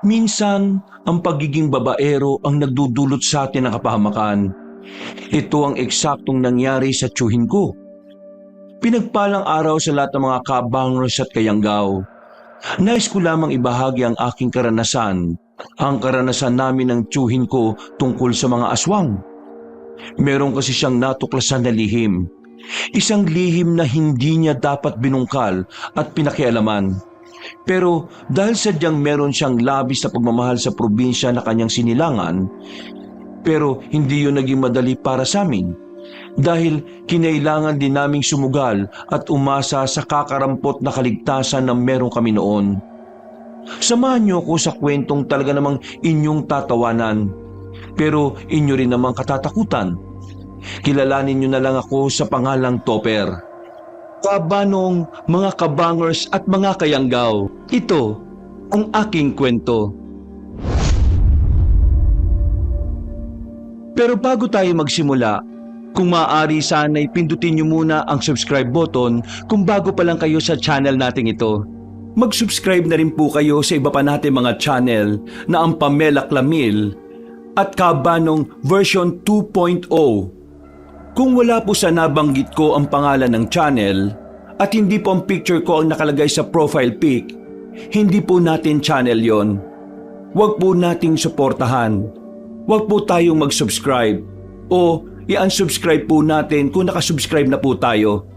Minsan, ang pagiging babaero ang nagdudulot sa atin ng kapahamakan. Ito ang eksaktong nangyari sa tiyuhin ko. Pinagpalang araw sa lahat ng mga kabangers at kayanggaw. Nais ko lamang ibahagi ang aking karanasan, ang karanasan namin ng tiyuhin ko tungkol sa mga aswang. Meron kasi siyang natuklasan na lihim. Isang lihim na hindi niya dapat binungkal at pinakialaman. Pero dahil sadyang meron siyang labis na pagmamahal sa probinsya na kanyang sinilangan, pero hindi yun naging madali para sa amin. Dahil kinailangan din naming sumugal at umasa sa kakarampot na kaligtasan na meron kami noon. Samahan niyo ako sa kwentong talaga namang inyong tatawanan, pero inyo rin namang katatakutan. Kilalanin niyo na lang ako sa pangalang Topper. Kabanong, mga kabangers at mga kayanggaw, ito ang aking kwento. Pero bago tayo magsimula, kung maaari sana'y pindutin niyo muna ang subscribe button kung bago pa lang kayo sa channel nating ito. Mag-subscribe na rin po kayo sa iba pa natin mga channel na ang Pamela Clamil at Kabanong version 2.0. Kung wala po sa nabanggit ko ang pangalan ng channel at hindi po ang picture ko ang nakalagay sa profile pic, hindi po natin channel yon. Huwag po nating suportahan. Huwag po tayong mag-subscribe o i-unsubscribe po natin kung nakasubscribe na po tayo.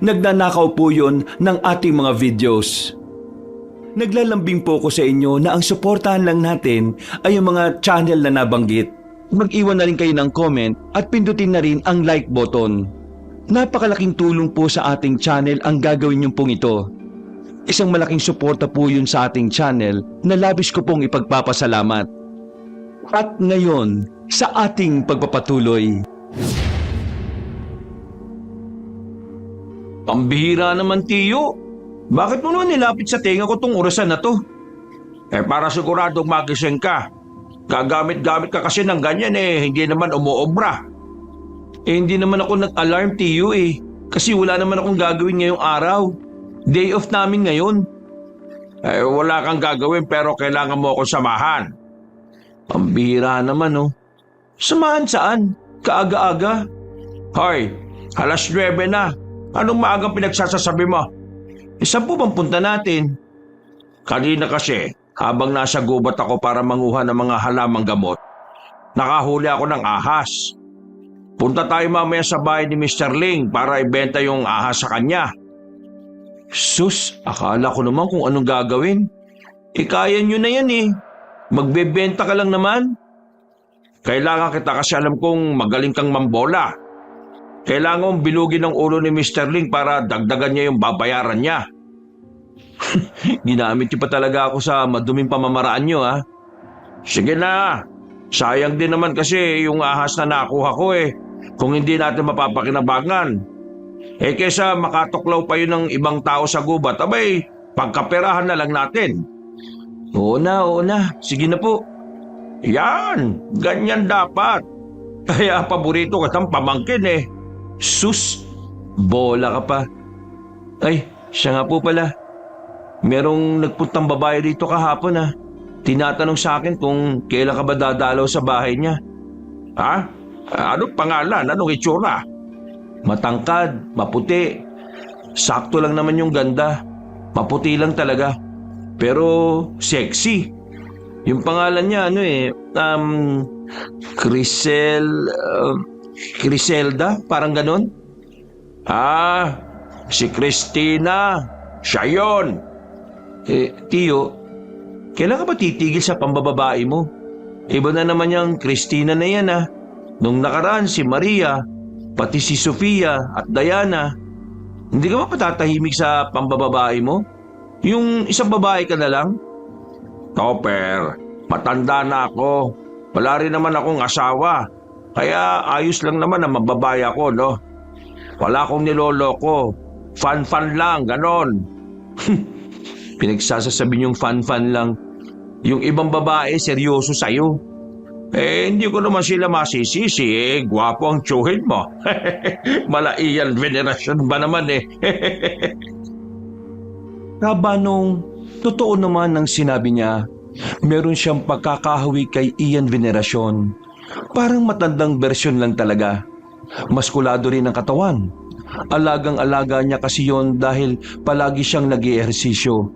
Nagnanakaw po yon ng ating mga videos. Naglalambing po ko sa inyo na ang suportahan lang natin ay ang mga channel na nabanggit. Mag-iwan na rin kayo ng comment at pindutin na rin ang like button. Napakalaking tulong po sa ating channel ang gagawin niyo pong ito. Isang malaking suporta po yun sa ating channel na labis ko pong ipagpapasalamat. At ngayon, sa ating pagpapatuloy. Pambihira naman, Tiyo. Bakit mo naman nilapit sa tenga ko tong orasan na to? Para siguradong magising ka. Gagamit-gamit ka kasi ng ganyan hindi naman umuobra. Hindi naman ako nag-alarm, Tiyo kasi wala naman akong gagawin ngayong araw. Day off namin ngayon. Wala kang gagawin pero kailangan mo akong samahan. Pambihira naman Samahan saan? Kaaga-aga? Hoy, 9:00 na. Anong maagang pinagsasasabi mo? Saan po bang punta natin? Kanina kasi, habang nasa gubat ako para manguha ng mga halamang gamot, nakahuli ako ng ahas. Punta tayo mamaya sa bahay ni Mr. Ling para ibenta yung ahas sa kanya. Sus, akala ko naman kung anong gagawin. Kaya nyo na yan Magbebenta ka lang naman. Kailangan kita kasi alam kong magaling kang mambola. Kailangan mong bilugin ang ulo ni Mr. Ling para dagdagan niya yung babayaran niya. Ginamit niyo pa talaga ako sa maduming pamamaraan niyo Sige na, sayang din naman kasi yung ahas na nakuha ko kung hindi natin mapapakinabangan. Kesa makatuklaw pa yun ng ibang tao sa gubat, abay, pagkaperahan na lang natin. Oo na, sige na po. Yan, ganyan dapat. Kaya paborito ka ng pamangkin Sus, bola ka pa. Ay, siya nga po pala. Merong nagpuntang babae dito kahapon Tinatanong sa akin kung kailan ka ba dadalaw sa bahay niya. Anong pangalan? Anong itsura? Matangkad, maputi. Sakto lang naman yung ganda. Maputi lang talaga. Pero sexy. Yung pangalan niya Criselda, parang ganon. Si Christina. Siya yun. Tiyo, kailan ka ba titigil sa pambababae mo? Iba na naman yung Christina na yan Nung nakaraan si Maria, pati si Sofia at Diana. Hindi ka ba patatahimik sa pambababae mo? Yung isang babae ka na lang? Topper, matanda na ako. Wala rin naman akong asawa. Kaya ayos lang naman ang mababae ako, no? Wala akong niloloko. Fun-fun lang, ganon. Pinagsasasabi niyong fun-fun lang. Yung ibang babae, seryoso sa'yo. Hindi ko naman sila masisisi gwapo ang tsuhin mo. Malaiyan venerasyon ba naman Kabanong, totoo naman ang sinabi niya. Meron siyang pagkakahawi kay Ian Veneracion. Parang matandang bersyon lang talaga. Maskulado rin ang katawan. Alagang-alaga niya kasi yon dahil palagi siyang nag-iehersisyo.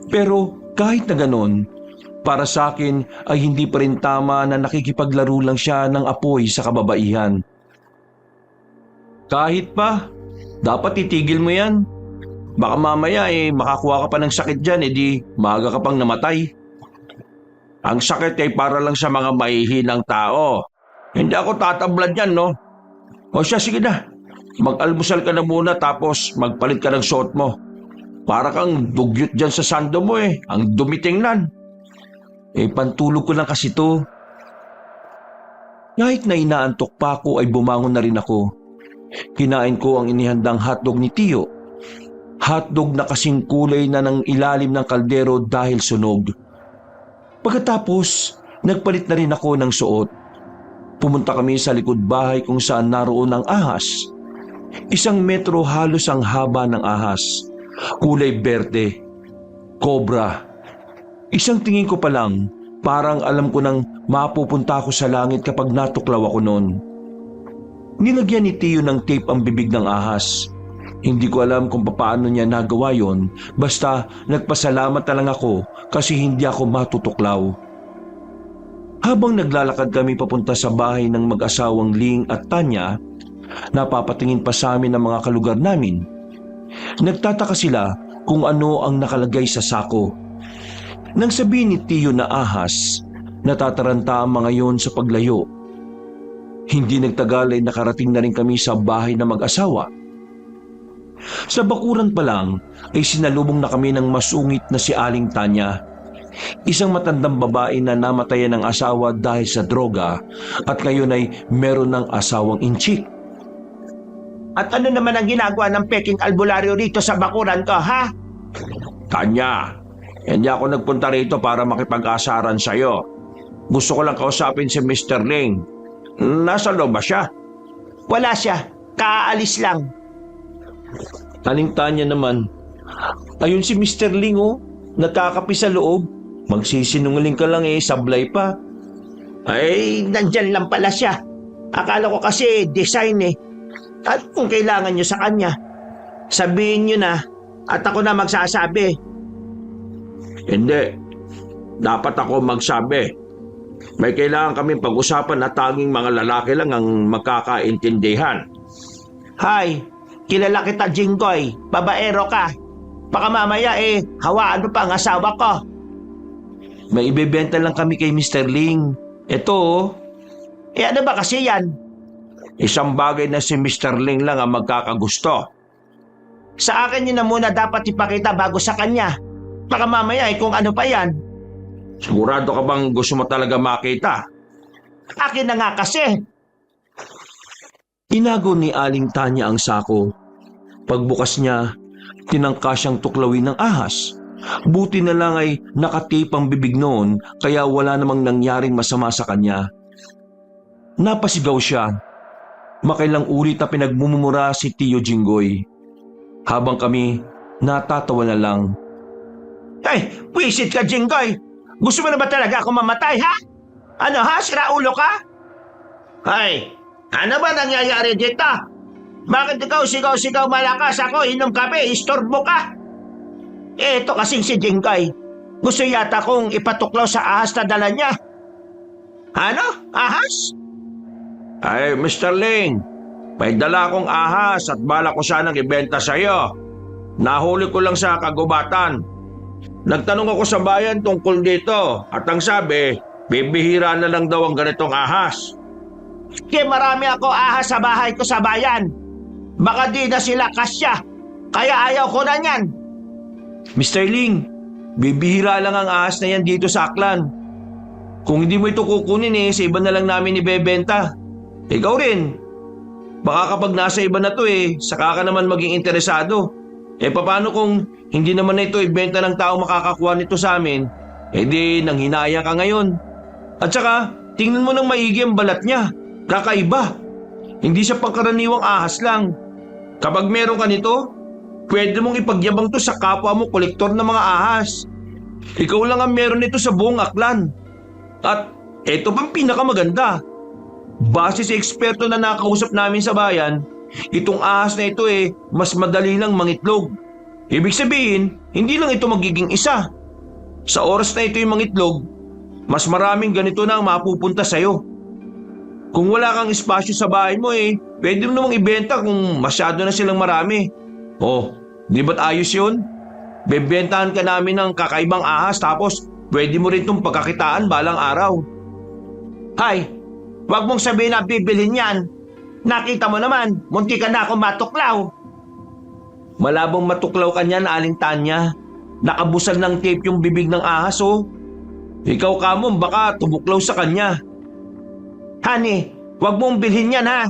Pero kahit na ganon, para sa akin ay hindi pa rin tama na nakikipaglaro lang siya ng apoy sa kababaihan. Kahit pa, dapat itigil mo yan. Baka mamaya makakuha ka pa ng sakit dyan, di maaga ka pang namatay. Ang sakit ay para lang sa mga mahihinang tao. Hindi ako tatamblad yan, no? O siya, sige na. Mag-almusal ka na muna tapos magpalit ka ng suot mo. Para kang dugyot dyan sa sando mo Ang dumitingnan. Pantulog ko lang kasi to. Kahit na inaantok pa ako ay bumangon na rin ako. Kinain ko ang inihandang hotdog ni Tio. Hotdog na kasing kulay na ng ilalim ng kaldero dahil sunog. Pagkatapos, nagpalit na rin ako ng suot. Pumunta kami sa likod bahay kung saan naroon ang ahas. 1 metro halos ang haba ng ahas. Kulay berde. Cobra. Isang tingin ko pa lang, parang alam ko nang mapupunta ako sa langit kapag natuklaw ako noon. Nilagyan ni Tio ng tape ang bibig ng ahas. Hindi ko alam kung paano niya nagawa yon, basta nagpasalamat na lang ako kasi hindi ako matutuklaw. Habang naglalakad kami papunta sa bahay ng mag-asawang Ling at Tanya, napapatingin pa sa amin ang mga kalugar namin. Nagtataka sila kung ano ang nakalagay sa sako. Nang sabihin ni Tio na ahas, natataranta ang mga yon sa paglayo. Hindi nagtagal ay nakarating na rin kami sa bahay ng mag-asawa. Sa bakuran pa lang ay sinalubong na kami ng masungit na si Aling Tanya. Isang matandang babae na namatayan ng asawa dahil sa droga at ngayon ay meron ng asawang inchik. At ano naman ang ginagawa ng peking albularyo rito sa bakuran ko, ha? Tanya, hindi ako nagpunta rito para makipag-asaran sa'yo. Gusto ko lang kausapin si Mr. Ling. Nasa loob ba siya? Wala siya. Kaalis lang. Aling Tanya naman, ayun si Mr. Ling nagkakapi sa loob. Magsisinungaling ka lang sablay pa. Ay, nandyan lang pala siya. Akala ko kasi design At kung kailangan nyo sa kanya, sabihin nyo na at ako na magsasabi. Hindi. Dapat ako magsabi. May kailangan kaming pag-usapan na tanging mga lalaki lang ang magkakaintindihan. Hay, kilala kita Jinggoy. Babaero ka. Baka mamaya hawaan mo pa ang asawa ko. May ibebenta lang kami kay Mr. Ling. Ito Ano ba kasi yan? Isang bagay na si Mr. Ling lang ang magkakagusto. Sa akin yun na muna dapat ipakita bago sa kanya. Baka mamaya kung ano pa yan. Sigurado ka bang gusto mo talaga makita? Akin na nga kasi. Inago ni Aling Tanya ang sako. Pagbukas niya, tinangka siyang tuklawin ng ahas. Buti na lang ay nakatape ang bibig noon kaya wala namang nangyaring masama sa kanya. Napasigaw siya. Makailang ulit na pinagmumura si Tio Jinggoy. Habang kami natatawa na lang. Ay, wisit ka Jinggoy. Gusto mo na ba talaga ako mamatay, ha? Ano ha? Sira ulo ka? Ay, ano ba nangyayari dito? Bakit ikaw sigaw-sigaw malakas, ako inom kape, istorbo ka? Ito kasing si Jinggoy. Gusto yata kong ipatuklaw sa ahas na dala niya. Ano? Ahas? Ay, Mr. Ling, may dala akong ahas at bala ko sanang ibenta sa'yo. Nahuli ko lang sa kagubatan. Nagtanong ako sa bayan tungkol dito at ang sabi, bibihira na lang daw ang ganitong ahas. Kaya marami ako ahas sa bahay ko sa bayan. Baka di na sila kasya. Kaya ayaw ko na yan. Mr. Ling, bibihira lang ang ahas na yan dito sa Aklan. Kung hindi mo ito kukunin sa iba na lang namin ibebenta. Ikaw rin. Baka kapag nasa iba na to saka ka naman maging interesado. Paano kung hindi naman na ito ibenta ng tao makakakuha nito sa amin? Di nanghinaya ka ngayon. At saka, tingnan mo ng maigi ang balat niya. Kakaiba. Hindi siya pangkaraniwang ahas lang. Kapag meron ka nito, pwede mong ipagyabang to sa kapwa mo kolektor ng mga ahas. Ikaw lang ang meron nito sa buong Aklan. At ito pang pinakamaganda. Base sa eksperto na nakausap namin sa bayan, itong ahas na ito mas madali lang mangitlog. Ibig sabihin, hindi lang ito magiging isa. Sa oras na ito yung mangitlog, mas maraming ganito na ang mapupunta sa'yo. Kung wala kang espasyo sa bahay mo pwede mo namang ibenta kung masyado na silang marami. Oh, di ba't ayos yun? Bebentahan ka namin ng kakaibang ahas tapos pwede mo rin itong pagkakitaan balang araw. Hay, wag mong sabihin na bibilhin yan. Nakita mo naman, munti ka na akong matuklaw. Malabong matuklaw ka niyan, Aling Tanya. Nakabusal ng tape yung bibig ng ahas Ikaw kamon baka tumuklaw sa kanya. Honey, wag mong bilhin yan ha.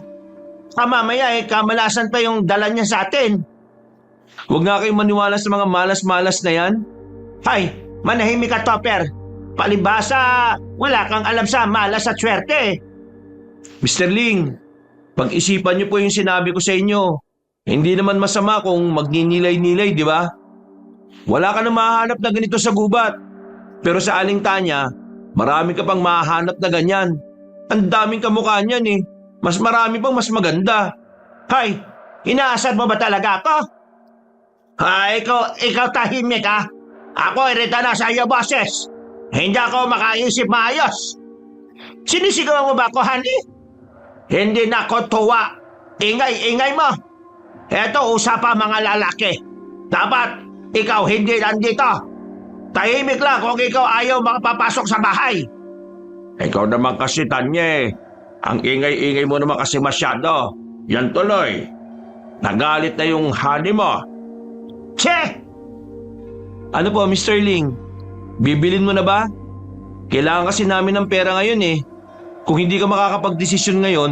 Mamaya kamalasan pa yung dala niya sa atin. Huwag nga kayong maniwala sa mga malas-malas na yan. Hay, manahimik ka, Topper. Palibhasa, wala kang alam sa malas at swerte. Mr. Ling, pag-isipan niyo po yung sinabi ko sa inyo. Hindi naman masama kung magninilay-nilay, di ba? Wala ka na mahahanap na ganito sa gubat. Pero sa Aling Tanya, marami ka pang mahahanap na ganyan. Ang daming kamukha niyan Mas marami pang mas maganda. Hay, inaasar mo ba talaga ako? Hay, ikaw tahimik ha. Ako irita na sa iyo, boses. Hindi ako makaisip maayos. Sinisigaw mo ba ako, honey? Hindi na ako tuwa. Ingay mo. Eto, usapa mga lalaki. Dapat, ikaw hindi nandito. Tahimik lang kung ikaw ayaw makapapasok sa bahay. Ikaw naman kasi, Tanya Ang ingay-ingay mo naman kasi masyado. Yan tuloy. Nagalit na yung honey mo. Che! Ano po, Mr. Ling? Bibilin mo na ba? Kailangan kasi namin ng pera ngayon Kung hindi ka makakapag-desisyon ngayon,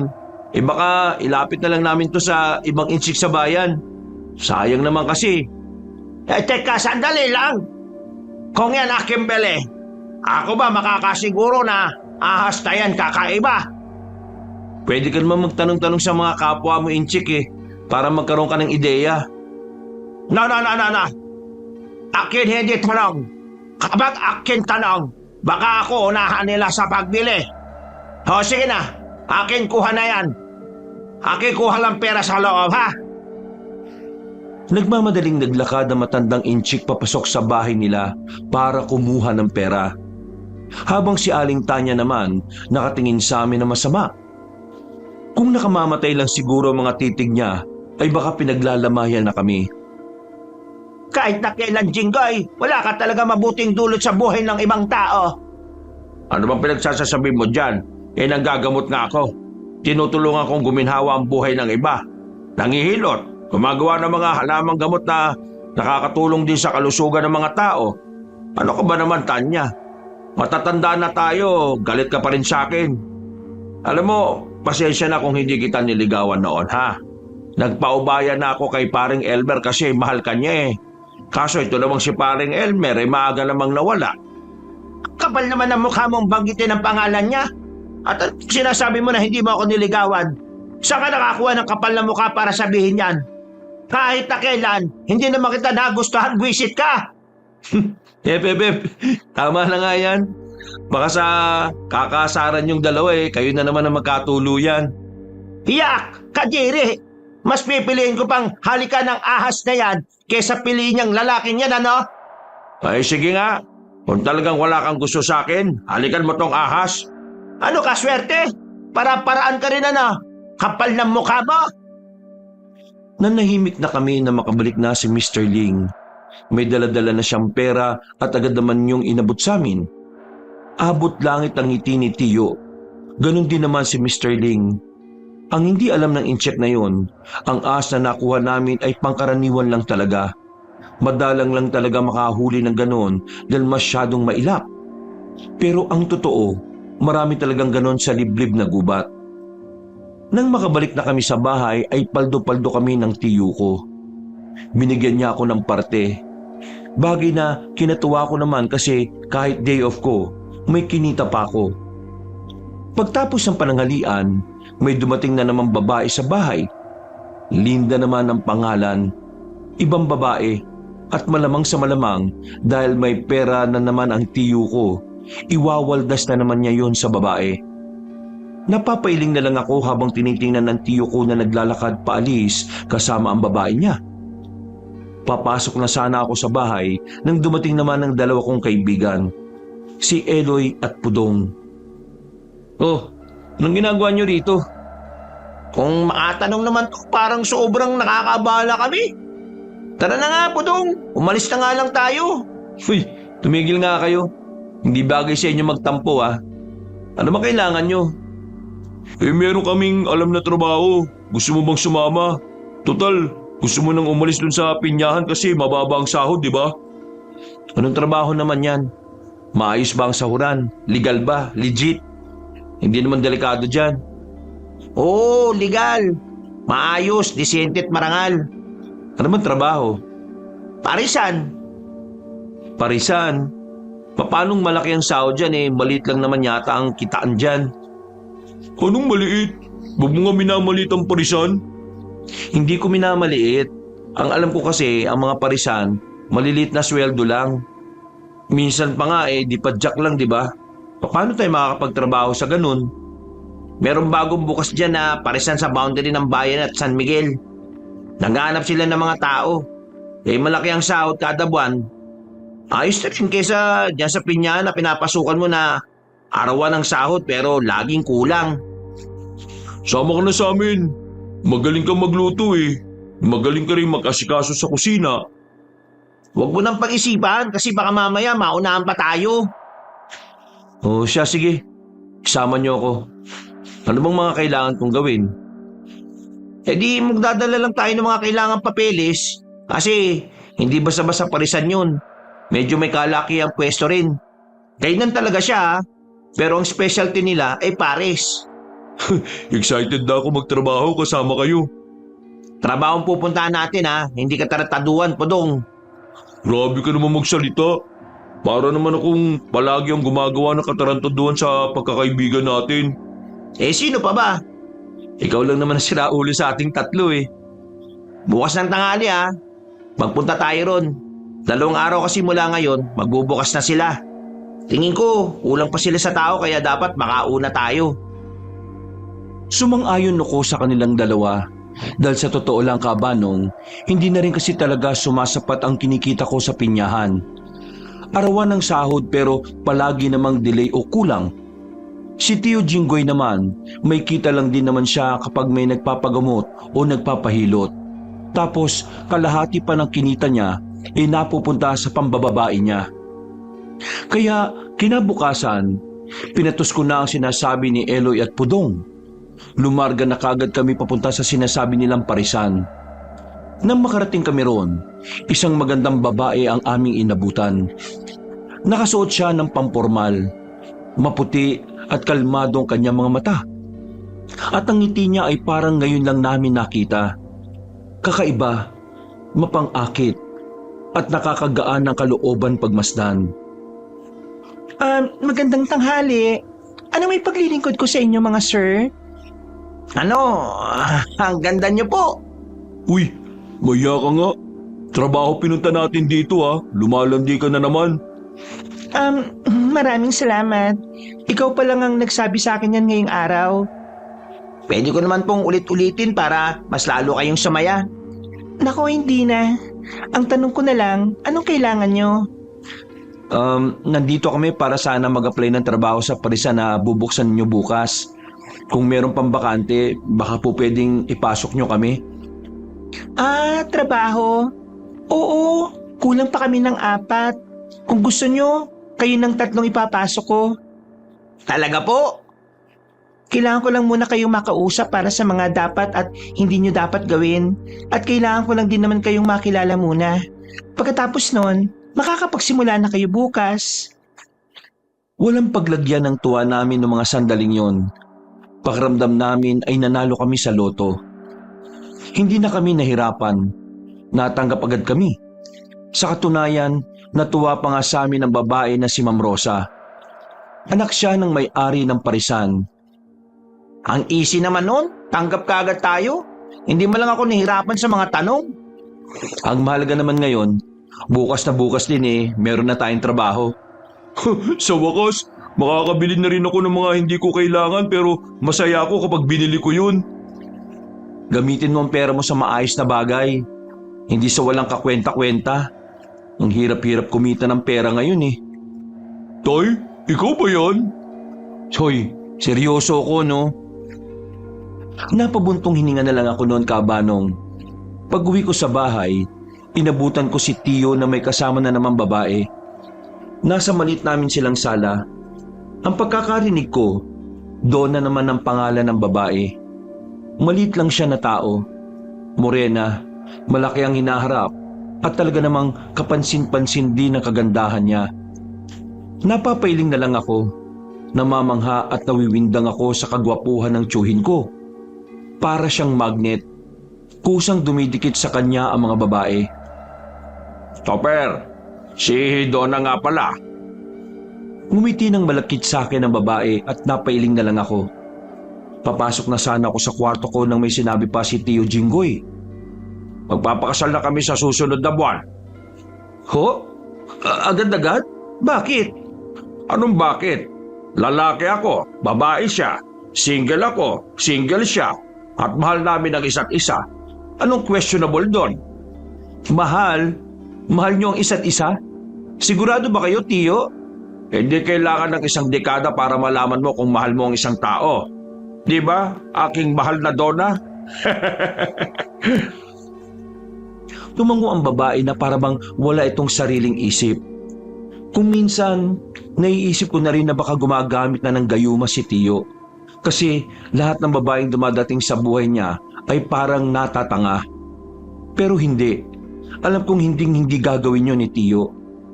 baka ilapit na lang namin to sa ibang inchik sa bayan. Sayang naman kasi. Teka, sandali lang. Kung yan aking bili, ako ba makakasiguro na ahas na yan kakaiba? Pwede ka naman magtanong-tanong sa mga kapwa mo inchik para magkaroon ka ng ideya. No. Akin hindi tanong. Kapag akin tanong, baka ako unahan nila sa pagbili. O sige na, akin kuha na yan. Akin kuha lang pera sa loob, ha? Nagmamadaling naglakad ang matandang inchik papasok sa bahay nila para kumuha ng pera. Habang si Aling Tanya naman nakatingin sa amin na masama. Kung nakamamatay lang siguro ang mga titig niya, ay baka pinaglalamayan na kami. Kahit na kailan, Jinggoy, wala ka talaga mabuting dulot sa buhay ng ibang tao. Ano bang pinagsasasabi mo dyan? Nanggagamot nga ako. Tinutulungan kong guminhawa ang buhay ng iba. Nangihilot, gumagawa ng mga halamang gamot na nakakatulong din sa kalusugan ng mga tao. Ano ka ba naman, Tanya? Matatanda na tayo, galit ka pa rin sa akin. Alam mo, pasensya na kung hindi kita niligawan noon, ha? Nagpaubaya na ako kay paring Elmer kasi mahal ka niya Kaso ito namang si paring Elmer maaga namang nawala. Kapal naman ang mukha mong banggitin ang pangalan niya. At sinasabi mo na hindi mo ako niligawan. Saan ka nakakuha ng kapal na mukha para sabihin yan? Kahit na kailan, hindi naman kita nagustuhan, buwisit ka. Beb, tama na nga yan. Baka sa kakasaran yung dalawa kayo na naman ang magkatuluyan. Hiyak, kadiri. Mas pipiliin ko pang halikan ng ahas na yan kaysa piliin niyang lalaking yan, ano? Ay sige nga, kung talagang wala kang gusto sa akin, halikan mo tong ahas. Ano ka, swerte? Para-paraan ka rin, ano? Kapal ng mukha mo? Nanahimik na kami na makabalik na si Mr. Ling. May dala-dala na siyang pera at agad naman yung inabot sa amin. Abot langit ang ngiti ni Tiyo. Ganon din naman si Mr. Ling. Ang hindi alam ng incheck na yon, ang ahas na nakuha namin ay pangkaraniwan lang talaga. Madalang lang talaga makahuli ng ganon dahil masyadong mailap. Pero ang totoo, marami talagang ganon sa liblib na gubat. Nang makabalik na kami sa bahay ay paldo-paldo kami ng tiyo ko. Binigyan niya ako ng parte. Bagay na kinatuwa ko naman kasi kahit day off ko, may kinita pa ako. Pagtapos ng pananghalian, may dumating na namang babae sa bahay. Linda naman ang pangalan. Ibang babae At malamang sa malamang, dahil may pera na naman ang tiyo ko, iwawaldas na naman niya yon sa babae. Napapailing na lang ako habang tinitingnan ng tiyo ko na naglalakad paalis kasama ang babae niya. Papasok na sana ako sa bahay nang dumating naman ang dalawa kong kaibigan, si Eloy at Pudong. Oh, anong ginagawa niyo rito? Kung makatanong naman to, parang sobrang nakakabala kami. Tara na nga, Pudong. Umalis na nga lang tayo. Uy, tumigil nga kayo. Hindi bagay sa inyo magtampo ah. Ano ba kailangan nyo? Meron kaming alam na trabaho. Gusto mo bang sumama? Total, gusto mo nang umalis dun sa pinyahan kasi mababa ang sahod, di ba? Anong trabaho naman yan? Maayos ba ang sahuran? Legal ba? Legit? Hindi naman delikado dyan. Oo, legal. Maayos, disente at marangal. Ano man trabaho? Parisan. Parisan? Paanong malaki ang sahod dyan eh? Maliit lang naman yata ang kitaan dyan. Anong maliit? Huwag mo nga minamaliit ang parisan? Hindi ko minamaliit. Ang alam ko kasi, ang mga parisan, maliliit na sweldo lang. Minsan pa nga di padyak lang, di ba? Paano tayo makakapagtrabaho sa ganun? Meron bagong bukas dyan na parisan sa boundary ng bayan at San Miguel. Naghahanap sila ng mga tao. Malaki ang sahod kada buwan. Ayos na rin kaysa dyan sa pinyahan na pinapasukan mo na arawan ng sahod pero laging kulang. Sama ka na sa amin. Magaling kang magluto eh. Magaling ka rin mag-asikaso sa kusina. Huwag mo nang pag-isipan kasi baka mamaya maunahan pa tayo. O siya, sige. Isama niyo ako. Ano bang mga kailangan kong gawin? Di magdadala lang tayo ng mga kailangang papeles kasi hindi basta-basta parisan yun. Medyo may kalaki ang pwesto rin. Kainan talaga siya pero ang specialty nila ay pares. Excited na ako magtrabaho kasama kayo. Trabaho ang pupuntahan natin hindi ka tarataduan, Pudong. Grabe ka naman magsalita. Para naman akong palagi ang gumagawa ng katarantaduhan sa pagkakaibigan natin. Sino pa ba? Ikaw lang naman ang siraulo sa ating tatlo eh. Bukas ng tanghali magpunta tayo ron. 2 araw kasi mula ngayon, magbubukas na sila. Tingin ko, kulang pa sila sa tao kaya dapat makauna tayo. Sumang-ayon ako sa kanilang dalawa dahil sa totoo lang kabanong, hindi na rin kasi talaga sumasapat ang kinikita ko sa pinyahan. Arawan ng sahod pero palagi namang delay o kulang. Si Tio Jinggoy naman, may kita lang din naman siya kapag may nagpapagamot o nagpapahilot. Tapos kalahati pa ng kinita niya napupunta sa pambababae niya. Kaya kinabukasan, pinatos ko na ang sinasabi ni Eloy at Pudong. Lumarga na kagad kami papunta sa sinasabi nilang parisan. Nang makarating kami roon, isang magandang babae ang aming inabutan. Nakasuot siya ng pampormal, maputi at kalmado ang kanyang mga mata. At ang ngiti niya ay parang ngayon lang namin nakita. Kakaiba, mapang-akit, at nakakagaan ng kalooban pagmasdan. Magandang tanghali. Ano may paglilingkod ko sa inyo mga sir? Ang ganda niyo po. Uy, maya ka nga. Trabaho pinunta natin dito lumalandi ka na naman. Maraming salamat. Ikaw pa lang ang nagsabi sa akin yan ngayong araw. Pwede ko naman pong ulit-ulitin para mas lalo kayong sumaya. Nako, hindi na. Ang tanong ko na lang, anong kailangan nyo? Nandito kami para sana mag-apply ng trabaho sa parisan na bubuksan nyo bukas. Kung meron pang bakante, baka po pwedeng ipasok nyo kami. Trabaho? Oo, kulang pa kami ng 4. Kung gusto nyo, kayo ng 3 ipapasok ko. Talaga po? Kailangan ko lang muna kayong makausap para sa mga dapat at hindi nyo dapat gawin. At kailangan ko lang din naman kayong makilala muna. Pagkatapos nun, makakapagsimula na kayo bukas. Walang paglagyan ng tuwa namin ng mga sandaling yon. Pakiramdam namin ay nanalo kami sa loto. Hindi na kami nahirapan. Natanggap agad kami. Sa katunayan, natuwa pa nga sa amin ang babae na si Ma'am Rosa. Anak siya ng may-ari ng parisan. Ang easy naman nun. Tanggap ka agad tayo. Hindi mo lang ako nahirapan sa mga tanong. Ang mahalaga naman ngayon, Bukas na bukas din meron na tayong trabaho. Sa wakas, makakabili na rin ako ng mga hindi ko kailangan pero masaya ako kapag binili ko yun. Gamitin mo ang pera mo sa maayos na bagay. Hindi sa walang kakwenta-kwenta. Ang hirap-hirap kumita ng pera ngayon Tay, ikaw ba yan? Hoy, seryoso ako no? Napabuntong hininga na lang ako noon, Kabanong. Pag-uwi ko sa bahay, inabutan ko si Tio na may kasama na namang babae. Nasa maliit namin silang sala. Ang pagkakarinig ko, Donna naman ang pangalan ng babae. Maliit lang siya na tao. Morena, malaki ang hinaharap at talaga namang kapansin-pansin din ang kagandahan niya. Napapailing na lang ako. Namamangha at nawiwindang ako sa kagwapuhan ng tiyuhin ko. Para siyang magnet. Kusang dumidikit sa kanya ang mga babae. Topper, si Donna nga pala. Ngumiti ng malakit sa akin ang babae at napailing na lang ako. Papasok na sana ako sa kwarto ko nang may sinabi pa si Tio Jinggoy. Magpapakasal na kami sa susunod na buwan. Ho? Agad-agad? Bakit? Anong bakit? Lalaki ako, babae siya. Single ako, single siya. At mahal namin ang isa't isa. Anong questionable doon? Mahal? Mahal niyo ang isa't isa? Sigurado ba kayo, Tio? Hindi kailangan ng isang dekada para malaman mo kung mahal mo ang isang tao. Di ba, aking mahal na Donna? Tumango ang babae na parabang wala itong sariling isip. Kung minsan, naiisip ko na rin na baka gumagamit na ng gayuma si Tio. Kasi lahat ng babaeng dumadating sa buhay niya ay parang natatanga. Pero hindi. Alam kong hindi gagawin yun ni Tio.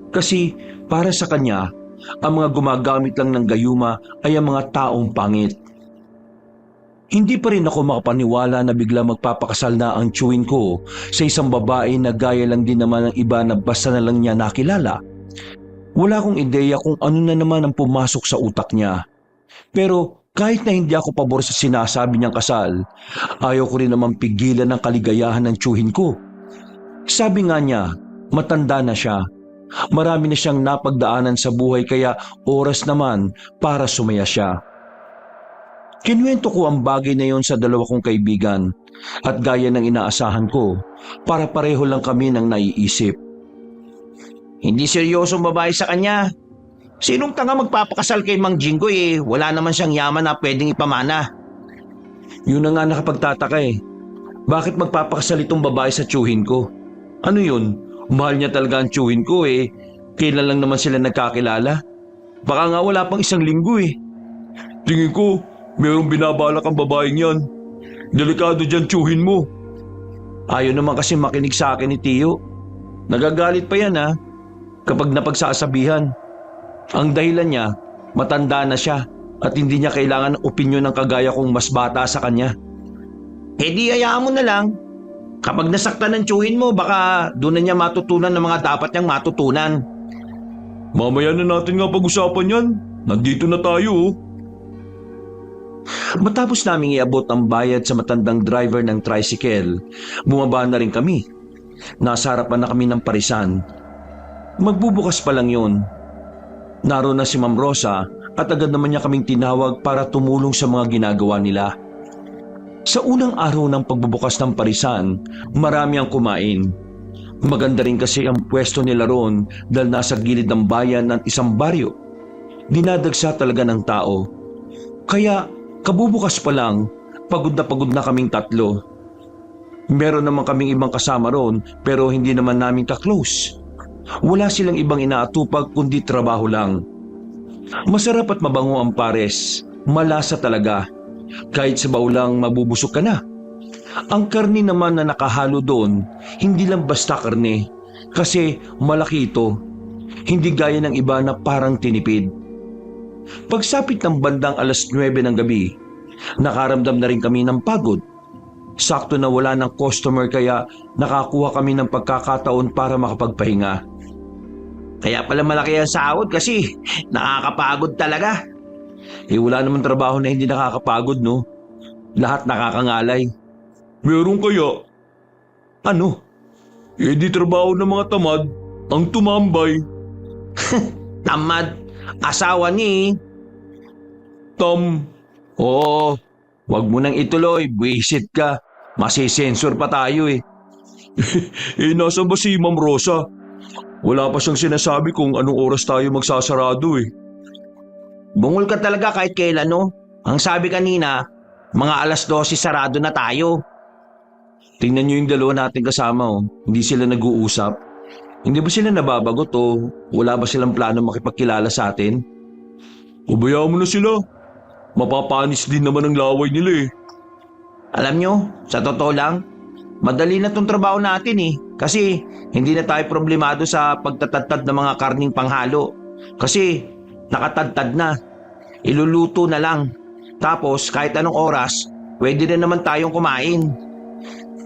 Kasi para sa kanya, ang mga gumagamit lang ng gayuma ay ang mga taong pangit. Hindi pa rin ako makapaniwala na bigla magpapakasal na ang tiyuhin ko sa isang babae na gaya lang din naman ng iba na basta na lang niya nakilala. Wala akong ideya kung ano na naman ang pumasok sa utak niya. Pero kahit na hindi ako pabor sa sinasabi niyang kasal, ayaw ko rin naman pigilan ang kaligayahan ng tiyuhin ko. Sabi nga niya, matanda na siya. Marami na siyang napagdaanan sa buhay kaya oras naman para sumaya siya. Kinuwento ko ang bagay na yon sa dalawa kong kaibigan at gaya ng inaasahan ko, para pareho lang kami ng naiisip. Hindi seryosong babae sa kanya. Sinong tanga magpapakasal kay Mang Jinggoy wala naman siyang yaman na pwedeng ipamana. Yun na nga nakapagtataka Bakit magpapakasal itong babae sa tiyuhin ko? Ano yun? Mahal niya talaga ang tiyuhin ko Kailan lang naman sila nagkakilala? Baka nga wala pang isang linggo Tingin ko, mayroong binabalak ang babaeng yan. Delikado dyan tiyuhin mo. Ayaw naman kasi makinig sa akin ni Tio. Nagagalit pa yan kapag napagsasabihan. Ang dahilan niya, matanda na siya at hindi niya kailangan ng opinyon ng kagaya kong mas bata sa kanya. Di hayaan mo na lang. Kapag nasaktan ng tiyuhin mo, baka doon na niya matutunan ng mga dapat niyang matutunan. Mamaya na natin nga pag-usapan yan. Nandito na tayo Matapos naming iabot ang bayad sa matandang driver ng tricycle, bumaba na rin kami. Nasa harapan na kami ng parisan. Magbubukas pa lang yun. Naroon na si Ma'am Rosa at agad naman niya kaming tinawag para tumulong sa mga ginagawa nila. Sa unang araw ng pagbubukas ng parisan, marami ang kumain. Maganda rin kasi ang pwesto nila roon dahil nasa gilid ng bayan ng isang baryo. Dinadagsa talaga ng tao. Kaya kabubukas pa lang, pagod na kaming tatlo. Meron naman kaming ibang kasama roon pero hindi naman namin ka-close. Wala silang ibang inaatupag kundi trabaho lang. Masarap at mabango ang pares, malasa talaga. Kahit sa baulang mabubusog ka na. Ang karne naman na nakahalo doon, hindi lang basta karne. Kasi malaki ito. Hindi gaya ng iba na parang tinipid. Pagsapit ng bandang 9:00 ng gabi, nakaramdam na rin kami ng pagod. Sakto na wala ng customer kaya nakakuha kami ng pagkakataon para makapagpahinga. Kaya pala malaki ang sahod kasi nakakapagod talaga. Wala naman trabaho na hindi nakakapagod, no? Lahat nakakangalay. Meron kaya? Ano? Di trabaho ng mga tamad. Ang tumambay. Tamad. Asawa ni... Tom. Oo, wag mo nang ituloy. Buwisit ka. Masisensor pa tayo eh. Nasa ba si Ma'am Rosa? Wala pa siyang sinasabi kung anong oras tayo magsasarado eh. Bungol ka talaga kahit kailan, no? Ang sabi kanina, mga 12:00 sarado na tayo. Tingnan niyo yung dalawa nating kasama oh. Hindi sila nag-uusap. Hindi ba sila nababagot o wala ba silang plano makipagkilala sa atin? Ubayaan mo na sila. Mapapanis din naman ang laway nila eh. Alam nyo, sa totoo lang, madali na tong trabaho natin eh. Kasi hindi na tayo problemado sa pagtatadtad ng mga karning panghalo. Kasi nakatadtad na. Iluluto na lang. Tapos kahit anong oras, pwede na naman tayong kumain.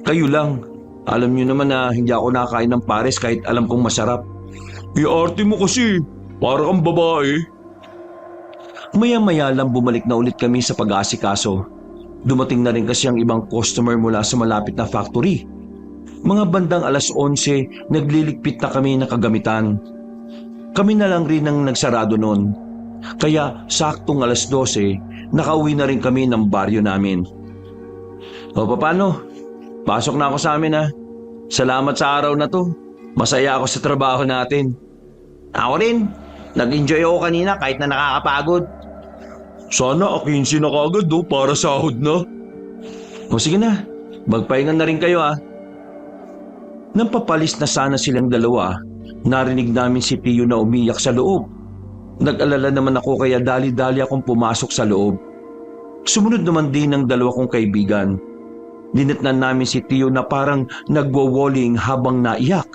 Kayo lang. Alam niyo naman na hindi ako nakakain ng pares kahit alam kong masarap. Arte mo kasi. Para kang babae. Maya-maya lang bumalik na ulit kami sa pag-aasikaso. Dumating na rin kasi ang ibang customer mula sa malapit na factory. Mga bandang 11:00, nagliligpit na kami ng kagamitan. Kami na lang rin ang nagsarado noon. Kaya saktong 12:00, nakauwi na rin kami ng baryo namin. O paano? Pasok na ako sa amin ha. Salamat sa araw na to. Masaya ako sa trabaho natin. Ako rin. Nag-enjoy ako kanina kahit na nakakapagod. Sana 15 na kagad para sahod na. O sige na, magpahinga na rin kayo ha. Nang papalis na sana silang dalawa, narinig namin si Tio na umiyak sa loob. Nag-alala naman ako kaya dali-dali akong pumasok sa loob. Sumunod naman din ang dalawa kong kaibigan. Dinatnan namin si Tio na parang nagwo-walling habang naiyak.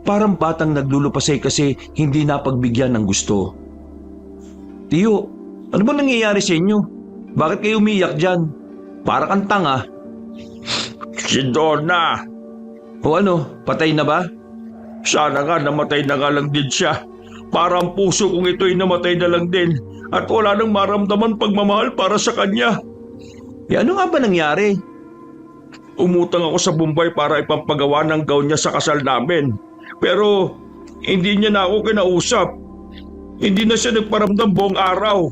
Parang batang naglulupasay kasi hindi napagbigyan ng gusto. Tio, ano ba nangyayari sa inyo? Bakit kayo umiyak dyan? Para kang tanga. Si Donna. O ano, patay na ba? Sana nga namatay na nga lang din siya. Para ang puso kong ito'y namatay na lang din. At wala nang maramdaman pagmamahal para sa kanya. Ano nga ba nangyari? Umutang ako sa Bombay para ipampagawa ng gown niya sa kasal namin. Pero hindi niya na ako kinausap. Hindi na siya nagparamdam buong araw.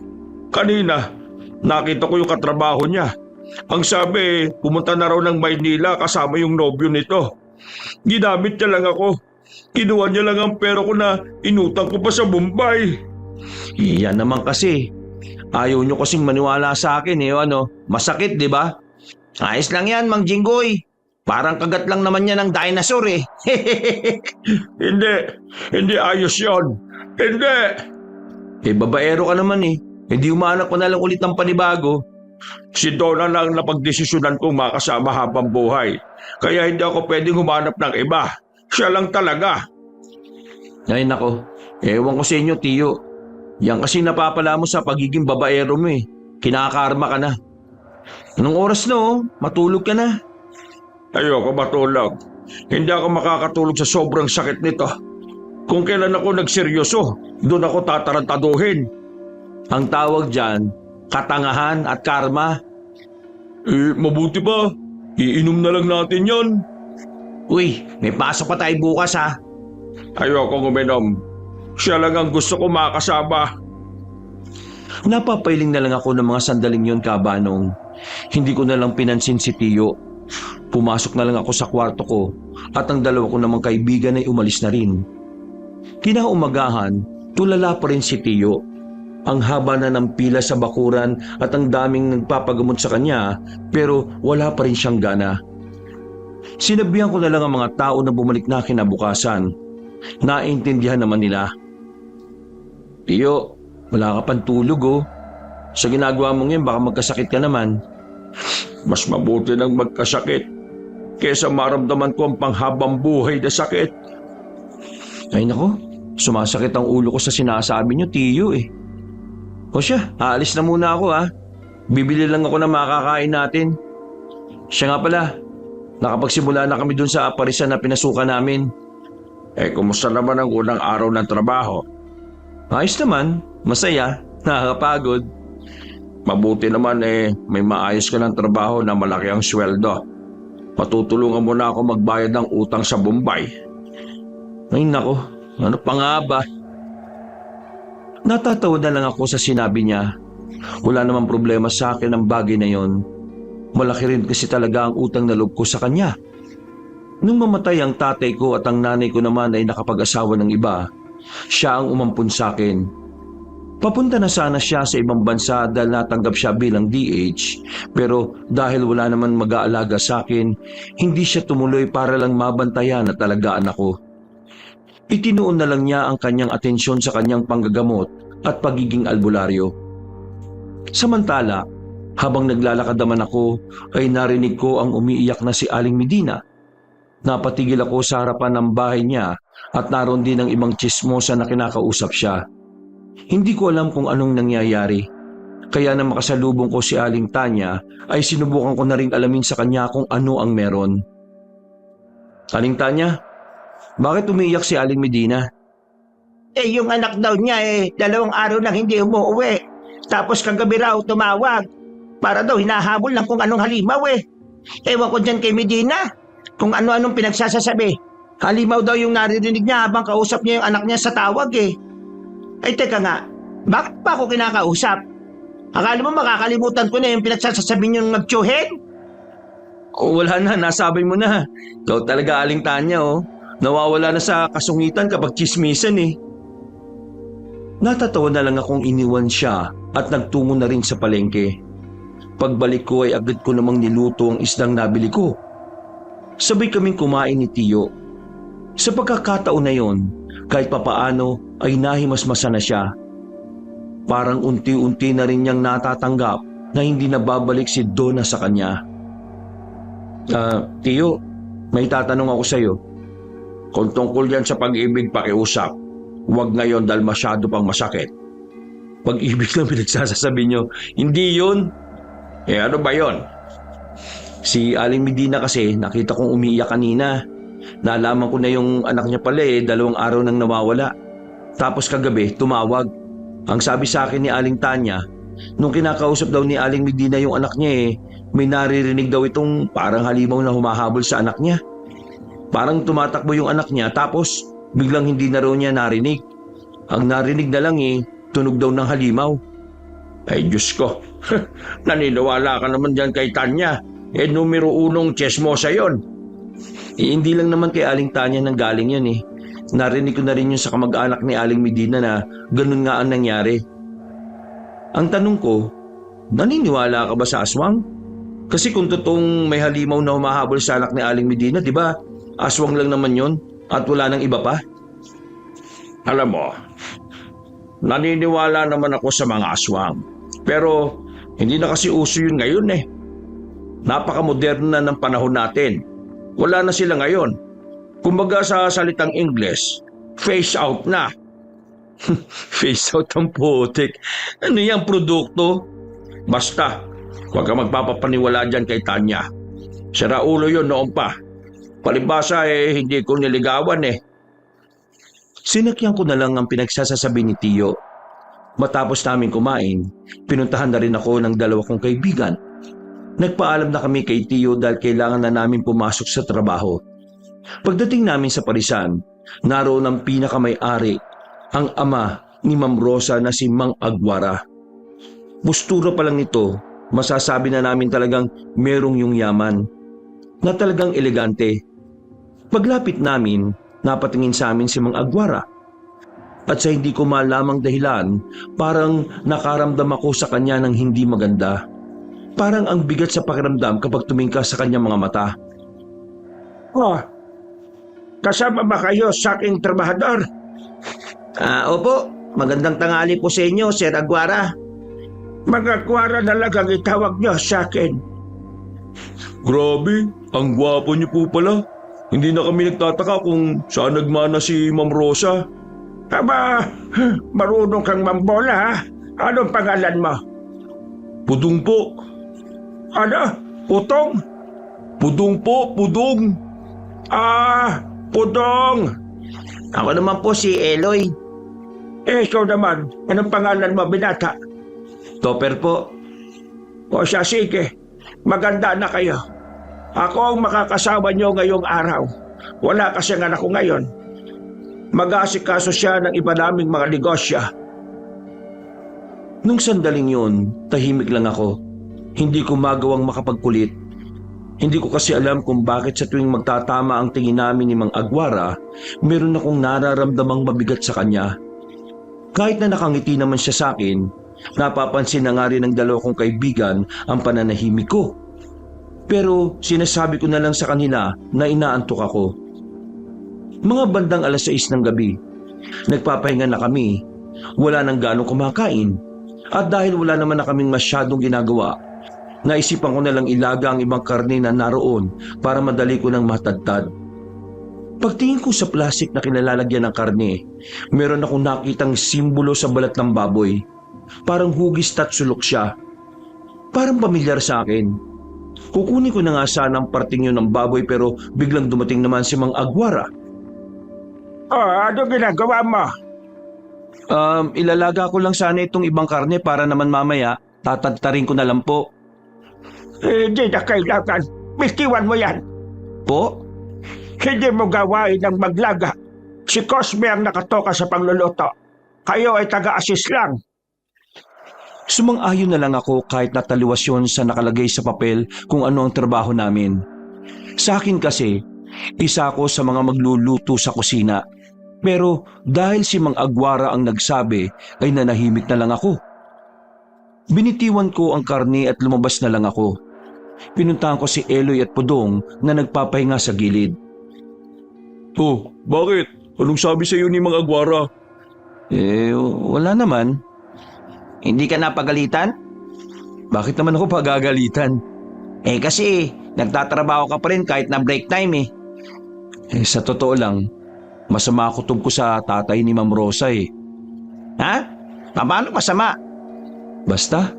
Kanina, nakita ko yung katrabaho niya. Ang sabi, pumunta na raw ng Maynila kasama yung nobyo nito. Ginamit niya lang ako. Kinuha niya lang ang pera ko na inutang ko pa sa Bombay. Iyan naman kasi. Ayaw nyo kasing maniwala sa akin Masakit, di ba? Ayos lang yan, Mang Jinggoy. Parang kagat lang naman yan ng dinosaur eh. Hindi ayos yon. Hindi. Babaero ka naman eh. Hindi umanak ko na lang ulit ng panibago. Si Donna lang napagdesisyonan kong makasama habang buhay. Kaya hindi ako pwedeng humanap ng iba. Siya lang talaga. Ay nako, ewan ko sa inyo, Tio. Yan kasi napapala mo sa pagiging babaero mo eh. Kinakarma ka na. Anong oras na matulog ka na. Ayoko matulog. Hindi ako makakatulog sa sobrang sakit nito. Kung kailan ako nagseryoso, doon ako tatarantaduhin. Ang tawag dyan, katangahan at karma. Mabuti pa. Iinom na lang natin yan. Uy, may pasok pa tayo bukas ha. Ayoko uminom. Siya lang ang gusto ko makasama. Napapailing na lang ako ng mga sandaling yon, Kabanong. Hindi ko na lang pinansin si Tio. Pumasok na lang ako sa kwarto ko at ang dalawa ko namang kaibigan ay umalis na rin. Kinaumagahan, tulala pa rin si Tio. Ang haba na ng pila sa bakuran at ang daming nagpapagamot sa kanya pero wala pa rin siyang gana. Sinabihan ko na lang ang mga tao na bumalik na kinabukasan. Naintindihan naman nila. Tio, wala ka pang tulog Sa ginagawa mong yan baka magkasakit ka naman. Mas mabuti nang magkasakit kesa maramdaman ko ang panghabang buhay na sakit. Ay nako, sumasakit ang ulo ko sa sinasabi niyo, Tio O siya, aalis na muna ako Bibili lang ako ng makakain natin. Siya nga pala, nakapagsimula na kami dun sa parisan na pinasukan namin. Kumusta naman ang unang araw ng trabaho? Ayos naman, masaya, nakakapagod. Mabuti naman may maayos ka ng trabaho na malaki ang sweldo. Patutulungan mo na ako magbayad ng utang sa Bombay. Ay nako, ano pa nga ba? Natatawa na lang ako sa sinabi niya. Wala namang problema sa akin ang bagay na yon. Malaki rin kasi talaga ang utang na loob ko sa kanya. Nung mamatay ang tatay ko at ang nanay ko naman ay nakapag-asawa ng iba, siya ang umampun sa akin. Papunta na sana siya sa ibang bansa dahil natanggap siya bilang DH, pero dahil wala naman mag-aalaga sa akin, hindi siya tumuloy para lang mabantayan at alagaan ako. Itinuon na lang niya ang kanyang atensyon sa kanyang panggagamot at pagiging albularyo. Samantala, habang naglalakad naman ako, ay narinig ko ang umiiyak na si Aling Medina. Napatigil ako sa harapan ng bahay niya at naroon din ang ibang tsismosa na kinakausap siya. Hindi ko alam kung anong nangyayari. Kaya na makasalubong ko si Aling Tanya ay sinubukan ko na rin alamin sa kanya kung ano ang meron. Aling Tanya, bakit umiiyak si Aling Medina? Yung anak daw niya 2 araw nang hindi umuwi. Tapos kagabi raw tumawag. Para daw hinahabol lang kung anong halimaw Ewan ko dyan kay Medina. Kung ano-anong pinagsasasabi. Halimaw daw yung naririnig niya habang kausap niya yung anak niya sa tawag Ay teka nga, bakit pa ako kinakausap? Akala mo makakalimutan ko na yung pinagsasasabi niyong magtsuhin? Wala na, nasabi mo na. Ikaw talaga Aling Tanya Nawawala na sa kasungitan kapag chismisan Natatawa na lang akong iniwan siya at nagtungo na rin sa palengke. Pagbalik ko ay agad ko namang niluto ang isdang nabili ko. Sabay kaming kumain ni Tiyo. Sa pagkakataon na yon, kahit papaano ay nahimasmasa na siya. Parang unti-unti na rin niyang natatanggap na hindi na babalik si Donna sa kanya. Tiyo, may tatanong ako sa iyo. Kung tungkol yan sa pag-ibig pakiusap, huwag ngayon dahil masyado pang masakit. Pag-ibig lang pinagsasasabi niyo, hindi yun. Ano ba yon? Si Aling Medina kasi nakita kong umiiyak kanina. Nalaman ko na yung anak niya pala 2 araw nang nawawala. Tapos kagabi tumawag. Ang sabi sa akin ni Aling Tanya, nung kinakausap daw ni Aling Medina yung anak niya may naririnig daw itong parang halimaw na humahabol sa anak niya. Parang tumatakbo yung anak niya tapos biglang hindi na raw niya narinig. Ang narinig na lang tunog daw ng halimaw. Ay Diyos ko, naniniwala ka naman dyan kay Tanya. Numero 1 tsismosa yon. Hindi lang naman kay Aling Tanya nang galing yun Narinig ko na rin yun sa kamag-anak ni Aling Medina na ganun nga ang nangyari. Ang tanong ko, naniniwala ka ba sa aswang? Kasi kung totoong may halimaw na humahabol sa anak ni Aling Medina, di ba? Aswang lang naman yon at wala nang iba pa. Alam mo, naniniwala naman ako sa mga aswang. Pero hindi na kasi uso yun ngayon Napaka-moderno na ng panahon natin. Wala na sila ngayon. Kumbaga sa salitang English, face out na. Face out ang putik. Ano yung produkto? Basta, huwag ka magpapapaniwala dyan kay Tanya. Sira ulo yun noon pa. Palibasa hindi ko niligawan Sinakyan ko na lang ang pinagsasasabi ni Tiyo. Matapos namin kumain, pinuntahan na rin ako ng 2 kong kaibigan. Nagpaalam na kami kay Tiyo dahil kailangan na namin pumasok sa trabaho. Pagdating namin sa parisan, naroon ang pinakamay-ari, ang ama ni Ma'am Rosa na si Mang Agwara. Postura pa lang nito, masasabi na namin talagang merong yung yaman, na talagang elegante. Paglapit namin, napatingin sa amin si Mang Agwara. At sa hindi ko malamang dahilan, parang nakaramdam ako sa kanya ng hindi maganda. Parang ang bigat sa pakiramdam kapag tumingka sa kanyang mga mata. Kasama ba kayo sa aking trabahador? Opo, magandang tanghali po sa inyo, Sir Agwara. Mag-Agwara na lang ang itawag niyo sa akin. Grabe, ang gwapo niyo po pala. Hindi na kami nagtataka kung saan nagmana si Ma'am Rosa. Aba, marunong kang mambola Anong pangalan mo? Pudong po. Ano? Putong? Pudong po, Pudong. Pudong. Ako naman po si Eloy. Ikaw naman, anong pangalan mo, binata? Topper po. O siya, sige. Maganda na kayo. Ako ang makakasama niyo ngayong araw. Wala kasi ang anak ko ngayon. Mag-aasikaso siya ng iba naming mga negosyo. Nung sandaling yun, tahimik lang ako. Hindi ko magawang makapagkulit. Hindi ko kasi alam kung bakit sa tuwing magtatama ang tingin namin ni Mang Aguara, meron akong nararamdamang mabigat sa kanya. Kahit na nakangiti naman siya sa akin, napapansin na nga rin ng dalawa kong kaibigan ang pananahimik ko. Pero sinasabi ko na lang sa kanila na inaantok ako. Mga bandang 6:00 ng gabi, nagpapahinga na kami, wala nang ganong kumakain. At dahil wala naman na kaming masyadong ginagawa, naisipan ko na lang ilaga ang ibang karne na naroon para madali ko nang matagtad. Pagtingin ko sa plastic na kinalalagyan ng karne, meron akong nakitang simbolo sa balat ng baboy. Parang hugis tatsulok siya. Parang pamilyar sa akin. Kukunin ko na nga sana ang parting yun ng baboy pero biglang dumating naman si Mang Aguara. Ano ginagawa mo? Ilalaga ko lang sana itong ibang karne para naman mamaya tatagtarin ko na lang po. Hindi na kailangan. Bitiwan mo yan. Po? Hindi mo gawain ng maglaga. Si Cosme ang nakatoka sa pangluluto. Kayo ay taga-assist lang. Sumang-ayon na lang ako kahit nataliwas yun sa nakalagay sa papel kung ano ang trabaho namin. Sa akin kasi, isa ako sa mga magluluto sa kusina. Pero dahil si Mang Aguara ang nagsabi, ay nanahimik na lang ako. Binitiwan ko ang karne at lumabas na lang ako. Pinuntahan ko si Eloy at Pudong na nagpapahinga sa gilid. Oh, bakit? Anong sabi sa iyo ni Mang Aguara? Wala naman. Hindi ka napagalitan? Bakit naman ako pagagalitan? Kasi nagtatrabaho ka pa rin kahit na break time Sa totoo lang, masama kutob ko sa tatay ni Ma'am Rosa Ha? Paano masama? Basta,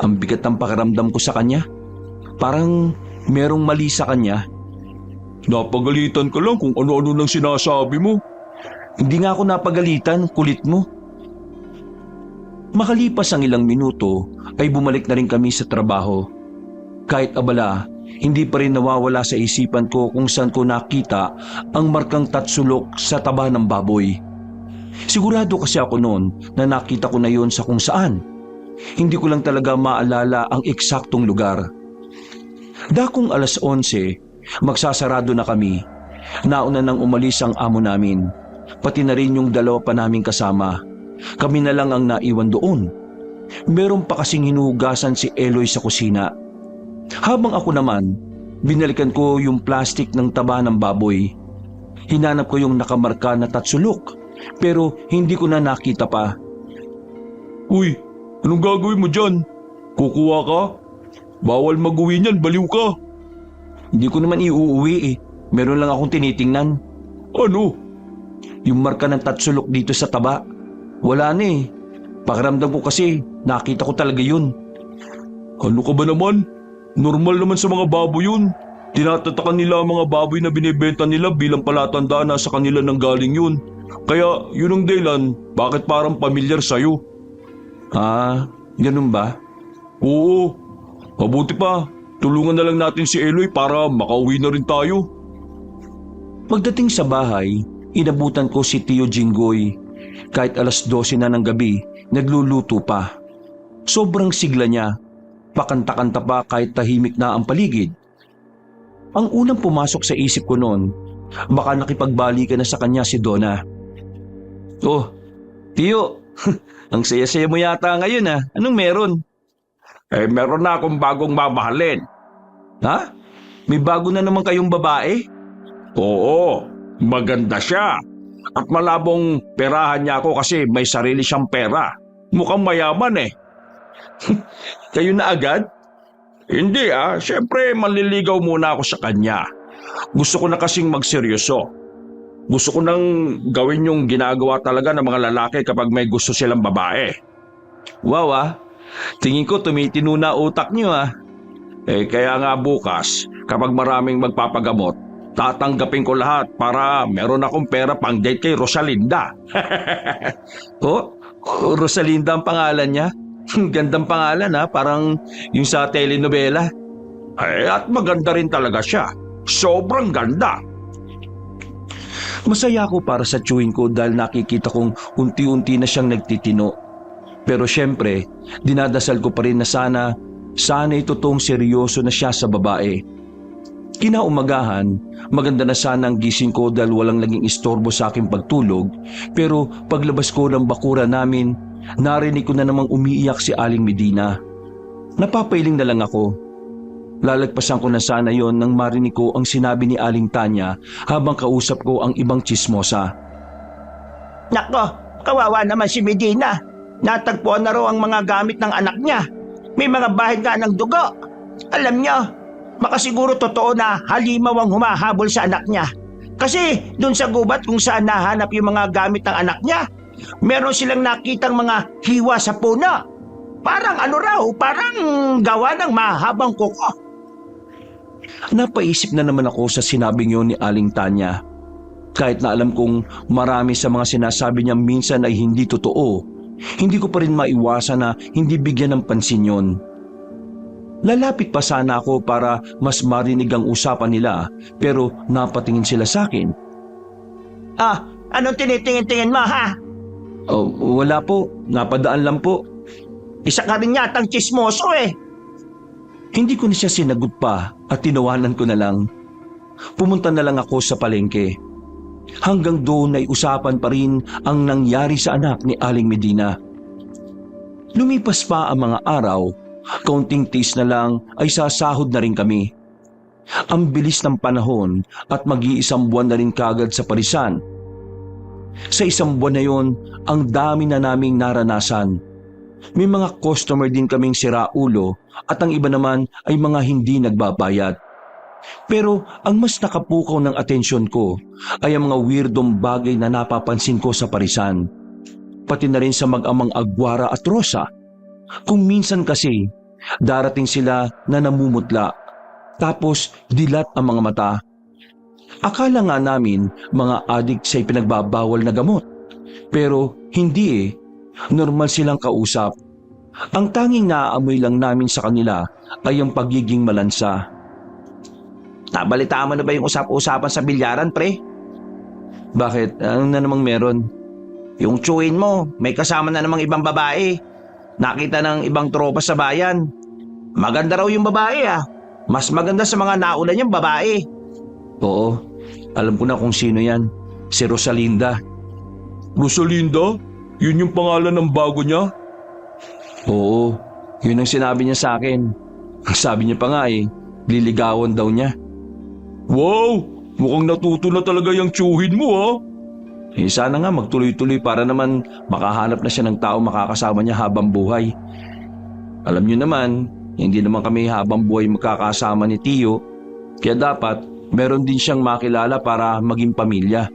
ang bigat ng pakiramdam ko sa kanya. Parang merong mali sa kanya. Napagalitan ka lang kung ano-ano nang sinasabi mo. Hindi nga ako napagalitan, kulit mo. Makalipas ang ilang minuto ay bumalik na rin kami sa trabaho. Kahit abala, hindi pa rin nawawala sa isipan ko kung saan ko nakita ang markang tatsulok sa taba ng baboy. Sigurado kasi ako noon na nakita ko na yon sa kung saan. Hindi ko lang talaga maalala ang eksaktong lugar. Dakong 11:00, magsasarado na kami. Nauna nang umalis ang amo namin, pati na rin yung dalawa pa naming kasama. Kami na lang ang naiwan doon. Meron pa kasing hinuhugasan si Eloy sa kusina. Habang ako naman, binalikan ko yung plastic ng taba ng baboy. Hinanap ko yung nakamarka na tatsulok, pero hindi ko na nakita pa. Uy, anong gagawin mo dyan? Kukuha ka? Bawal mag-uwi niyan, baliw ka. Hindi ko naman iuuwi Meron lang akong tinitingnan. Ano? Yung marka ng tatsulok dito sa taba. Wala na Pakiramdam ko kasi nakita ko talaga yun. Ano ka ba naman? Normal naman sa mga baboy yun. Tinatatakan nila ang mga baboy na binibenta nila bilang palatandaan na sa kanila nang galing yun. Kaya yun ang dahilan bakit parang pamilyar sa'yo. Ganun ba? Oo. Mabuti pa, tulungan na lang natin si Eloy para makauwi na rin tayo. Pagdating sa bahay, inabutan ko si Tio Jinggoy. Kahit 12:00 na ng gabi, nagluluto pa. Sobrang sigla niya. Pakanta-kanta pa kahit tahimik na ang paligid. Ang unang pumasok sa isip ko noon, baka nakipagbalikan na sa kanya si Donna. Oh, Tio, ang saya-saya mo yata ngayon Anong meron? Meron na akong bagong mamahalin. Ha? May bago na naman kayong babae? Oo, maganda siya. At malabong perahan niya ako kasi may sarili siyang pera. Mukhang mayaman Kayo na agad? Hindi syempre manliligaw muna ako sa kanya. Gusto ko na kasing magseryoso. Gusto ko nang gawin yung ginagawa talaga ng mga lalaki kapag may gusto silang babae. Wow tingin ko tumitino na utak niyo Kaya nga bukas, kapag maraming magpapagamot, tatanggapin ko lahat para meron akong pera pang date kay Rosalinda. Rosalinda ang pangalan niya? Gandang pangalan parang yung sa telenovela. At maganda rin talaga siya. Sobrang ganda. Masaya ako para sa chewing ko dahil nakikita kong unti-unti na siyang nagtitino. Pero syempre, dinadasal ko pa rin na sana totoong seryoso na siya sa babae. Kinaumagahan, maganda na sana ang gising ko dahil walang naging istorbo sa aking pagtulog, pero paglabas ko ng bakura namin, narinig ko na namang umiiyak si Aling Medina. Napapailing na lang ako. Lalagpasan ko na sana yon nang marinig ko ang sinabi ni Aling Tanya habang kausap ko ang ibang tsismosa. Nako, kawawa naman si Medina. Natagpuan na raw ang mga gamit ng anak niya. May mga bahid nga ng dugo. Alam niyo, makasiguro totoo na halimaw ang humahabol sa anak niya. Kasi dun sa gubat kung saan nahanap yung mga gamit ng anak niya, meron silang nakitang mga hiwa sa puno. Parang parang gawa ng mahabang kuko. Napaisip na naman ako sa sinabing yon ni Aling Tanya. Kahit na alam kong marami sa mga sinasabi niya minsan ay hindi totoo, hindi ko pa rin maiwasan na hindi bigyan ng pansin yon. Lalapit pa sana ako para mas marinig ang usapan nila, pero napatingin sila sa akin. Anong tinitingin-tingin mo, ha? Oh, wala po, napadaan lang po. Isa ka rin yatang chismoso eh. Hindi ko na siya sinagot pa at tinawanan ko na lang. Pumunta na lang ako sa palengke. Hanggang doon ay usapan pa rin ang nangyari sa anak ni Aling Medina. Lumipas pa ang mga araw, kaunting tiis na lang ay sasahod na rin kami. Ang bilis ng panahon at mag-iisang buwan na rin kagad sa parisan. Sa isang buwan na yon, ang dami na naming naranasan. May mga customer din kaming siraulo at ang iba naman ay mga hindi nagbabayad. Pero ang mas nakapukaw ng atensyon ko ay ang mga weirdong bagay na napapansin ko sa parisan. Pati na rin sa mag-amang Agwara at Rosa. Kung minsan kasi, darating sila na namumutla, tapos dilat ang mga mata. Akala nga namin mga adik sa ipinagbabawal na gamot. Pero hindi eh. Normal silang kausap. Ang tanging naaamoy lang namin sa kanila ay ang pagiging malansa. Nabalitaan mo na ba yung usap-usapan sa bilyaran, pre? Bakit? Ano na namang meron? Yung chewin mo, may kasama na namang ibang babae. Nakita ng ibang tropa sa bayan. Maganda raw yung babae ah. Mas maganda sa mga nauna niyang babae. Oo, alam ko na kung sino yan. Si Rosalinda. Rosalinda? Yun yung pangalan ng bago niya? Oo, yun ang sinabi niya sa akin. Ang sabi niya pa nga liligawan daw niya. Wow! Mukhang natuto na talaga yung tsuhin mo ha? Sana nga magtuloy-tuloy para naman makahanap na siya ng tao makakasama niya habang buhay. Alam niyo naman, hindi naman kami habang buhay magkakasama ni Tio, kaya dapat meron din siyang makilala para maging pamilya.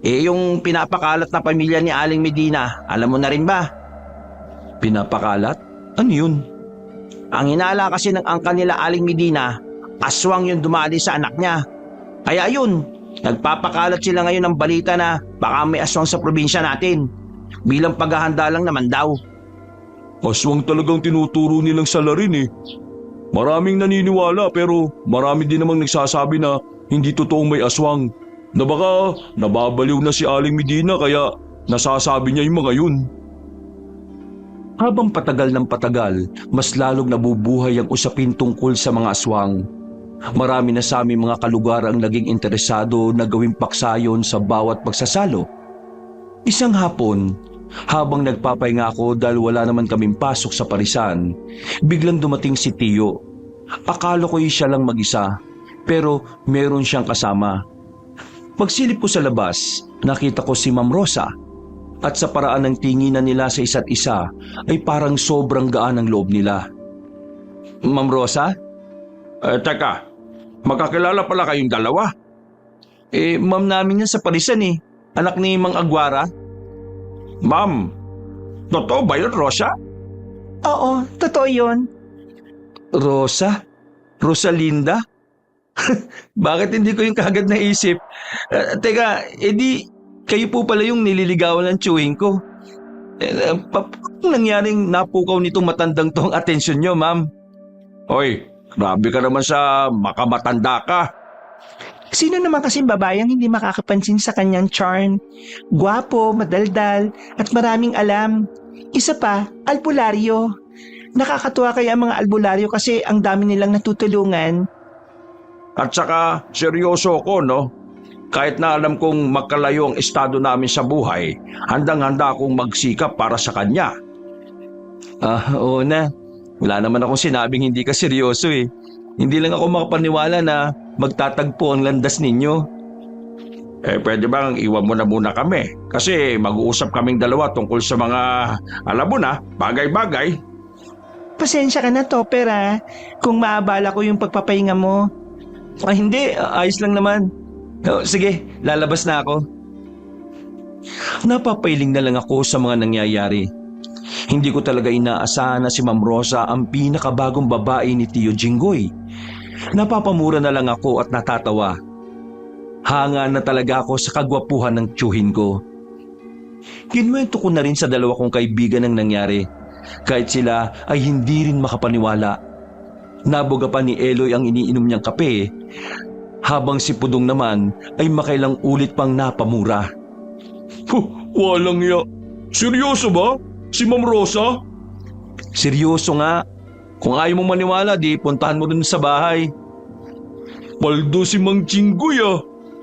Yung pinapakalat na pamilya ni Aling Medina, alam mo na rin ba? Pinapakalat? Ano yun? Ang hinala kasi ng angka nila Aling Medina, aswang yung dumali sa anak niya. Kaya yun, nagpapakalat sila ngayon ng balita na baka may aswang sa probinsya natin. Bilang paghahanda lang naman daw. Aswang talagang tinuturo nilang salarin eh. Maraming naniniwala pero marami din namang nagsasabi na hindi totoong may aswang. Na baka nababaliw na si Aling Medina kaya nasasabi niya yung mga yun. Habang patagal ng patagal, mas lalong nabubuhay ang usapin tungkol sa mga aswang. Marami na sa aming mga kalugar ang naging interesado na gawing paksayon sa bawat pagsasalo. Isang hapon, habang nagpapahinga ako dahil wala naman kaming pasok sa parisan, biglang dumating si Tio. Akala ko'y siya lang mag-isa, pero meron siyang kasama. Pagsilip ko sa labas, nakita ko si Ma'am Rosa at sa paraan ng tinginan nila sa isa't isa ay parang sobrang gaan ang loob nila. Ma'am Rosa? Teka, magkakilala pala kayong dalawa? Ma'am namin yan sa parisan anak ni Mang Agwara. Ma'am, totoo ba yun, Rosa? Oo, totoo yun. Rosa? Rosalinda? Bakit hindi ko yung kagad naisip? Teka, edi kayo po pala yung nililigawan ng chewing ko. Paano nangyaring napukaw nitong matandang to ang atensyon nyo, ma'am? Hoy, grabe ka naman sa makamatanda ka. Sino naman kasing babayang hindi makakapansin sa kanyang charm? Gwapo, madaldal, at maraming alam. Isa pa, albularyo. Nakakatuwa kaya ang mga albularyo kasi ang dami nilang natutulungan. At saka seryoso ko, no? Kahit na alam kong magkalayo ang estado namin sa buhay, handang-handa akong magsikap para sa kanya. Oo na. Wala naman akong sinabing hindi ka seryoso eh. Hindi lang ako makapaniwala na magtatagpo ang landas ninyo. Pwede bang iwan mo na muna kami? Kasi mag-uusap kaming dalawa tungkol sa mga, alam mo na, bagay-bagay. Pasensya ka na, Topper, kung maabala ko yung pagpapahinga mo. Hindi. Ayos lang naman. Sige, lalabas na ako. Napapailing na lang ako sa mga nangyayari. Hindi ko talaga inaasahan na si Ma'am Rosa ang pinakabagong babae ni Tio Jinggoy. Napapamura na lang ako at natatawa. Hanga na talaga ako sa kagwapuhan ng tiyuhin ko. Kinuwento ko na rin sa dalawa kong kaibigan ang nangyari. Kahit sila ay hindi rin makapaniwala. Naboga pa ni Eloy ang iniinom niyang kape, habang si Pudong naman ay makailang ulit pang napamura. Walang ya. Seryoso ba? Si Ma'am Rosa? Seryoso nga. Kung ayaw mong maniwala, di puntahan mo dun sa bahay. Paldo si Mang Jinggoy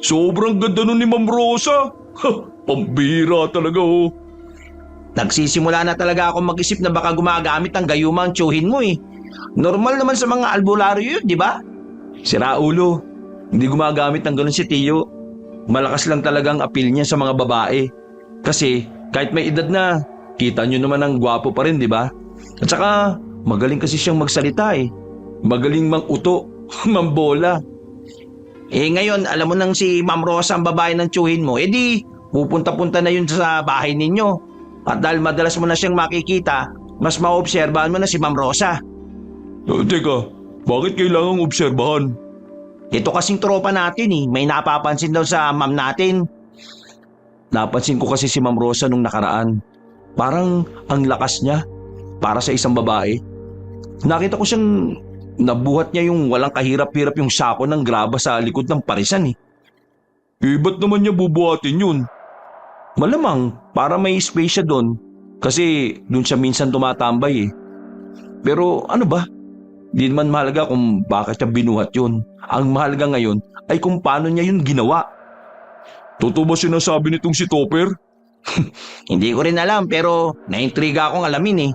Sobrang ganda nun ni Ma'am Rosa. Pambira talaga Nagsisimula na talaga ako mag-isip na baka gumagamit ng gayuma ang tiyuhin mo eh. Normal naman sa mga albularyo yun, di ba? Sira ulo. Hindi gumagamit ng ganun si Tio. Malakas lang talagang appeal niya sa mga babae. Kasi kahit may edad na, kita nyo naman ang gwapo pa rin, di ba? At saka, magaling kasi siyang magsalita eh. Magaling mang-uto, mambola. Ngayon, alam mo nang si Ma'am Rosa ang babae ng tiyuhin mo, di pupunta-punta na yun sa bahay ninyo. At dahil madalas mo na siyang makikita, mas maobserbahan mo na si Ma'am Rosa. Teka, bakit kailangang obserbahan? Ito kasing tropa natin may napapansin daw sa ma'am natin. Napansin ko kasi si Ma'am Rosa nung nakaraan. Parang ang lakas niya para sa isang babae. Nakita ko siyang nabuhat niya yung walang kahirap-hirap yung sako ng graba sa likod ng parisan Ba't naman niya bubuhatin yun? Malamang para may space siya doon. Kasi doon siya minsan tumatambay Pero ano ba? Di naman mahalaga kung bakit siya binuhat yun. Ang mahalaga ngayon ay kung paano niya yun ginawa. Totoo ba sinasabi nitong si Topper? Hindi ko rin alam pero naintriga akong alamin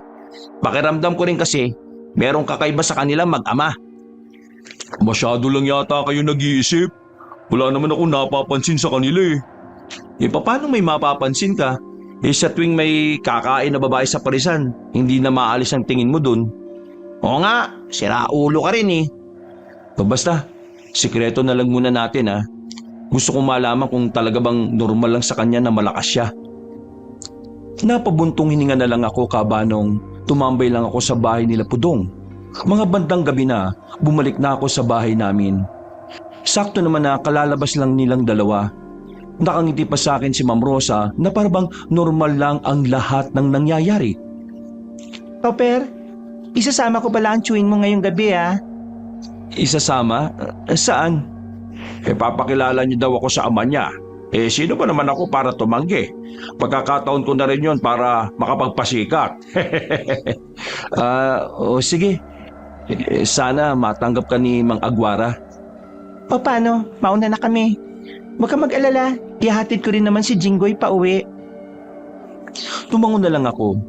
Pakiramdam ko rin kasi merong kakaiba sa kanila mag-ama. Masyado lang yata kayo nag-iisip. Wala naman akong napapansin sa kanila Paano may mapapansin ka? Sa tuwing may kakain na babae sa parisan, hindi na maalis ang tingin mo dun. Oo nga, sira ulo ka rin Basta, sikreto na lang muna natin Gusto kong malaman kung talaga bang normal lang sa kanya na malakas siya. Napabuntong hininga na lang ako kabanong tumambay lang ako sa bahay nila Pudong. Mga bandang gabi na, bumalik na ako sa bahay namin. Sakto naman na kalalabas lang nilang dalawa. Nakangiti pa sa akin si Ma'am Rosa na parang normal lang ang lahat ng nangyayari. Topper, isasama ko pala ang tiyuhin mo ngayong gabi Isasama? Saan? Papakilala niyo daw ako sa ama niya. Sino ba naman ako para tumanggi? Pagkakataon ko na rin yun para makapagpasikat. Sige. Sana matanggap ka ni Mang Aguara. O paano, mauna na kami. Huwag ka mag-alala, ihatid ko rin naman si Jinggoy pa uwi. Tumango na lang ako.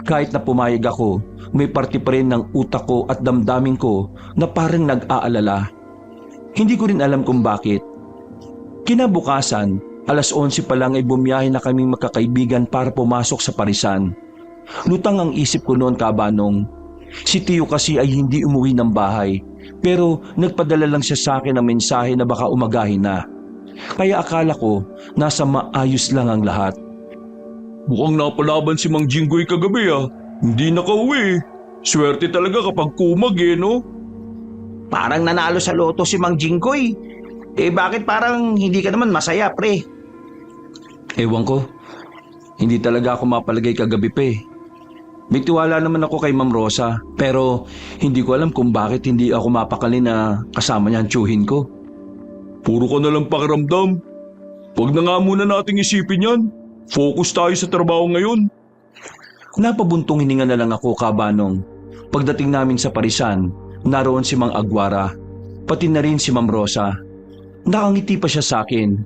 Kahit na pumayag ako, may parte pa rin ng utak ko at damdamin ko na parang nag-aalala. Hindi ko rin alam kung bakit. Kinabukasan, 11:00 pa lang ay bumiyahe na kaming magkakaibigan para pumasok sa parisan. Lutang ang isip ko noon kabanong. Si Tio kasi ay hindi umuwi ng bahay, pero nagpadala lang siya sa akin ng mensahe na baka umagahin na. Kaya akala ko nasa maayos lang ang lahat. Mukhang napalaban si Mang Jinggoy kagabi Hindi nakauwi. Swerte talaga kapag kumag no? Parang nanalo sa loto si Mang Jinggoy. Bakit parang hindi ka naman masaya, pre? Ewan ko. Hindi talaga ako mapalagay kagabi pa May tiwala naman ako kay Ma'am Rosa, pero hindi ko alam kung bakit hindi ako mapakali na kasama niya ang tiyuhin ko. Puro ka na lang pakiramdam. Wag na nga muna nating isipin yan. Focus tayo sa trabaho ngayon. Napabuntong hininga na lang ako, Kabanong. Pagdating namin sa parisan, naroon si Mang Aguara, pati na rin si Ma'am Rosa. Nakangiti pa siya sa akin.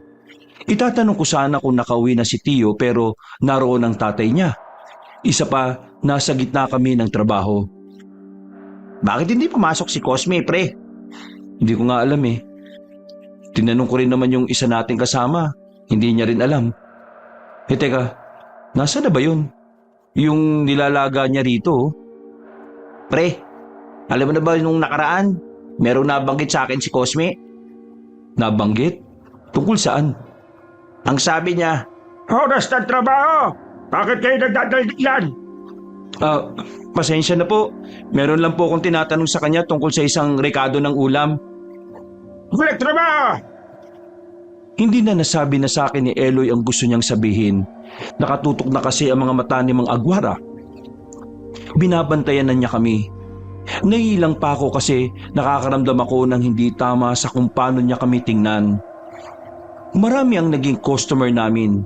Itatanong ko sana kung nakauwi na si Tio pero naroon ang tatay niya. Isa pa, nasa gitna kami ng trabaho. Bakit hindi pumasok si Cosme, pre? Hindi ko nga alam eh. Tinanong ko rin naman yung isa nating kasama. Hindi niya rin alam. Teka, nasa na ba yun? Yung nilalaga niya rito. Oh. Pre, alam mo na ba nung nakaraan? Merong nabanggit sa akin si Cosme? Nabanggit? Tungkol saan? Ang sabi niya, oras ng trabaho! Bakit kayo nagdadaldiklan? Pasensya na po. Meron lang po akong tinatanong sa kanya tungkol sa isang rekado ng ulam. Walang trabaho! Hindi na nasabi na sa akin ni Eloy ang gusto niyang sabihin. Nakatutok na kasi ang mga mata ni Mang Aguara. Binabantayan na niya kami. Naiilang pa ako kasi nakakaramdam ako ng hindi tama sa kung paano niya kami tingnan. Marami ang naging customer namin.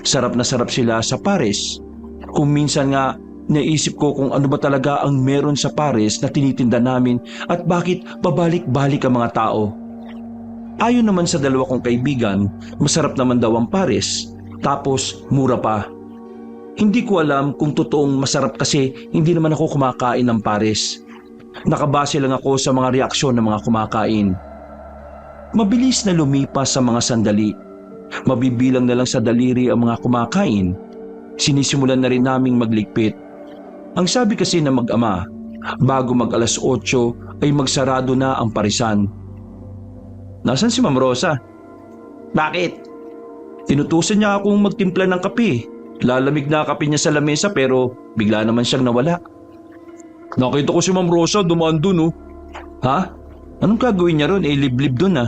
Sarap na sarap sila sa pares. Kung minsan nga, naisip ko kung ano ba talaga ang meron sa pares na tinitinda namin at bakit babalik-balik ang mga tao. Ayon naman sa dalawa kong kaibigan, masarap naman daw ang pares, tapos mura pa. Hindi ko alam kung totoong masarap kasi hindi naman ako kumakain ng pares. Nakabase lang ako sa mga reaksyon ng mga kumakain. Mabilis na lumipas sa mga sandali. Mabibilang na lang sa daliri ang mga kumakain. Sinisimulan na rin naming magligpit. Ang sabi kasi ng mag-ama, bago mag alas 8 ay magsarado na ang parisan. Nasaan si Ma'am Rosa? Bakit? Inutusan niya akong magtimpla ng kape. Lalamig na kape niya sa lamesa pero bigla naman siyang nawala. Nakita ko si Ma'am Rosa dumaan dun oh. Ha? Anong gagawin niya ron? Liblib dun ah.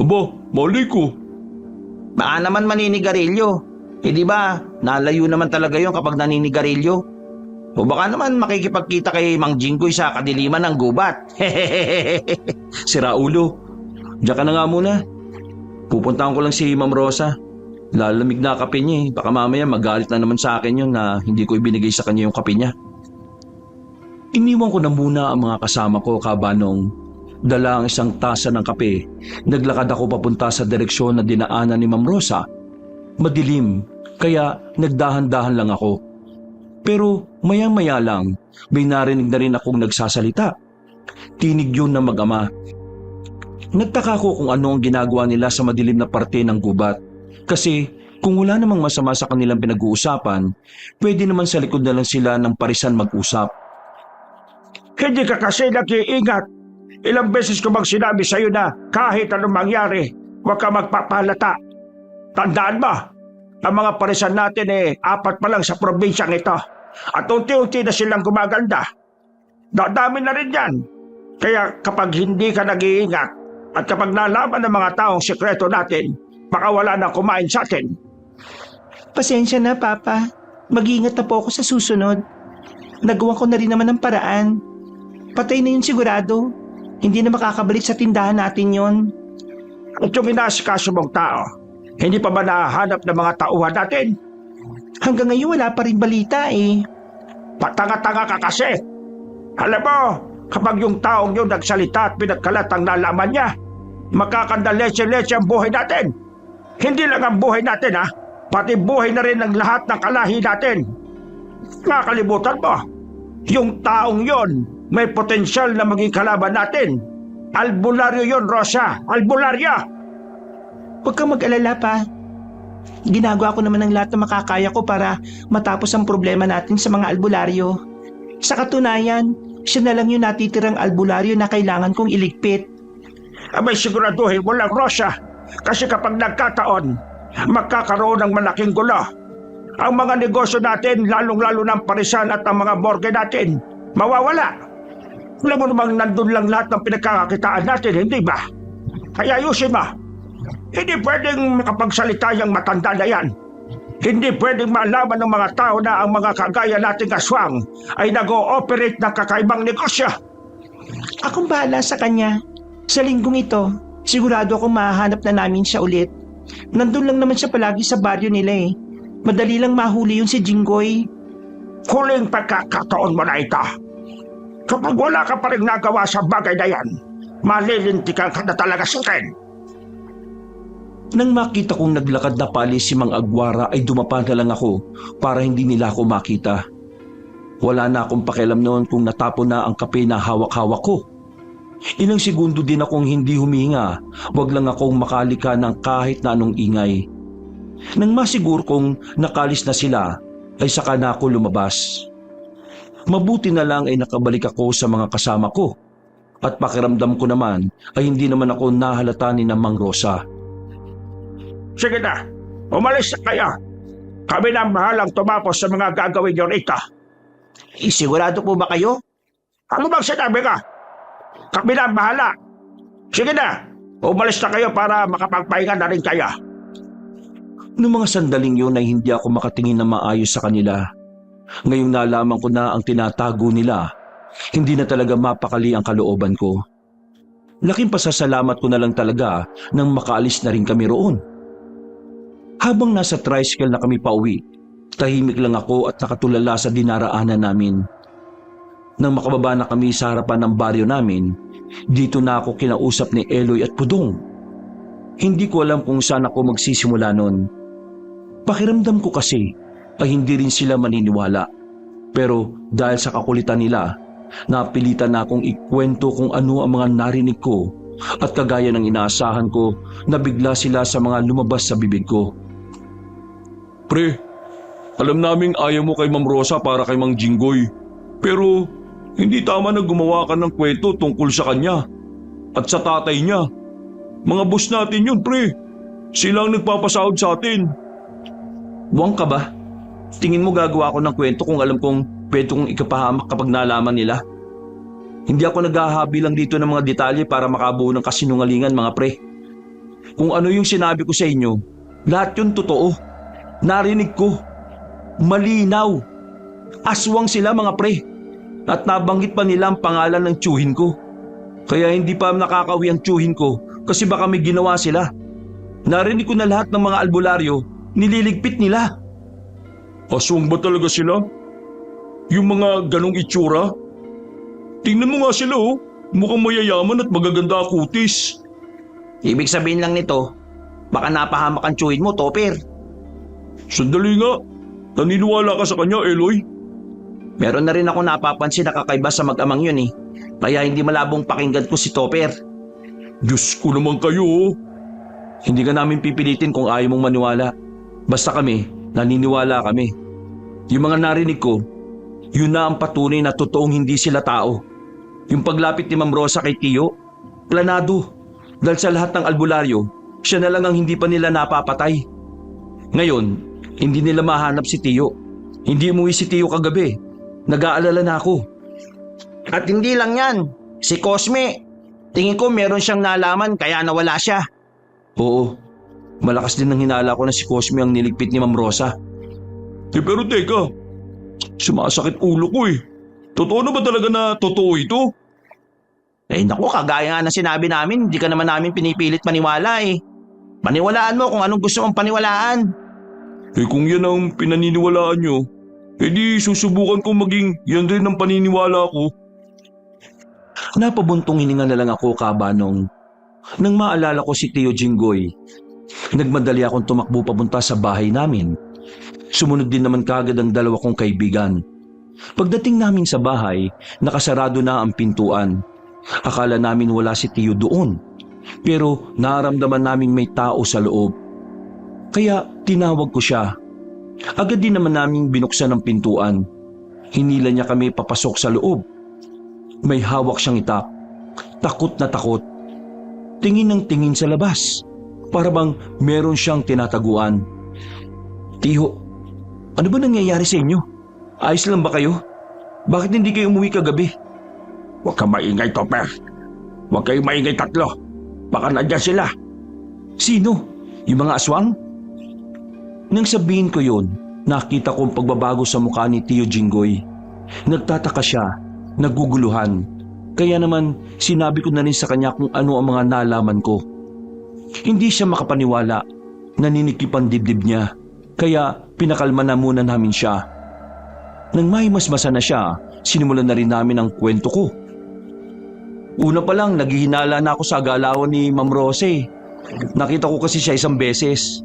Aba, mali ko. Baka naman maninigarilyo. Di ba, nalayo naman talaga yon kapag naninigarilyo. O baka naman makikipagkita kay Mang Jinggoy sa kadiliman ng gubat. Sira ulo. Diyan ka na nga muna. Pupuntahan ko lang si Ma'am Rosa. Lalamig na kape niya eh. Baka mamaya magalit na naman sa akin yun na hindi ko ibinigay sa kanya yung kape niya. Iniwan ko na muna ang mga kasama ko, Kabanong. Dala ang isang tasa ng kape. Naglakad ako papunta sa direksyon na dinaanan ni Ma'am Rosa. Madilim, kaya nagdahan-dahan lang ako. Pero maya-maya lang, may narinig na rin akong nagsasalita. Tinig yun ng mag-ama. Nagtaka ko kung ano ang ginagawa nila sa madilim na parte ng gubat. Kasi kung wala namang masama sa kanilang pinag-uusapan, pwede naman sa likod na lang sila ng parisan mag-usap. Hindi ka kasi nag-iingat. Ilang beses ko bang sinabi sa'yo na kahit anong mangyari, huwag ka magpapalata. Tandaan mo, ang mga parisan natin 4 pa lang sa probinsyang ito. At unti-unti na silang gumaganda. Dadami na rin yan. Kaya kapag hindi ka nag-iingat, at kapag nalaman ng mga taong sekreto natin, baka wala na kumain sa atin. Pasensya na, Papa. Mag-iingat na po ako sa susunod. Nagawa ko na rin naman ng paraan. Patay na yun sigurado. Hindi na makakabalik sa tindahan natin yon. At yung inasikaso mong tao, hindi pa ba nahahanap ng mga tauhan natin? Hanggang ngayon wala pa rin balita eh. Patanga-tanga ka kasi. Alam mo, kapag yung taong yun nagsalita at pinagkalat ang nalaman niya, makakanda leche-leche ang buhay natin. Hindi lang ang buhay natin pati buhay na rin ng lahat ng kalahi natin. Nakalimutan mo, yung taong yon may potensyal na maging kalaban natin. Albularyo yon, Rosa. Albularyo! Huwag kang mag-alala pa. Ginagawa ko naman ang lahat na makakaya ko para matapos ang problema natin sa mga albularyo. Sa katunayan, siya na lang yung natitirang albularyo na kailangan kong iligpit. Abay siguraduhin mo lang, Rosa. Kasi kapag nagkataon, magkakaroon ng malaking gulo. Ang mga negosyo natin, lalong-lalo ng parisan at ang mga morgue natin, mawawala. Alam mo namang nandun lang lahat ng pinagkakakitaan natin, hindi ba? Kaya ayusin mo. Hindi pwedeng makapagsalita yung matanda na yan. Hindi pwedeng malaman ng mga tao na ang mga kagaya nating aswang ay nag-ooperate ng kakaibang negosyo. Akong bahala sa kanya. Sa linggong ito, Sigurado akong mahahanap na namin siya ulit. Nandun lang naman siya palagi sa baryo nila eh. Madali lang mahuli yun si Jinggoy. Huling pagkakataon mo na ito. Kapag wala ka pa rin nagawa sa bagay na yan, malilintikan ka na talaga sa akin. Nang makita kong naglakad na paalis si Mang Agwara ay dumapa na lang ako para hindi nila ako makita. Wala na akong pakialam noon kung natapon na ang kape na hawak-hawak ko. Ilang segundo din akong hindi huminga, wag lang akong makalika ng kahit na anong ingay. Nang masigur kong nakalis na sila, ay saka na ako lumabas. Mabuti na lang ay nakabalik ako sa mga kasama ko at pakiramdam ko naman ay hindi naman ako nahalata ni Mang Rosa. Sige na, umalis na kayo. Kami na ang bahalang tumapos sa mga gagawin nyo rito. Sigurado po ba kayo? Ano bang sinabi ka? Kami na ang bahala. Sige na, umalis na kayo para makapagpahinga na rin kayo. Noong mga sandaling yun ay hindi ako makatingin na maayos sa kanila. Ngayong nalaman ko na ang tinatago nila, hindi na talaga mapakali ang kalooban ko. Laking pasasalamat ko na lang talaga nang makaalis na rin kami roon. Habang nasa tricycle na kami pauwi, tahimik lang ako at nakatulala sa dinaraanan namin. Nang makababa na kami sa harapan ng baryo namin, dito na ako kinausap ni Eloy at Pudong. Hindi ko alam kung saan ako magsisimula noon. Pakiramdam ko kasi ay hindi rin sila maniniwala. Pero dahil sa kakulitan nila, napilitan na akong ikwento kung ano ang mga narinig ko at kagaya ng inaasahan ko, nabigla sila sa mga lumabas sa bibig ko. Pre, alam naming ayaw mo kay Ma'am Rosa para kay Mang Jinggoy. Pero hindi tama na gumawa ka ng kwento tungkol sa kanya at sa tatay niya. Mga boss natin yun, pre. Sila ang nagpapasahod sa atin. Buwang ka ba? Tingin mo gagawa ako ng kwento kung alam kong pwede kong ikapahamak kapag nalaman nila? Hindi ako naghahabi lang dito ng mga detalye para makabuo ng kasinungalingan, mga pre. Kung ano yung sinabi ko sa inyo, lahat yun totoo. Narinig ko. Malinaw. Aswang sila, mga pre. At nabanggit pa nila ang pangalan ng tiyuhin ko. Kaya hindi pa nakakawi ang tiyuhin ko kasi baka may ginawa sila. Narinig ko na lahat ng mga albularyo, nililigpit nila. Aswang ba talaga sila? Yung mga ganong itsura? Tingnan mo nga sila oh. Mukhang mayayaman at magaganda kutis. Ibig sabihin lang nito, baka napahamak ang tiyuhin mo, Topper. Sandali nga. Naniniwala ka sa kanya, Eloy? Meron na rin ako napapansin na kakaiba sa mag-amang yun eh. Kaya hindi malabong pakinggan ko si Topper. Diyos ko naman kayo oh. Hindi ka namin pipilitin kung ayaw mong maniwala. Basta kami, naniniwala kami. Yung mga narinig ko, yun na ang patunay na totoong hindi sila tao. Yung paglapit ni Ma'am Rosa kay Tio, planado. Dahil sa lahat ng albularyo, siya na lang ang hindi pa nila napapatay. Ngayon, hindi nila mahanap si Tio. Hindi umuwi si Tio kagabi. Nag-aalala na ako. At hindi lang yan, si Cosme. Tingin ko meron siyang nalaman kaya nawala siya. Oo, malakas din ang hinala ko na si Cosme ang niligpit ni Ma'am Rosa. Pero teka, sumasakit ulo ko eh. Totoo na ba talaga na totoo ito? Eh naku, kagaya nga na sinabi namin, hindi ka naman namin pinipilit maniwala eh. Paniwalaan mo kung anong gusto mong paniwalaan. Eh kung yan ang pinaniniwalaan nyo, edi susubukan kong maging yan rin ang paniniwala ko. Napabuntong hininga na lang ako, Kabanong. Nang maalala ko si Tio Jinggoy, nagmadali akong tumakbo papunta sa bahay namin. Sumunod din naman kaagad ang dalawa kong kaibigan. Pagdating namin sa bahay, nakasarado na ang pintuan. Akala namin wala si Tio doon, pero naramdaman naming may tao sa loob. Kaya tinawag ko siya. Agad din naman naming binuksan ang pintuan. Hinila niya kami papasok sa loob. May hawak siyang itak. Takot na takot. Tingin ng tingin sa labas. Para bang meron siyang tinataguan. Tio, ano ba nangyayari sa inyo? Ayos lang ba kayo? Bakit hindi kayo umuwi kagabi? Huwag kang maingay, Topper. Huwag kayong maingay tatlo. Baka nandyan sila. Sino? Yung mga aswang? Nang sabihin ko yun, nakita kong pagbabago sa mukha ni Tio Jinggoy. Nagtataka siya, naguguluhan. Kaya naman sinabi ko na rin sa kanya kung ano ang mga nalaman ko. Hindi siya makapaniwala. Naninikip ang dibdib niya. Kaya pinakalma na muna namin siya. Nang mahimasmasa na siya, sinimulan na rin namin ang kwento ko. Una pa lang, naghihinala na ako sa galawan ni Ma'am Rose. Nakita ko kasi siya isang beses.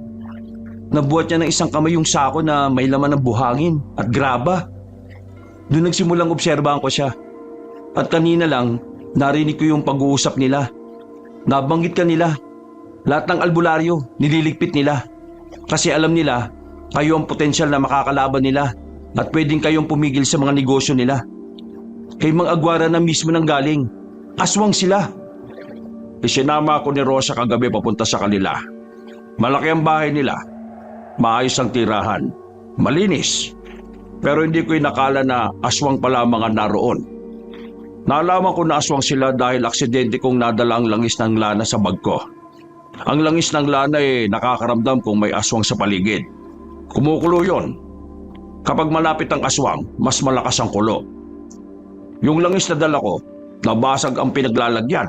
Nabuhat niya ng isang kamay yung sako na may laman ng buhangin at graba. Doon nagsimulang obserbahan ko siya. At kanina lang, narinig ko yung pag-uusap nila. Nabanggit ka nila. Lahat ng albularyo, nililigpit nila. Kasi alam nila, kayo ang potensyal na makakalaban nila at pwedeng kayong pumigil sa mga negosyo nila. Kay Mang Aguara na mismo nang galing. Aswang sila. Isinama ako ni Rosa kagabi papunta sa kanila. Malaki ang bahay nila. Maayos ang tirahan. Malinis. Pero hindi ko inakala na aswang pala ang mga naroon. Nalaman ko na aswang sila dahil aksidente kong nadala ang langis ng lana sa bag ko. Ang langis ng lana nakakaramdam kung may aswang sa paligid. Kumukulo yon. Kapag malapit ang aswang, mas malakas ang kulo. Yung langis na dala ko, nabasag ang pinaglalagyan.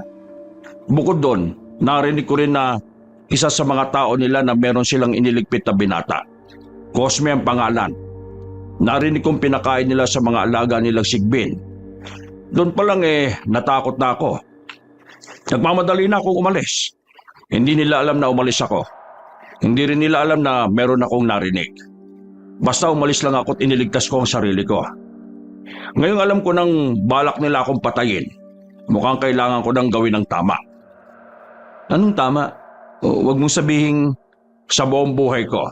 Bukod doon, narinig ko rin na isa sa mga tao nila na meron silang iniligpit na binata. Cosme ang pangalan. Narinig kong pinakain nila sa mga alaga nilang sigbin. Doon pa lang natakot na ako. Nagmamadali na akong umalis. Hindi nila alam na umalis ako. Hindi rin nila alam na meron akong narinig. Basta umalis lang ako at iniligtas ko ang sarili ko. Ngayong alam ko nang balak nila akong patayin. Mukhang kailangan ko nang gawin ang tama. Anong tama? Huwag mong sabihing sa buong buhay ko.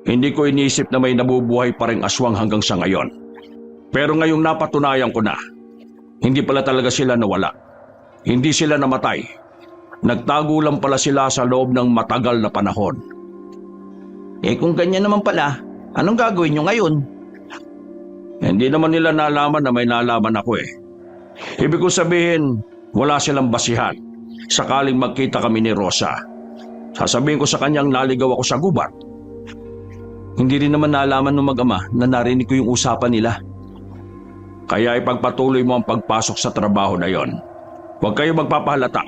Hindi ko iniisip na may nabubuhay pa ring aswang hanggang sa ngayon. Pero ngayong napatunayan ko na, hindi pala talaga sila nawala. Hindi sila namatay. Nagtago lang pala sila sa loob ng matagal na panahon. Kung ganyan naman pala, anong gagawin nyo ngayon? Hindi naman nila nalaman na may nalaman ako Ibig ko sabihin, wala silang basihan. Sakaling magkita kami ni Rosa, sasabihin ko sa kanyang naligaw ako sa gubat. Hindi rin naman nalaman ng mag-ama na narinig ko yung usapan nila. Kaya ipagpatuloy mo ang pagpasok sa trabaho na yon. Huwag kayo magpapahalata.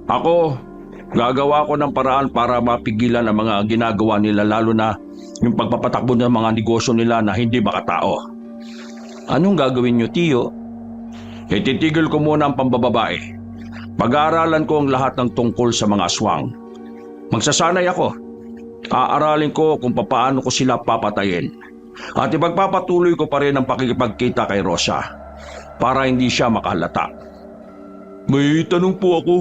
Ako, gagawa ko ng paraan para mapigilan ang mga ginagawa nila, lalo na yung pagpapatakbo ng mga negosyo nila na hindi makatao. Anong gagawin nyo, Tiyo? Ititigil ko muna ang pambababae. Pag-aaralan ko ang lahat ng tungkol sa mga aswang. Magsasanay ako. Aaralin ko kung paano ko sila papatayin. At ipagpapatuloy ko pa rin ang pakikipagkita kay Rosa para hindi siya makahalata. May tanong po ako.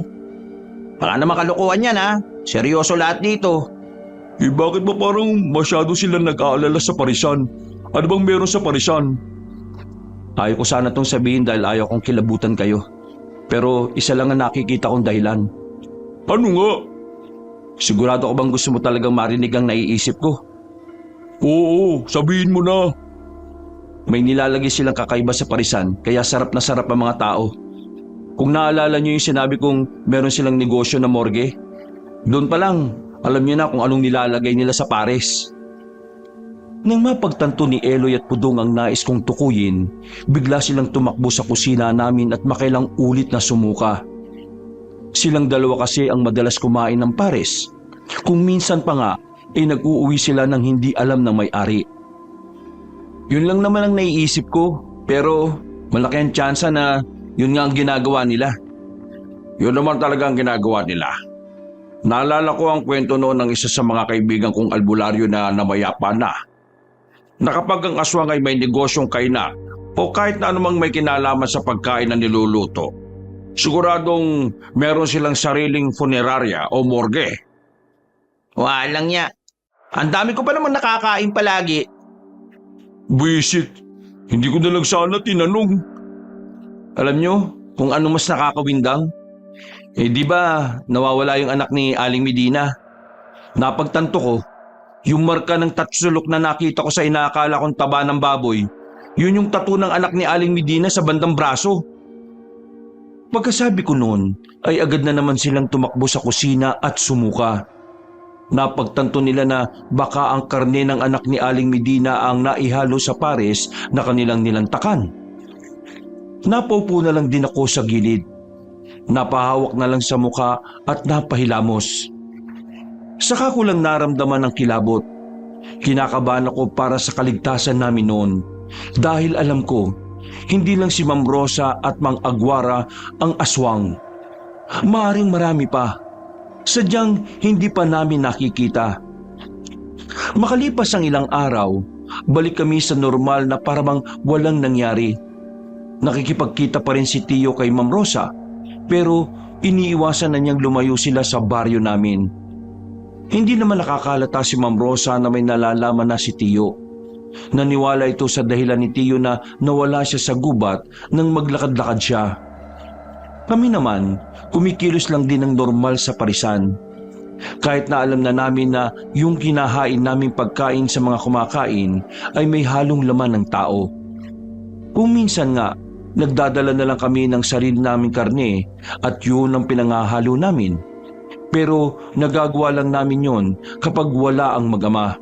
Baka naman kalokohan yan ha. Seryoso lahat dito. Bakit ba parang masyado silang nag-aalala sa parisan? Ano bang meron sa parisan? Ayaw ko sana itong sabihin dahil ayaw kong kilabutan kayo. Pero isa lang ang nakikita kong dahilan. Ano nga? Sigurado ko bang gusto mo talagang marinig ang naiisip ko? Oo, sabihin mo na. May nilalagay silang kakaiba sa parisan kaya sarap na sarap ang mga tao. Kung naalala niyo yung sinabi kong meron silang negosyo na morgue, doon pa lang alam niyo na kung anong nilalagay nila sa pares. Nang mapagtanto ni Eloy at Pudong ang nais kong tukuyin, bigla silang tumakbo sa kusina namin at makailang ulit na sumuka. Silang dalawa kasi ang madalas kumain ng pares. Kung minsan pa nga, nag-uuwi sila ng hindi alam ng may-ari. Yun lang naman ang naiisip ko, pero malaki ang tsansa na yun nga ang ginagawa nila. Yun naman talaga ang ginagawa nila. Naalala ko ang kwento noon ng isa sa mga kaibigan kong albularyo na namayapa na. Na kapag ang aswang ay may negosyong kaina o kahit na anumang may kinalaman sa pagkain na niluluto, siguradong meron silang sariling funeraria o morgue. Walang niya. Ang dami ko pa naman nakakain palagi. Buisit, hindi ko na lang sana tinanong. Alam nyo kung ano mas nakakawindang? Di ba nawawala yung anak ni Aling Medina? Napagtanto ko, yung marka ng tatsulok na nakita ko sa inaakala kong taba ng baboy, yun yung tattoo ng anak ni Aling Medina sa bandang braso. Pagkasabi ko noon, ay agad na naman silang tumakbo sa kusina at sumuka. Napagtanto nila na baka ang karne ng anak ni Aling Medina ang naihalo sa pares na kanilang nilantakan. Napaupo na lang din ako sa gilid. Napahawak na lang sa muka at napahilamos. Saka ko lang naramdaman ng kilabot. Kinakabahan ako para sa kaligtasan namin noon dahil alam ko, hindi lang si Ma'am Rosa at Mang Aguara ang aswang. Maaring marami pa. Sadyang hindi pa namin nakikita. Makalipas ang ilang araw, balik kami sa normal na parang walang nangyari. Nakikipagkita pa rin si Tio kay Ma'am Rosa, pero iniiwasan na niyang lumayo sila sa baryo namin. Hindi naman nakakalata si Ma'am Rosa na may nalalaman na si Tio. Naniwala ito sa dahilan ni Tio na nawala siya sa gubat nang maglakad-lakad siya. Kami naman, kumikilos lang din ng normal sa parisan. Kahit na alam na namin na yung kinahain naming pagkain sa mga kumakain ay may halong laman ng tao. Kung minsan nga, nagdadala na lang kami ng sarili naming karne at yun ang pinangahalo namin. Pero nagagawa lang namin yon kapag wala ang mag-ama.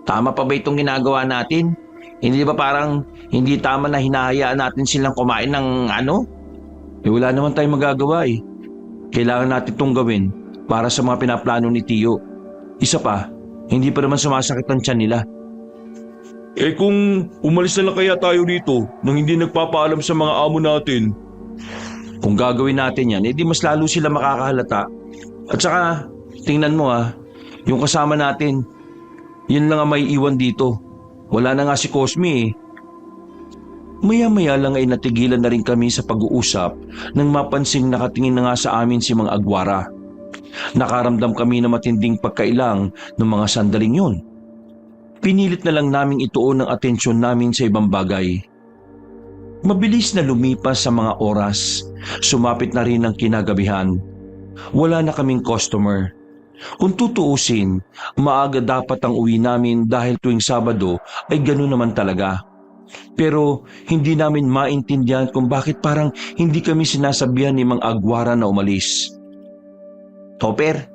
Tama pa ba itong ginagawa natin? Hindi ba parang hindi tama na hinahayaan natin silang kumain ng ano? Wala naman tayong magagawa eh. Kailangan natin itong gawin para sa mga pinaplano ni Tio. Isa pa, hindi pa naman sumasakit ang tiyan nila. Kung umalis na lang kaya tayo dito nang hindi nagpapaalam sa mga amo natin? Kung gagawin natin yan, edi mas lalo sila makakahalata. At saka, tingnan mo yung kasama natin, yun lang ang may iwan dito. Wala na nga si Cosme eh. Maya-maya lang ay natigilan na rin kami sa pag-uusap nang mapansing nakatingin na nga sa amin si Mang Aguara. Nakaramdam kami na matinding pagkailang ng mga sandaling yun. Pinilit na lang naming ituon ang atensyon namin sa ibang bagay. Mabilis na lumipas sa mga oras, sumapit na rin ang kinagabihan. Wala na kaming customer. Kung tutuusin, maaga dapat ang uwi namin dahil tuwing Sabado ay gano'n naman talaga. Pero hindi namin maintindihan kung bakit parang hindi kami sinasabihan ni Mang Aguara na umalis. Topper,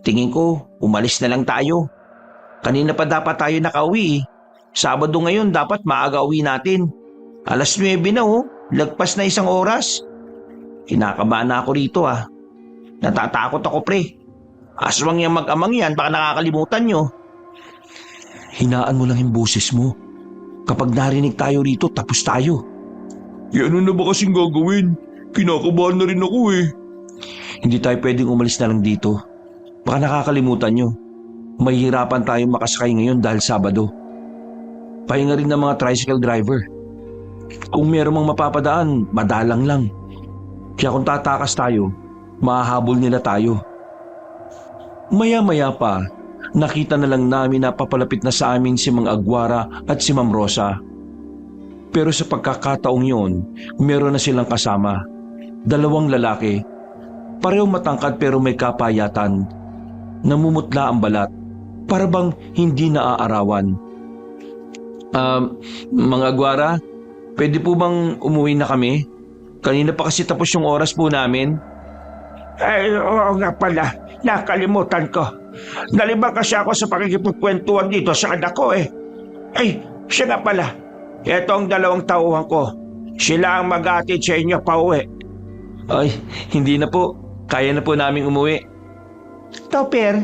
tingin ko umalis na lang tayo. Kanina pa dapat tayo nakauwi eh. Sabado ngayon dapat maaga uwi natin. 9:00 na lagpas na 1 oras. Kinakabahan na ako rito Natatakot ako pre. Aswang yung mag-amang yan, baka nakakalimutan nyo. Hinaan mo lang yung boses mo. Kapag narinig tayo rito, tapos tayo. Ano na ba kasing gagawin? Kinakabahan na rin ako eh. Hindi tayo pwedeng umalis na lang dito. Baka nakakalimutan nyo. Mahihirapan tayong makasakay ngayon dahil Sabado. Pahinga rin ng mga tricycle driver. Kung meron mang mapapadaan, madalang lang. Kaya kung tatakas tayo, mahahabol nila tayo. Maya-maya pa, nakita na lang namin na papalapit na sa amin si Mang Aguara at si Ma'am Rosa. Pero sa pagkakataong yon, meron na silang kasama. 2 lalaki. Pareho matangkad pero may kapayatan. Namumutla ang balat. Para bang hindi naaarawan. Mang Aguara, pwede po bang umuwi na kami? Kanina pa kasi tapos yung oras po namin. Ay, oo nga pala. Nakalimutan ko. Nalibang kasi ako sa pakikipagkwentuhan dito sa anak ko eh. Ay, siya nga pala. Ito ang 2 tauhan ko. Sila ang mag-aatid sa inyo pa uwi. Ay, hindi na po. Kaya na po naming umuwi. Topper,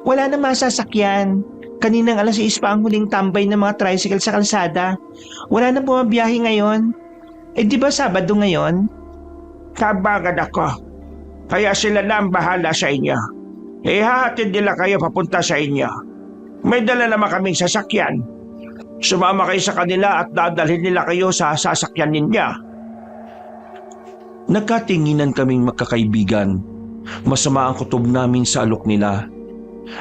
wala na masasakyan. Kaninang 6:00 pa ang huling tambay ng mga tricycle sa kalsada. Wala na bumabiyahe ngayon. Di ba Sabado ngayon? Tabagan ako. Kaya sila na ang bahala sa inyo. Ihahatid nila kayo papunta sa inyo. May dala naman kaming sasakyan. Sumama kayo sa kanila at dadalhin nila kayo sa sasakyan ninyo. Nagkatinginan kaming magkakaibigan. Masama ang kutob namin sa alok nila.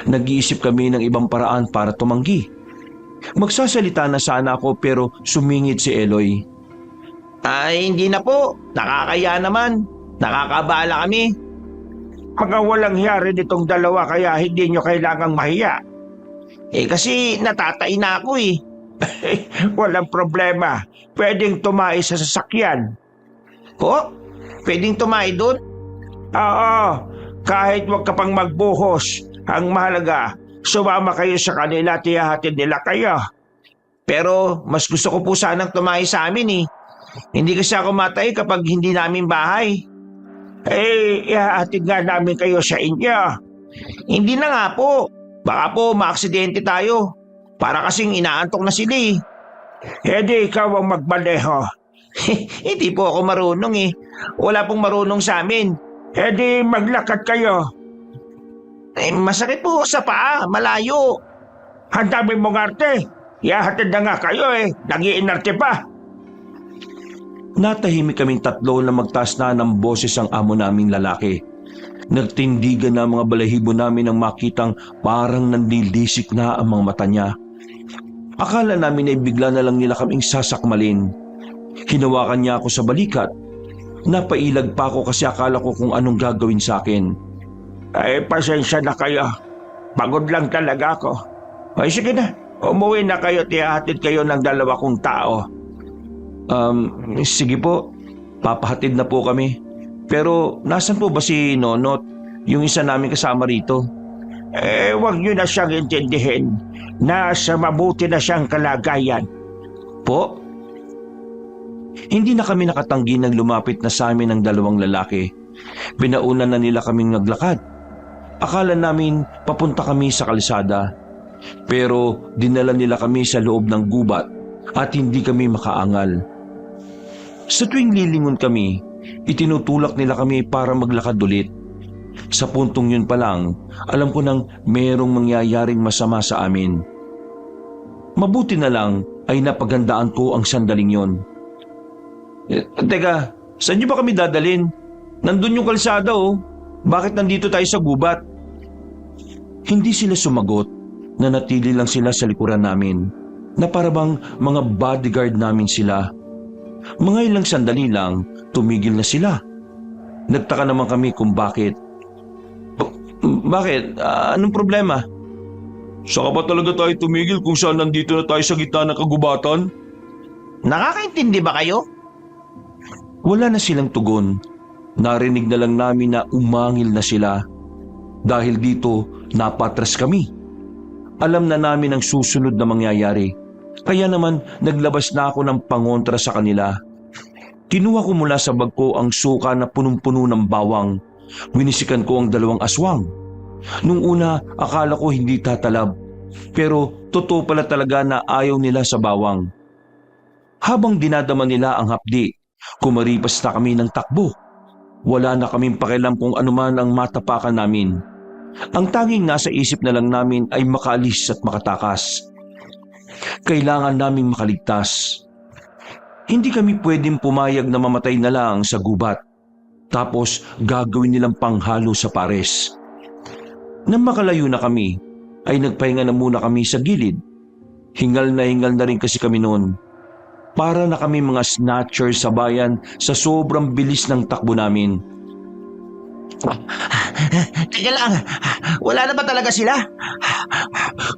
Nag-iisip kami ng ibang paraan para tumanggi. Magsasalita na sana ako pero sumingit si Eloy. Ay, hindi na po. Nakakaya naman. Nakakabala kami. Mga walang hiya rin itong 2 kaya hindi nyo kailangang mahiya. Kasi natatay na ako eh. Walang problema. Pwedeng tumai sa sasakyan. Pwedeng tumai doon? Oo. Kahit wag ka pang magbuhos. Ang mahalaga, sumama kayo sa kanila at ihahatid nila kayo. Pero mas gusto ko po sanang tumai sa amin eh. Hindi kasi ako matay kapag hindi namin bahay. Ihahatid nga namin kayo sa inyo. Hindi na nga po. Baka po maaksidente tayo. Para kasing inaantok na sila eh. di ikaw ang magmaneho. Hindi po ako marunong eh. Wala pong marunong sa amin. Di maglakad kayo. Masakit po sa paa, malayo. Ang dami mong arte. Ihahatid na nga kayo Nag-iinarte pa. Natahimik kaming tatlo na magtaas na ng boses ang amo naming lalaki. Nagtindigan na ang mga balahibo namin nang makitang parang nanlilisik na ang mga mata niya. Akala namin ay bigla na lang nila kaming sasakmalin. Hinawakan niya ako sa balikat. Napailag pa ako kasi akala ko kung anong gagawin sa akin. Pasensya na kayo. Pagod lang talaga ako. Sige na. Umuwi na kayo at ihahatid kayo ng 2 kong tao. Sige po. Papahatid na po kami. Pero nasan po ba si Nonot, yung isa namin kasama rito? Huwag niyo na siyang intindihin. Nasa mabuti na siyang kalagayan. Po? Hindi na kami nakatanggi nang lumapit na sa amin ang 2 lalaki. Pinauna na nila kaming naglakad. Akala namin papunta kami sa kalsada. Pero dinala nila kami sa loob ng gubat at hindi kami makaangal. Sa tuwing lilingon kami, itinutulak nila kami para maglakad ulit. Sa puntong yun pa lang, alam ko nang merong mangyayaring masama sa amin. Mabuti na lang ay napaghandaan ko ang sandaling yon. Teka, saan niyo ba kami dadalhin? Nandun yung kalsada Bakit nandito tayo sa gubat? Hindi sila sumagot. Nanatili lang sila sa likuran namin na parabang mga bodyguard namin sila. Mga ilang sandali lang, tumigil na sila. Nagtaka naman kami kung bakit. Bakit? Anong problema? Saka pa talaga tayo tumigil kung saan nandito na tayo sa gitna ng kagubatan? Nakakaintindi ba kayo? Wala na silang tugon. Narinig na lang namin na umangil na sila. Dahil dito, napatras kami. Alam na namin ang susunod na mangyayari. Kaya naman naglabas na ako ng pangontra sa kanila. Kinuha ko mula sa bag ko ang suka na punong-puno ng bawang. Winisikan ko ang 2 aswang. Nung una, akala ko hindi tatalab. Pero totoo pala talaga na ayaw nila sa bawang. Habang dinadama nila ang hapdi, kumaripas na kami ng takbo. Wala na kaming pakialam kung anuman ang matapakan namin. Ang tanging nasa isip na lang namin ay makaalis at makatakas. Kailangan naming makaligtas. Hindi kami pwedeng pumayag na mamatay na lang sa gubat. Tapos gagawin nilang panghalo sa pares. Nang makalayo na kami, ay nagpahinga na muna kami sa gilid. Hingal na rin kasi kami noon. Para na kami mga snatcher sa bayan sa sobrang bilis ng takbo namin. Teka lang, wala na ba talaga sila?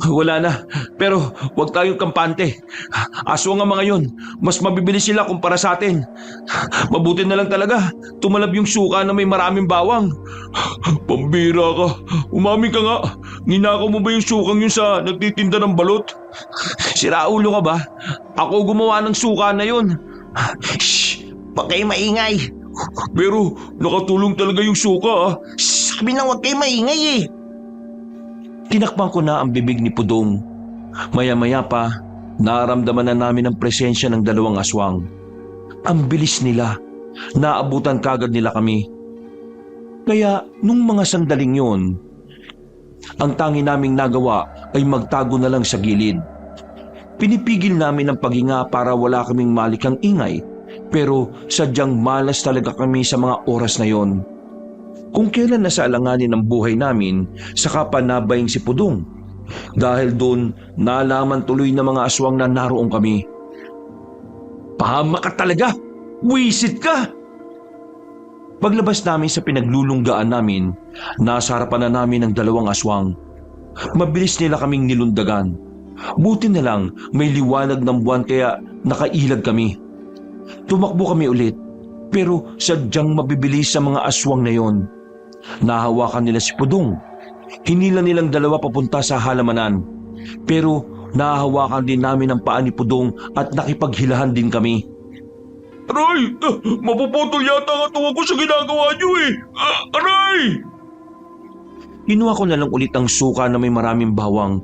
Wala na, pero huwag tayong kampante. Aswang ang mga yun, mas mabibilis sila kumpara sa atin. Mabuti na lang talaga, tumalab yung suka na may maraming bawang. Pambira ka, umamin ka nga. Ninakaw mo ba yung sukang yun sa nagtitinda ng balot? Siraulo ka ba? Ako gumawa ng suka na yun. Shh! Huwag kayong maingay. Pero nakatulong talaga yung suka Sabi na huwag kayong maingay eh. Tinakpan ko na ang bibig ni Pudong. Maya-maya pa, naramdaman na namin ang presensya ng 2 aswang. Ang bilis nila. Naabutan kagad nila kami. Kaya nung mga sandaling yun, ang tangi naming nagawa ay magtago na lang sa gilid. Pinipigil namin ang paghinga para wala kaming malikang ingay. Pero sadyang malas talaga kami sa mga oras na yon. Kung kailan nasa alanganin ang buhay namin, saka pa nabaying si Pudong. Dahil doon, nalaman tuloy ng mga aswang na naroon kami. Pahama ka talaga! Wisit ka! Paglabas namin sa pinaglulunggaan namin, nasa harapan na namin ang 2 aswang. Mabilis nila kaming nilundagan. Buti na lang may liwanag ng buwan kaya nakailag kami. Tumakbo kami ulit, pero sadyang mabibilis sa mga aswang na yon. Nahawakan nila si Pudong. Hinila nilang 2 papunta sa halamanan. Pero nahawakan din namin ang paa ni Pudong at nakipaghilahan din kami. Aray! Mapuputol yata ang tuwa ko sa ginagawa niyo eh! Aray! kinuha ko na lang ulit ang suka na may maraming bawang.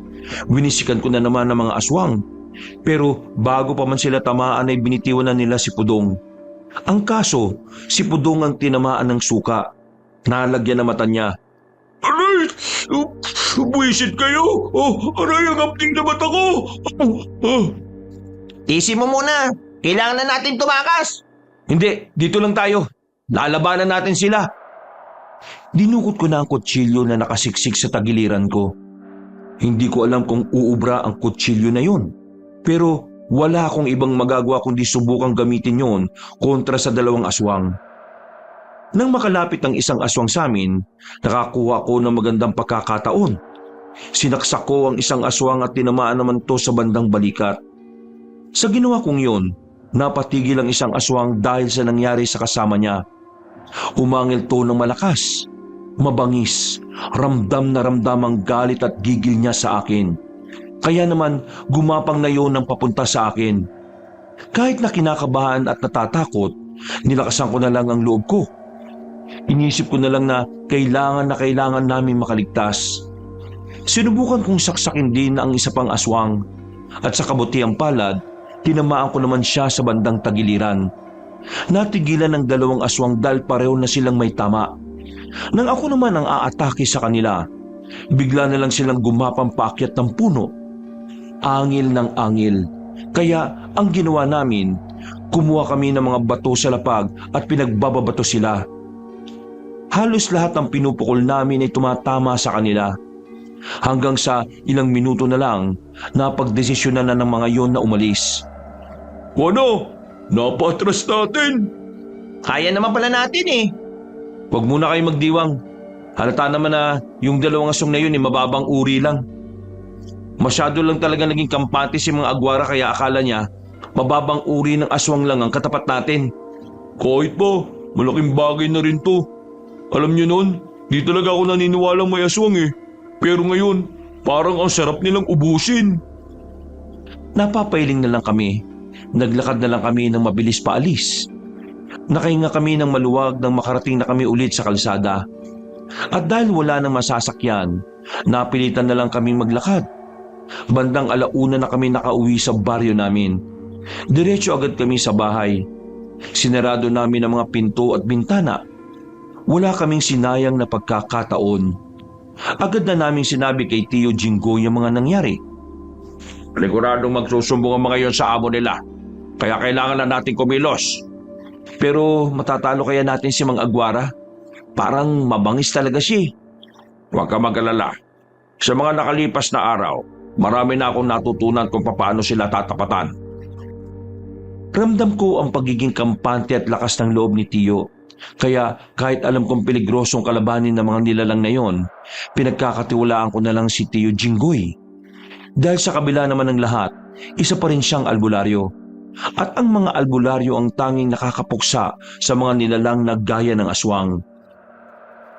Winisikan ko na naman ang mga aswang. Pero bago pa man sila tamaan ay binitiwan na nila si Pudong. Ang kaso, si Pudong ang tinamaan ng suka. Nalagyan na mata niya. Aray! Buwisit kayo! Aray, ang apting na mata ko! Tisi mo muna. Kailangan na natin tumakas. Hindi, dito lang tayo. Lalabanan natin sila. Dinukot ko na ang kutsilyo na nakasiksik sa tagiliran ko. Hindi ko alam kung uubra ang kutsilyo na yun. Pero wala akong ibang magagawa kundi subukang gamitin yon kontra sa dalawang aswang. Nang makalapit ang isang aswang sa amin, nakakuha ko ng magandang pagkakataon. Sinaksak ko ang isang aswang at tinamaan naman to sa bandang balikat. Sa ginawa kong yon, napatigil ang isang aswang dahil sa nangyari sa kasama niya. Umangil to ng malakas, mabangis, ramdam na ramdam ang galit at gigil niya sa akin. Kaya naman gumapang na yon ng papunta sa akin. Kahit na kinakabahan at natatakot, nilakasan ko na lang ang loob ko. Inisip ko na lang na kailangan namin makaligtas. Sinubukan kong saksakin din ang isa pang aswang at sa kabutiang palad, tinamaan ko naman siya sa bandang tagiliran. Natigilan ng dalawang aswang dahil pareho na silang may tama. Nang ako naman ang aatake sa kanila, bigla na lang silang gumapang paakyat ng puno. Angil ng angil. Kaya ang ginawa namin, kumuha kami ng mga bato sa lapag at pinagbababato sila. Halos lahat ng pinupukol namin ay tumatama sa kanila. Hanggang sa ilang minuto na lang, napagdesisyonan na ng mga yon na umalis. Ano? Napatras natin! Kaya naman pala natin eh. Huwag muna kayo magdiwang. Halata naman na yung dalawang aswang na yun ay mababang uri lang. Masyado lang talaga naging kampante si mga agwara kaya akala niya mababang uri ng aswang lang ang katapat natin. Kahit pa, malaking bagay na rin to. Alam niyo nun, di talaga ako naniniwalang may aswang eh. Pero ngayon, parang ang sarap nilang ubusin. Napapailing na lang kami. Naglakad na lang kami ng mabilis paalis. Nakahinga kami ng maluwag nang makarating na kami ulit sa kalsada. At dahil wala nang masasakyan, napilitan na lang kami maglakad. Bandang 1:00 na kami nakauwi sa baryo namin. Diretso agad kami sa bahay. Sinarado namin ang mga pinto at bintana. Wala kaming sinayang na pagkakataon. Agad na naming sinabi kay Tio Jinggoy ang mga nangyari. Liguradong magsusumbong ang mga yon sa amo nila. Kaya kailangan na natin kumilos. Pero matatalo kaya natin si Mang Agwara? Parang mabangis talaga siya. Huwag ka mag-alala. Sa mga nakalipas na araw, marami na akong natutunan kung paano sila tatapatan. Ramdam ko ang pagiging kampante at lakas ng loob ni Tio. Kaya kahit alam kong peligrosong kalabanin ng mga nilalang na yon, pinagkakatiwalaan ko na lang si Tio Jinggoy. Dahil sa kabila naman ng lahat, isa pa rin siyang albularyo. At ang mga albularyo ang tanging nakakapuksa sa mga nilalang na gaya ng aswang.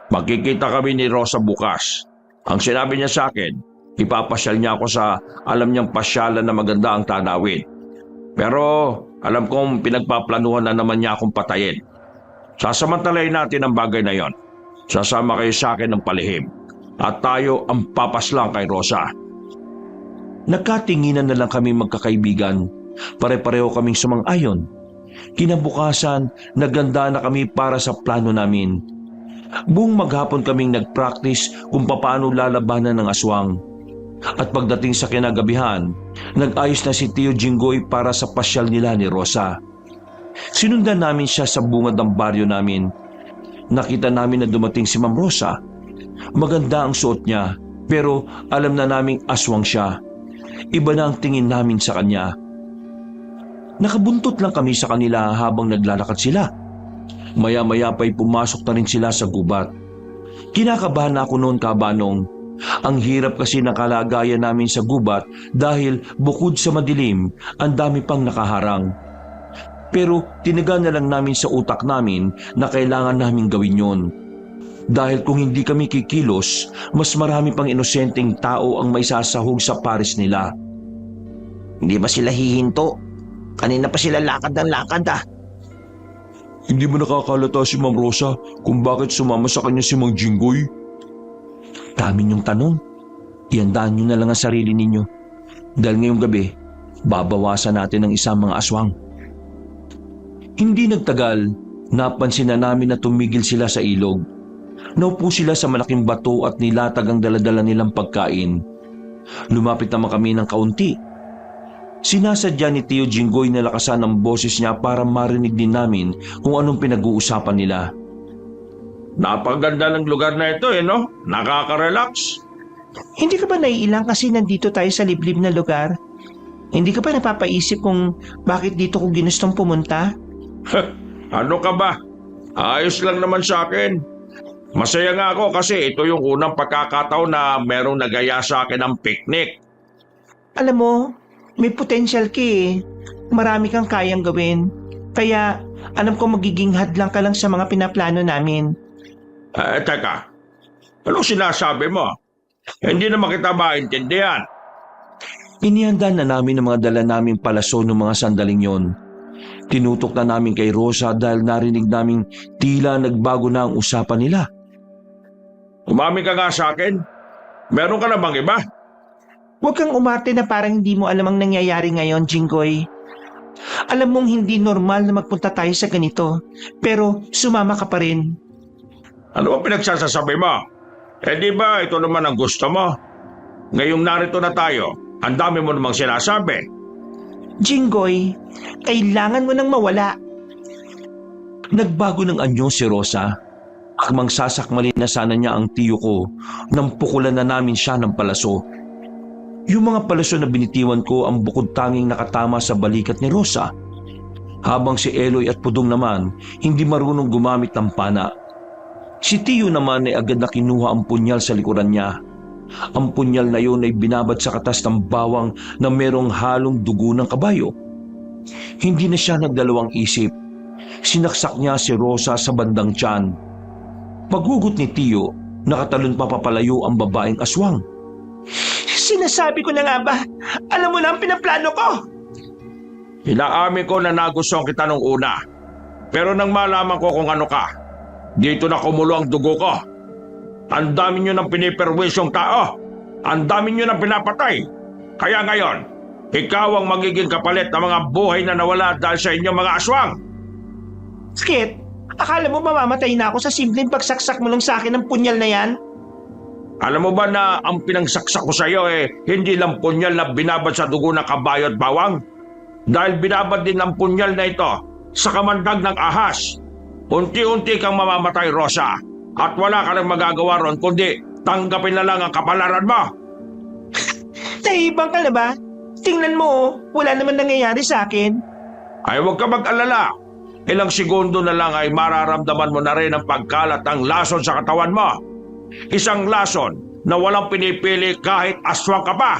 Magkikita kami ni Rosa bukas. Ang sinabi niya sa akin, ipapasyal niya ako sa alam niyang pasyalan na maganda ang tanawin. Pero alam kong pinagpaplanuhan na naman niya akong patayin. Sasamantalayin natin ang bagay na yon. Sasama kayo sa akin ng palihim. At tayo ang papaslang kay Rosa. Nagkatinginan na lang kami magkakaibigan. Pare-pareho kaming sumang-ayon. Kinabukasan, naganda na kami para sa plano namin. Buong maghapon kaming nag-practice kung paano lalabanan ng aswang. At pagdating sa kinagabihan, nag-ayos na si Tio Jinggoy para sa pasyal nila ni Rosa. Sinundan namin siya sa bungad ng baryo namin. Nakita namin na dumating si Ma'am Rosa. Maganda ang suot niya, pero alam na naming aswang siya. Iba na ang tingin namin sa kanya. Nakabuntot lang kami sa kanila habang naglalakad sila. Maya-maya pa'y pumasok na rin sila sa gubat. Kinakabahan ako noon, Kabanong. Ang hirap kasi ng kalagayan namin sa gubat dahil bukod sa madilim, ang dami pang nakaharang. Pero tinaga na lang namin sa utak namin na kailangan namin gawin yon. Dahil kung hindi kami kikilos, mas marami pang inosenteng tao ang may sasahog sa pares nila. Hindi ba sila hihinto? Kanina pa sila lakad ng lakad ah. Hindi mo nakakalata si Ma'am Rosa kung bakit sumama sa kanya si Mang Jinggoy? Dami niyong tanong. Iandaan niyo na lang ang sarili ninyo. Dahil ngayong gabi, babawasan natin ng isang mga aswang. Hindi nagtagal, napansin na namin na tumigil sila sa ilog. Naupo sila sa malaking bato at nilatag ang daladala nilang pagkain. Lumapit naman kami ng kaunti. Sinasadya ni Tio Jinggoy na lakasan ang boses niya para marinig din namin kung anong pinag-uusapan nila. Napaganda ng lugar na ito no? Nakaka-relax. Hindi ka ba naiilang kasi nandito tayo sa liblib na lugar? Hindi ka ba napapaisip kung bakit dito ko ginustong pumunta? Ano ka ba? Ayos lang naman sa akin. Masaya nga ako kasi ito yung unang pagkakataon na merong nagaya sa akin ng picnic. Alam mo, may potential ka eh. Marami kang kayang gawin. Kaya alam ko magiging hadlang ka lang sa mga pinaplano namin. Teka. Anong sinasabi mo? Hindi naman kita maintindihan. Inihanda na namin ang mga dala naming palaso ng mga sandaling yon. Tinutok na namin kay Rosa dahil narinig naming tila nagbago na ang usapan nila. Umami ka nga sa akin. Meron ka na bang iba? Huwag kang umarte na parang hindi mo alam ang nangyayari ngayon, Jinggoy. Alam mong hindi normal na magpunta tayo sa ganito, pero sumama ka pa rin. Ano ba pinagsasasabi mo? Di ba ito naman ang gusto mo? Ngayong narito na tayo, ang dami mo namang sinasabi. Jinggoy, kailangan mo nang mawala. Nagbago ng anyo si Rosa. Akmang sasakmalin na sana niya ang tiyo ko nang pukulan na namin siya ng palaso. Yung mga palaso na binitiwan ko ang bukod tanging nakatama sa balikat ni Rosa. Habang si Eloy at Pudong naman hindi marunong gumamit ng pana. Si Tiyo naman ay agad na kinuha ang punyal sa likuran niya. Ang punyal na yun ay binabad sa katas ng bawang na merong halong dugo ng kabayo. Hindi na siya nagdalawang isip. Sinaksak niya si Rosa sa bandang tiyan. Paghugot ni Tiyo, nakatalon pa papalayo ang babaeng aswang. Sinasabi ko na nga ba, alam mo na ang pinaplano ko. Inaamin ko na nagustuhan kita nung una. Pero nang malaman ko kung ano ka, dito na kumulo ang dugo ko. Ang dami nyo ng piniperwisyong tao. Ang dami nyo ng pinapatay. Kaya ngayon, ikaw ang magiging kapalit ng mga buhay na nawala dahil sa inyong mga aswang. Skit, akala mo mamamatay na ako sa simpleng pagsaksak mo lang sa akin ng punyal na yan? Alam mo ba na ang pinangsaksak ko sa iyo hindi lang punyal na binabad sa dugo ng kabayo at bawang? Dahil binabad din ang punyal na ito sa kamandag ng ahas. Unti-unti kang mamamatay, Rosa. At wala ka nang magagawa ron kundi tanggapin na lang ang kapalaran mo. Nahibang ka na ba? Tingnan mo, wala naman nangyayari sa akin. Ay huwag ka mag-alala. Ilang segundo na lang ay mararamdaman mo na rin ang pagkalat ng lason sa katawan mo. Isang lason na walang pinipili kahit aswang ka pa.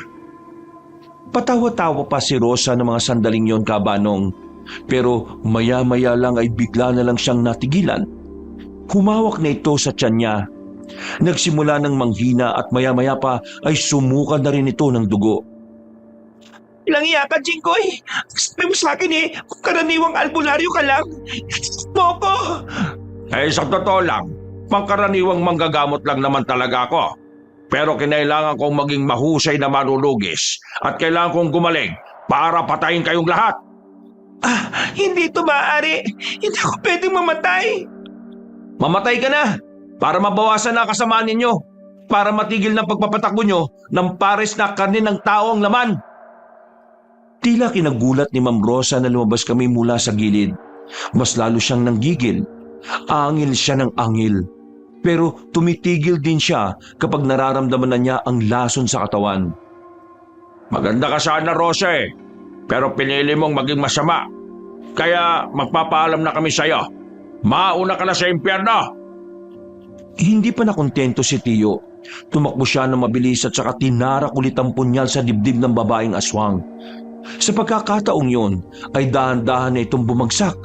Patawa-tawa pa si Rosa ng mga sandaling yon, Kabanong. Pero maya-maya lang ay bigla na lang siyang natigilan. Humawak na ito sa tiyan niya. Nagsimula ng manghina at maya-maya pa ay sumuka na rin ito ng dugo. Ilang iya ka, Jinggoy. Sabi mo sa akin karaniwang albularyo ka lang. Moko! Sa totoo lang, pangkaraniwang manggagamot lang naman talaga ako. Pero kinailangan kong maging mahusay na manulugis at kailangan kong gumaling para patayin kayong lahat. Hindi ito maaari. Hindi ako pwedeng mamatay. Mamatay ka na para mabawasan na kasamaan ninyo. Para matigil ng pagpapatakbo nyo ng pares na karne ng tao ang laman. Tila kinagulat ni Ma'am Rosa na lumabas kami mula sa gilid. Mas lalo siyang nanggigil. Angil siya ng angil. Pero tumitigil din siya kapag nararamdaman na niya ang lason sa katawan. Maganda ka sana, Rosa pero pinili mong maging masama. Kaya magpapaalam na kami sa'yo. Mauna ka na sa impyerno. Hindi pa nakontento si Tiyo. Tumakbo siya ng mabilis at saka tinarak ulit ang punyal sa dibdib ng babaeng aswang. Sa pagkakataong yon ay dahan-dahan na itong bumagsak.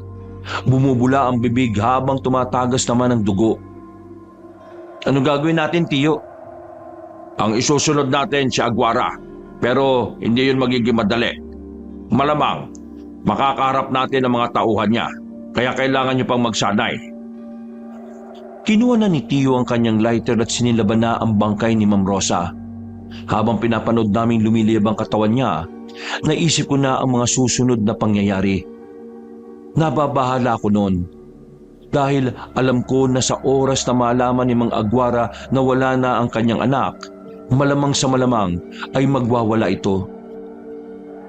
Bumubula ang bibig habang tumatagas naman ang dugo. Ano gagawin natin, Tiyo? Ang isusunod natin si Aguara. Pero hindi yun magiging madali. Malamang, makakaharap natin ang mga tauhan niya. Kaya kailangan niyo pang magsanay. Kinuha na ni Tio ang kanyang lighter at sinilaban na ang bangkay ni Ma'am Rosa. Habang pinapanood naming lumiliyab ang katawan niya, naisip ko na ang mga susunod na pangyayari. Nababahala ako noon dahil alam ko na sa oras na malaman ni Mang Aguara na wala na ang kanyang anak, malamang sa malamang ay magwawala ito.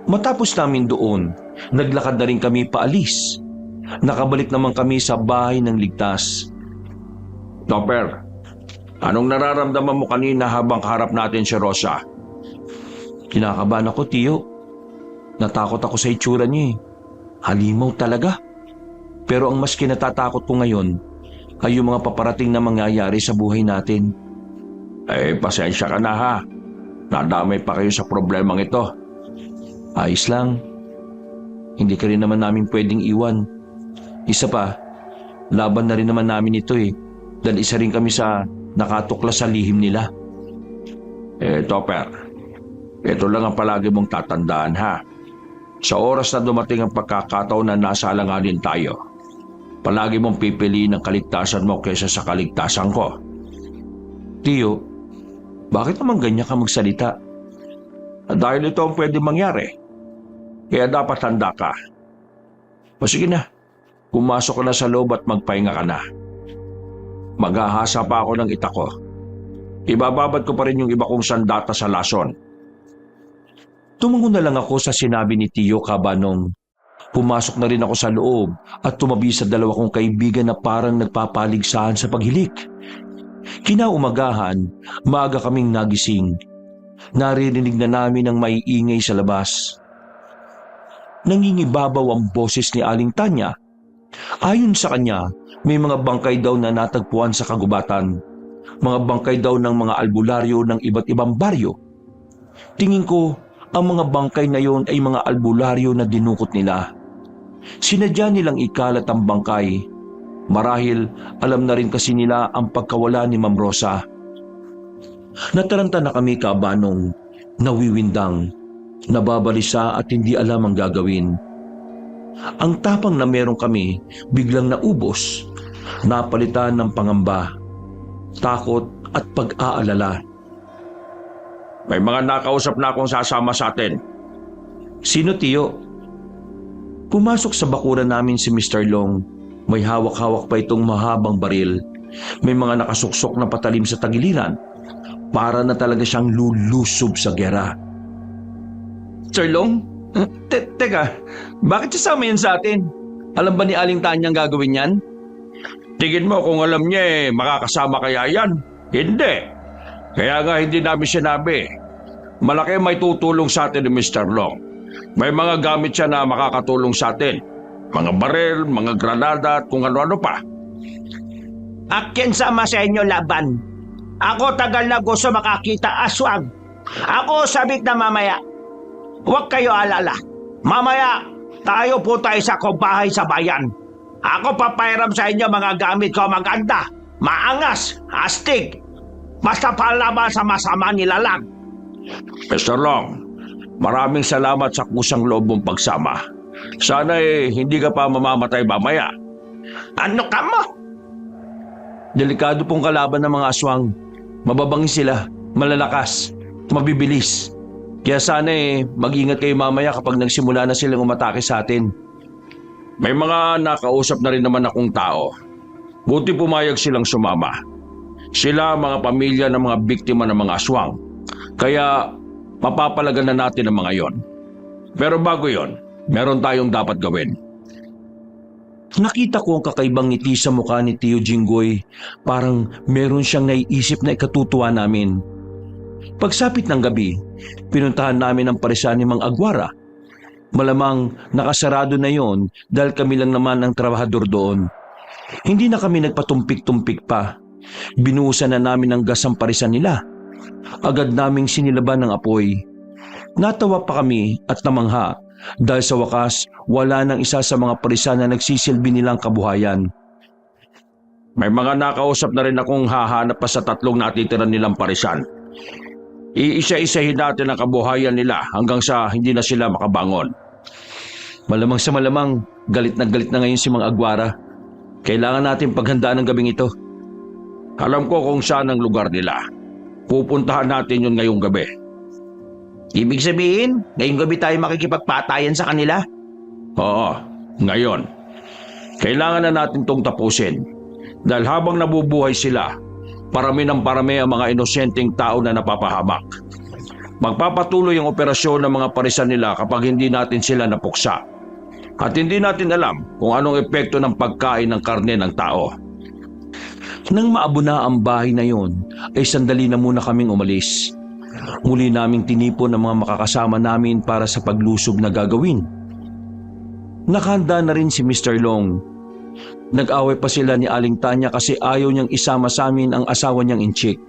Matapos namin doon, naglakad na rin kami paalis. Nakabalik naman kami sa bahay ng ligtas. Topper, anong nararamdaman mo kanina habang kaharap natin si Rosa? Kinakabahan ako, Tio. Natakot ako sa itsura niya eh. Halimaw talaga. Pero ang mas kinatatakot ko ngayon ay yung mga paparating na mangyayari sa buhay natin. Pasensya ka na ha. Nadamay pa kayo sa problemang ito. Ayos lang. Hindi ka rin naman namin pwedeng iwan. Isa pa, laban na rin naman namin ito eh. Dahil isa rin kami sa nakatuklas sa lihim nila. Topper, ito lang ang palagi mong tatandaan ha. Sa oras na dumating ang pagkakataon na nasa alanganin tayo, palagi mong pipiliin ang kaligtasan mo kaysa sa kaligtasan ko. Tio, bakit naman ganyan ka magsalita? Dahil ito ang pwede mangyari. Kaya dapat handa ka. O sige na, pumasok ka na sa loob at magpahinga ka na. Maghahasa pa ako ng ita ko. Ibababad ko pa rin yung iba kong sandata sa lason. Tumango na lang ako sa sinabi ni Tio Cabanong. Pumasok na rin ako sa loob at tumabi sa dalawa kong kaibigan na parang nagpapaligsahan sa paghilik. Kinaumagahan, maaga kaming nagising. Naririnig na namin ang maiingay sa labas. Nangingibabaw ang boses ni Aling Tanya. Ayon sa kanya, may mga bangkay daw na natagpuan sa kagubatan. Mga bangkay daw ng mga albularyo ng iba't ibang baryo. Tingin ko, ang mga bangkay na yon ay mga albularyo na dinukot nila. Sinadya nilang ikalat ang bangkay. Marahil alam na rin kasi nila ang pagkawala ni Ma'am Rosa. Nataranta na kami, Kabanong, nawiwindang, nababalisa at hindi alam ang gagawin. Ang tapang na meron kami biglang naubos, napalitan ng pangamba, takot at pag-aalala. May mga nakausap na akong sasama sa atin. Sino, Tio? Pumasok sa bakuran namin si Mr. Long. May hawak-hawak pa itong mahabang baril. May mga nakasuksok na patalim sa tagiliran. Para na talaga siyang lulusob sa gera. Sir Long? Teka, bakit sasama yan sa atin? Alam ba ni Aling Tanya ang gagawin yan? Tingin mo kung alam niya makakasama kaya yan? Hindi. Kaya nga hindi namin sinabi. Malaki may tutulong sa atin ni Mr. Long. May mga gamit siya na makakatulong sa atin. Mga baril, mga granada at kung ano-ano pa. Akin sama sa inyo laban. Ako tagal na gusto makakita aswang. Ako sabik na mamaya. Huwag kayo alala. Mamaya, tayo po tayo sa kumbahay sa bayan. Ako papairam sa inyo mga gamit ko maganda, maangas, astig. Basta palaban sa masama nila lang. Mr. Long, maraming salamat sa kusang loob mong pagsama. Sana hindi ka pa mamamatay mamaya. Ano ka mo? Delikado pong kalaban ng mga aswang. Mababangis sila, malalakas, mabibilis. Kaya sana mag-ingat kayo mamaya kapag nagsimula na silang umatake sa atin. May mga nakausap na rin naman akong tao. Buti pumayag silang sumama. Sila mga pamilya ng mga biktima ng mga aswang. Kaya mapapalagan na natin ang mga yon. Pero bago yon, meron tayong dapat gawin. Nakita ko ang kakaibang ngiti sa mukha ni Tio Jinggoy. Parang meron siyang naiisip na ikatutuwa namin. Pagsapit ng gabi, pinuntahan namin ang parisan ni Mang Aguara. Malamang nakasarado na yon dahil kami lang naman ang trabahador doon. Hindi na kami nagpatumpik-tumpik pa. Binuhusan na namin ang gas ang parisan nila. Agad naming sinilaban ng apoy. Natawa pa kami at namangha dahil sa wakas wala nang isa sa mga parisan na nagsisilbi nilang kabuhayan. May mga nakausap na rin akong hahanap pa sa 3 natitira nilang parisan. Iisa-isahin natin ang kabuhayan nila hanggang sa hindi na sila makabangon. Malamang sa malamang, galit na ngayon si Mang Aguara. Kailangan natin paghandaan ng gabing ito. Alam ko kung saan ang lugar nila. Pupuntahan natin yun ngayong gabi. Ibig sabihin, ngayong gabi tayo makikipagpatayan sa kanila? Oo, ngayon. Kailangan na natin tong tapusin. Dahil habang nabubuhay sila, parami ng parami ang mga inosenteng tao na napapahamak. Magpapatuloy ang operasyon ng mga parisan nila kapag hindi natin sila napuksa. At hindi natin alam kung anong epekto ng pagkain ng karne ng tao. Nang maabo na ang bahay na yon, ay sandali na muna kaming umalis. Muli naming tinipon ang mga makakasama namin para sa paglusob na gagawin. Nakahanda na rin si Mr. Long. Nag-away pa sila ni Aling Tanya kasi ayaw niyang isama sa amin ang asawa niyang inchik.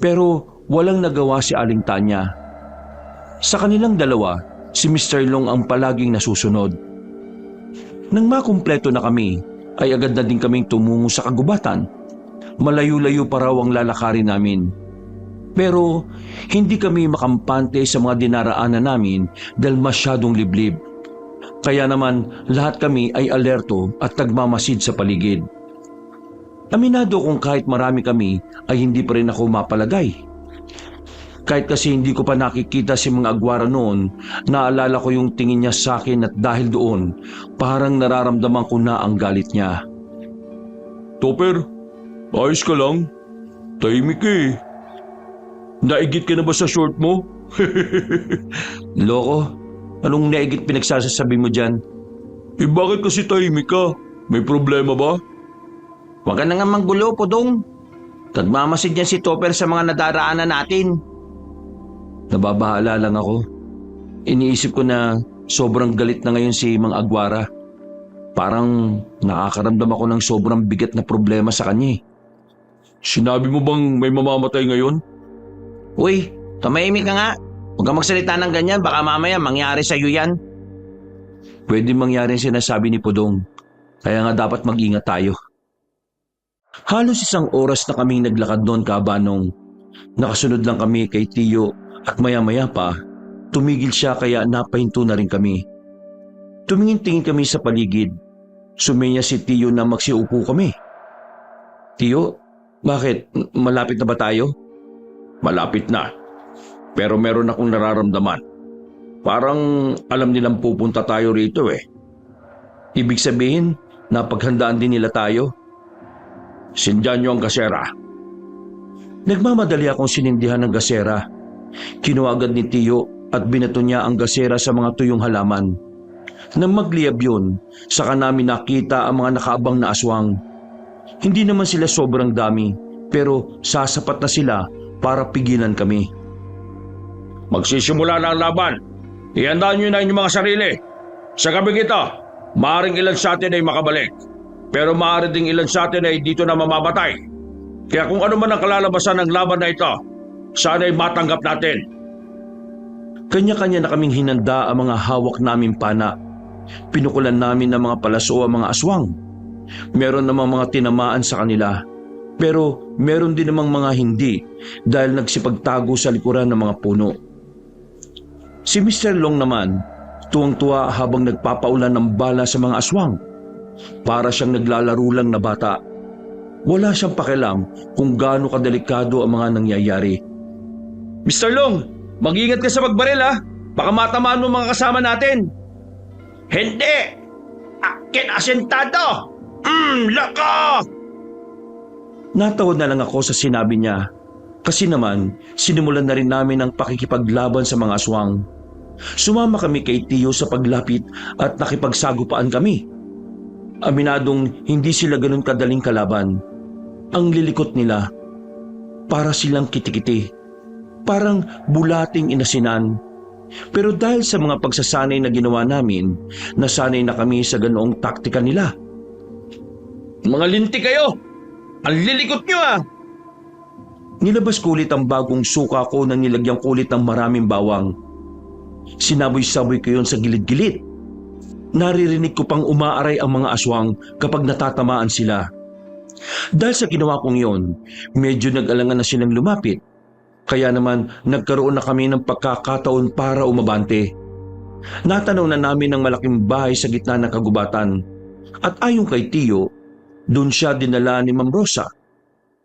Pero walang nagawa si Aling Tanya. Sa kanilang dalawa, si Mr. Long ang palaging nasusunod. Nang makumpleto na kami, ay agad na din kaming tumungo sa kagubatan. Malayo-layo pa raw ang lalakarin namin. Pero hindi kami makampante sa mga dinaraanan namin dahil masyadong liblib. Kaya naman lahat kami ay alerto at nagmamasid sa paligid. Aminado kung kahit marami kami ay hindi pa rin ako mapalagay. Kahit kasi hindi ko pa nakikita si mga agwara noon, naalala ko yung tingin niya sa akin at dahil doon, parang nararamdaman ko na ang galit niya. Topper, ayos ka lang? Tahimik ka eh. Naigit ka na ba sa short mo? Loko, anong naigit pinagsasasabi mo dyan? Eh bakit kasi tahimik ka? May problema ba? Huwag ka na nga manggulo, Pudong. Nagmamasid yan si Topper sa mga nadaraanan natin. Nababahala lang ako. Iniisip ko na sobrang galit na ngayon si Mang Agwara. Parang nakakaramdam ako ng sobrang bigat na problema sa kanya eh. Sinabi mo bang may mamamatay ngayon? Uy, tumahimik ka nga. Huwag kang magsalita ng ganyan, baka mamaya mangyari sa'yo yan. Pwede mangyari ang sinasabi ni Pudong. Kaya nga dapat mag-ingat tayo. Halos 1 oras na kaming naglakad noon, Kabanong. Nakasunod lang kami kay Tiyo at maya-maya pa, tumigil siya kaya napahinto na rin kami. Tumingin-tingin kami sa paligid. Sumenya si Tiyo na magsiupo kami. Tiyo, bakit? Malapit na ba tayo? Malapit na. Pero meron akong nararamdaman. Parang alam nilang pupunta tayo rito eh. Ibig sabihin, napaghandaan din nila tayo. Sindyan niyo ang gasera. Nagmamadali akong sinindihan ng gasera. Kinuha agad ni Tiyo at binato niya ang gasera sa mga tuyong halaman. Nang magliyab yun, saka namin nakita ang mga nakaabang na aswang. Hindi naman sila sobrang dami, pero sasapat na sila para pigilan kami. Magsisimula na ang laban. Ihandaan niyo na inyong mga sarili. Sa gabing ito, maaaring ilan sa atin ay makabalik. Pero maaari ding ilan sa atin ay dito na mamamatay. Kaya kung ano man ang kalalabasan ng laban na ito, sana ay matanggap natin. Kanya-kanya na kaming hinanda ang mga hawak naming pana. Pinukulan namin ng mga palaso ang mga aswang. Meron namang mga tinamaan sa kanila. Pero meron din namang mga hindi dahil nagsipagtago sa likuran ng mga puno. Si Mr. Long naman, tuwang-tuwa habang nagpapaulan ng bala sa mga aswang. Para siyang naglalaro lang na bata. Wala siyang pakialam kung gaano kadelikado ang mga nangyayari. Mr. Long, mag-ingat ka sa pagbaril ha. Baka matamaan mo mga kasama natin. Hindi! Akin asentado! Loko! Natawad na lang ako sa sinabi niya. Kasi naman, sinimulan na rin namin ang pakikipaglaban sa mga aswang. Sumama kami kay Tiyo sa paglapit at nakipagsagupaan kami. Aminadong hindi sila ganun kadaling kalaban. Ang lilikot nila, para silang kitikiti. Parang bulating inasinan. Pero dahil sa mga pagsasanay na ginawa namin, nasanay na kami sa ganoong taktika nila. Mga linti kayo! Ang lilikot nyo ah! Nilabas ko ulit ang bagong suka ko na nilagyang kulit ng maraming bawang. Sinaboy-saboy ko yun sa gilid-gilid. Naririnig ko pang umaaray ang mga aswang kapag natatamaan sila. Dahil sa ginawa kong yon, medyo nag-alangan na silang lumapit. Kaya naman nagkaroon na kami ng pagkakataon para umabante. Natanaw na namin ang malaking bahay sa gitna ng kagubatan. At ayon kay Tiyo, doon siya dinala ni Ma'am Rosa.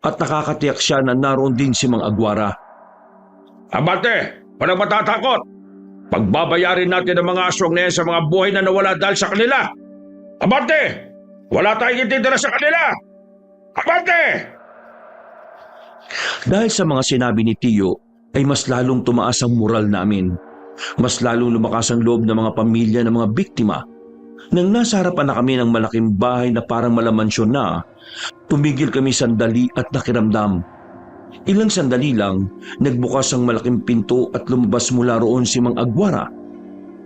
at nakakatiyak siya na naroon din si Mang Agwara. Abante, walang matatakot. Pagbabayarin natin ang mga aswang na yan sa mga buhay na nawala dahil sa kanila. Abante, wala tayong ititira sa kanila. Abante! Dahil sa mga sinabi ni Tiyo, ay mas lalong tumaas ang moral namin. Mas lalong lumakas ang loob ng mga pamilya ng mga biktima. Nang nasa harapan na kami ng malaking bahay na parang malamansyon na, tumigil kami sandali at nakiramdam. Ilang sandali lang, nagbukas ang malaking pinto at lumabas mula roon si Mang Agwara.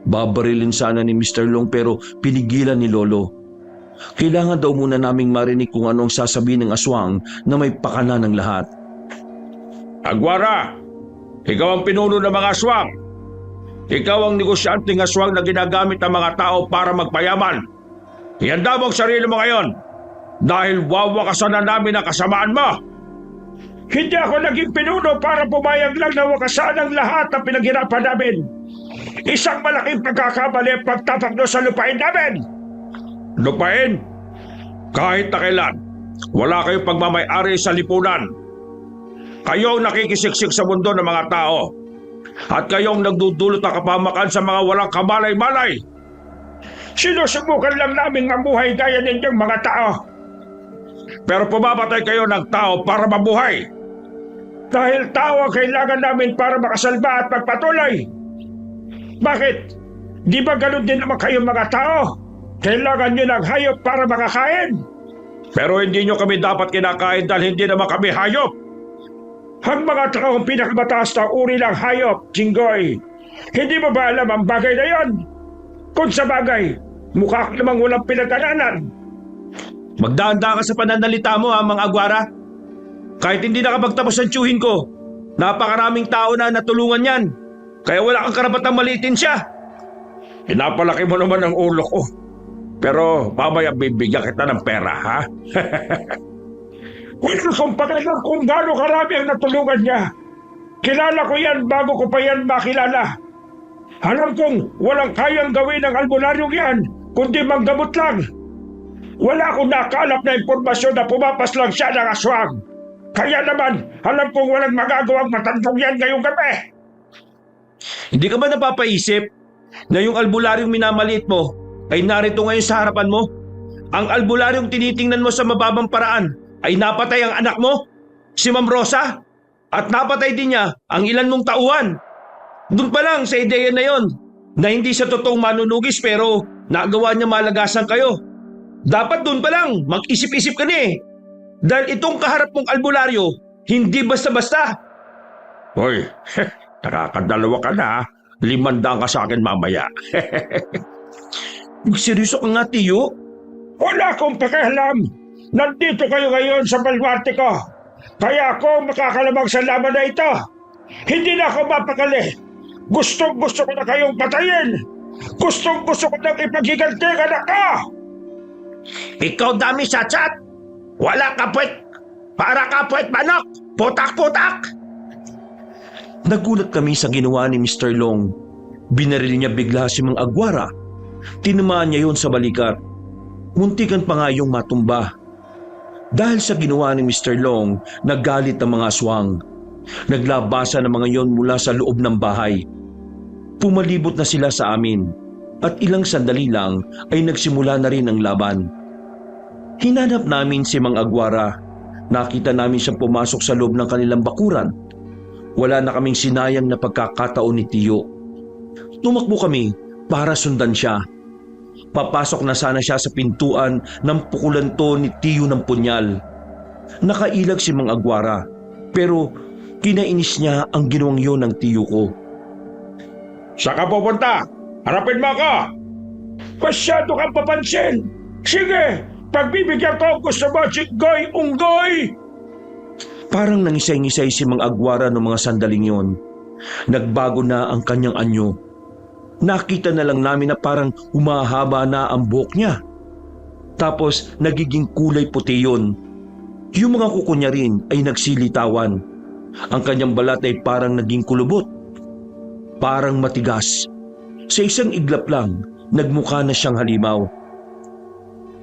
Babarilin sana ni Mr. Long pero pinigilan ni Lolo. Kailangan daw muna naming marinig kung anong sasabihin ng aswang na may pakana ng lahat. Agwara, ikaw ang pinuno ng mga aswang. Ikaw ang negosyanteng aswang na ginagamit ng mga tao para magpayaman. Ihanda mo ang sarili mo ngayon dahil wawakasan na namin ang kasamaan mo. Hindi ako naging pinuno para pumayag lang na wakasan ang lahat ng pinaghirapan namin. Isang malaking pagkakamali ang pagtapak nyo sa lupain namin. Lupain? Kahit na kailan, wala kayong pagmamay-ari sa lipunan. Kayong nakikisiksik sa mundo ng mga tao. At kayong nagdudulot ng kapahamakan sa mga walang kamalay-malay. Sinusubukan lang namin mabuhay gaya ninyong mga tao. Pero pumamatay kayo ng tao para mabuhay. Dahil tao ang kailangan namin para makasalba at magpatuloy. Bakit? Di ba ganun din naman kayong mga tao? Kailangan nyo ng hayop para makakain. Pero hindi nyo kami dapat kinakain dahil hindi naman kami hayop. Ang mga tao ang pinakamataas na uri ng hayop, Jinggoy. Hindi mo ba alam ang bagay na yon? Kung sa bagay, mukha ka namang walang pinag-aralan. Magdaan-daan ka sa pananalita mo, Mang Agwara. Kahit hindi nakapagtapos ang tiyuhin ko, napakaraming tao na natulungan yan. Kaya wala kang karapatang maliitin siya. Pinapalaki mo naman ang ulo ko. Pero mamaya bibigyan kita ng pera, ha? Wala kong pakialam kung gaano karami ang natulungan niya. Kilala ko yan bago ko pa yan makilala. Alam kong walang kayang gawin ng albularyong yan, kundi manggamot lang. Wala akong nakalap na impormasyon na pumapas lang siya ng aswang. Kaya naman, alam kong walang magagawang matandang yan ngayong gabi. Hindi ka ba napapaisip na yung albularyong minamaliit mo ay narito ngayon sa harapan mo? Ang albularyong tinitingnan mo sa mababang paraan ay napatay ang anak mo, si Ma'am Rosa, at napatay din niya ang ilan mong tauhan. Doon pa lang sa ideya na yon, na hindi siya totoong manunugis pero nagawa niya malagasan kayo. Dapat doon pa lang, mag-isip-isip ka na eh. Dahil itong kaharap mong albularyo, hindi basta-basta. Hoy, nakakadalawa ka na, ha? 500 ka sa akin mamaya. Seryoso ka nga, Tiyo? Wala akong pakialam. Nandito kayo ngayon sa balwarte ko. Kaya ako makakalamang sa laban na ito. Hindi na ako mapakali. Gustong-gusto ko na kayong patayin. Gustong-gusto ko nang ipaghigantihan ako. Ikaw dami sa chat. Wala ka puwet. Para ka puwet manok. Putak-putak. Nagulat kami sa ginawa ni Mr. Long. Binaril niya bigla si Mang Agwara. Tinamaan niya yon sa balikat. Muntikan pa nga yung matumba. Dahil sa ginawa ni Mr. Long, naggalit ang mga aswang. Naglabasa ng mga yon mula sa loob ng bahay. Pumalibot na sila sa amin at ilang sandali lang ay nagsimula na rin ang laban. Hinanap namin si Mang Agwara. Nakita namin siyang pumasok sa loob ng kanilang bakuran. Wala na kaming sinayang na pagkakataon ni Tiyo. Tumakbo kami para sundan siya. Papasok na sana siya sa pintuan ng pukulan to ni Tiyo ng punyal. Nakailag si Mang Agwara pero kinainis niya ang ginawang yon ng Tiyo ko. Saan ka pupunta? Harapin mo ako! Masyado kang papansin! Sige! Pagbibigyan ko gusto mo, Jinggoy, unggoy! Parang nangisay-ngisay si Mang Agwara noong mga sandaling yon. Nagbago na ang kanyang anyo. Nakita na lang namin na parang humahaba na ang buhok niya. Tapos nagiging kulay puti yun. Yung mga kuko niya rin ay nagsilitawan. Ang kanyang balat ay parang naging kulubot. Parang matigas. Sa isang iglap lang, nagmukha na siyang halimaw.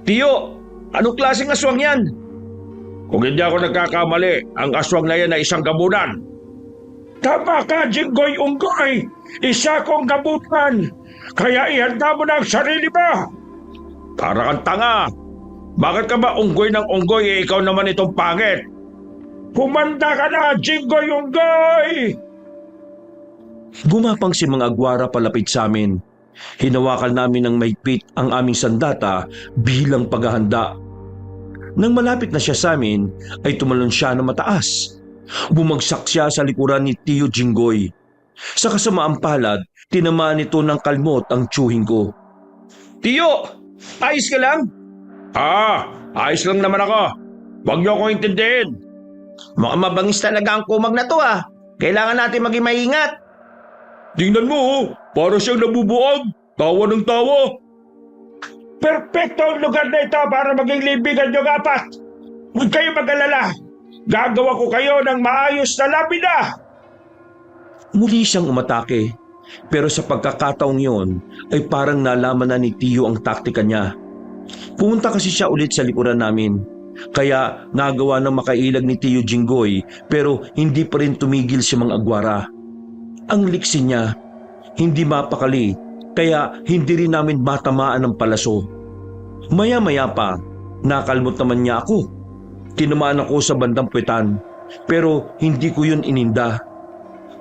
Tiyo, anong klaseng aswang yan? Kung hindi ako nagkakamali, ang aswang na yan ay isang gabunan. Tama ka, Jinggoy Unggoy! Isa kong gabunan! Kaya ihanda mo na ang sarili mo! Para kang tanga! Bakit ka ba unggoy ng unggoy ikaw naman itong pangit? Humanda ka na, Jinggoy Unggoy! Gumapang si Mang Agwara palapit sa amin. Hinawakan namin ng mahigpit ang aming sandata bilang paghahanda. Nang malapit na siya sa amin, ay tumalon siya na mataas. Bumagsak siya sa likuran ni Tio Jinggoy. Sa kasamaang palad, tinamaan nito ng kalmot ang tiyuhin ko. Tiyo! Ayos ka lang? Ayos lang naman ako. Huwag niyo akong intindihin. Mukhang mabangis talaga ang kumag na to ah. Kailangan natin maging maingat. Tingnan mo, para siyang nabubuog. Tawa ng tawa. Perpekto ang lugar na ito para maging libigan niyong apat. Huwag kayo mag-alala. Gagawa ko kayo ng maayos na lapida. Muli siyang umatake. Pero sa pagkakataong yon ay parang nalaman na ni Tio ang taktika niya. Pumunta kasi siya ulit sa likuran namin. Kaya nagawa ng makailag ni Tio Jinggoy pero hindi pa rin tumigil si Mang Agwara. Ang liksi niya, hindi mapakali kaya hindi rin namin matamaan ng palaso. Maya-maya pa, nakalmot naman niya ako. Tinamaan ako sa bandang puwetan pero hindi ko yun ininda.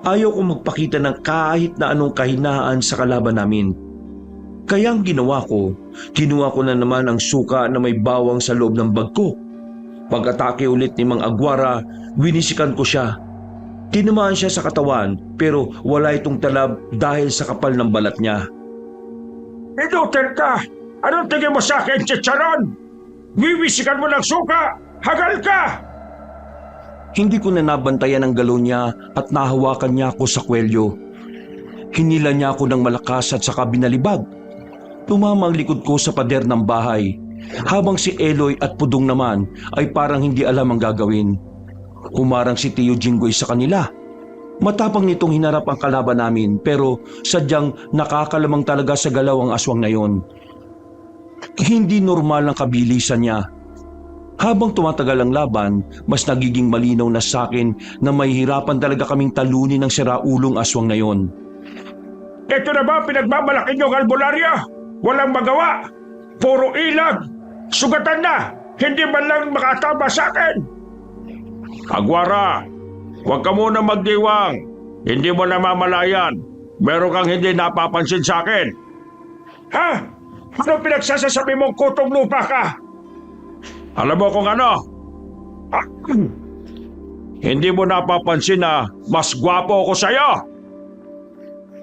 Ayaw ko magpakita ng kahit na anong kahinaan sa kalaban namin. Kaya ang ginawa ko, kinuha ko na naman ang suka na may bawang sa loob ng bag ko. Pag-atake ulit ni Mang Agwara, winisikan ko siya. Tinamaan siya sa katawan pero wala itong talab dahil sa kapal ng balat niya. Inutil ka! Anong tingin mo sa akin, Chicharon? Wiwisikan mo ng suka! Hagal ka! Hindi ko na nabantayan ang galon niya at nahawakan niya ako sa kwelyo. Hinila niya ako ng malakas at saka binalibag. Tumama ang likod ko sa pader ng bahay, habang si Eloy at Pudong naman ay parang hindi alam ang gagawin. Humarang si Tio Jinggoy sa kanila. Matapang nitong hinarap ang kalaban namin pero sadyang nakakalamang talaga sa galaw ang aswang na yon. Hindi normal ang kabilisan niya. Habang tumatagal ang laban, mas nagiging malinaw na sa akin na mahihirapan talaga kaming talunin ng siraulong aswang na yon. Ito na ba pinagmamalaki niyong albularya? Walang magawa! Puro ilag! Sugatan na! Hindi man lang makatama sa akin! Agwara! Huwag ka muna magdiwang! Hindi mo namamalayan! Meron kang hindi napapansin sa akin! Ha? Ano pinagsasasabi mong kutong lupa ka? Alam mo kung ano? Hindi mo napapansin na mas gwapo ako sa'yo!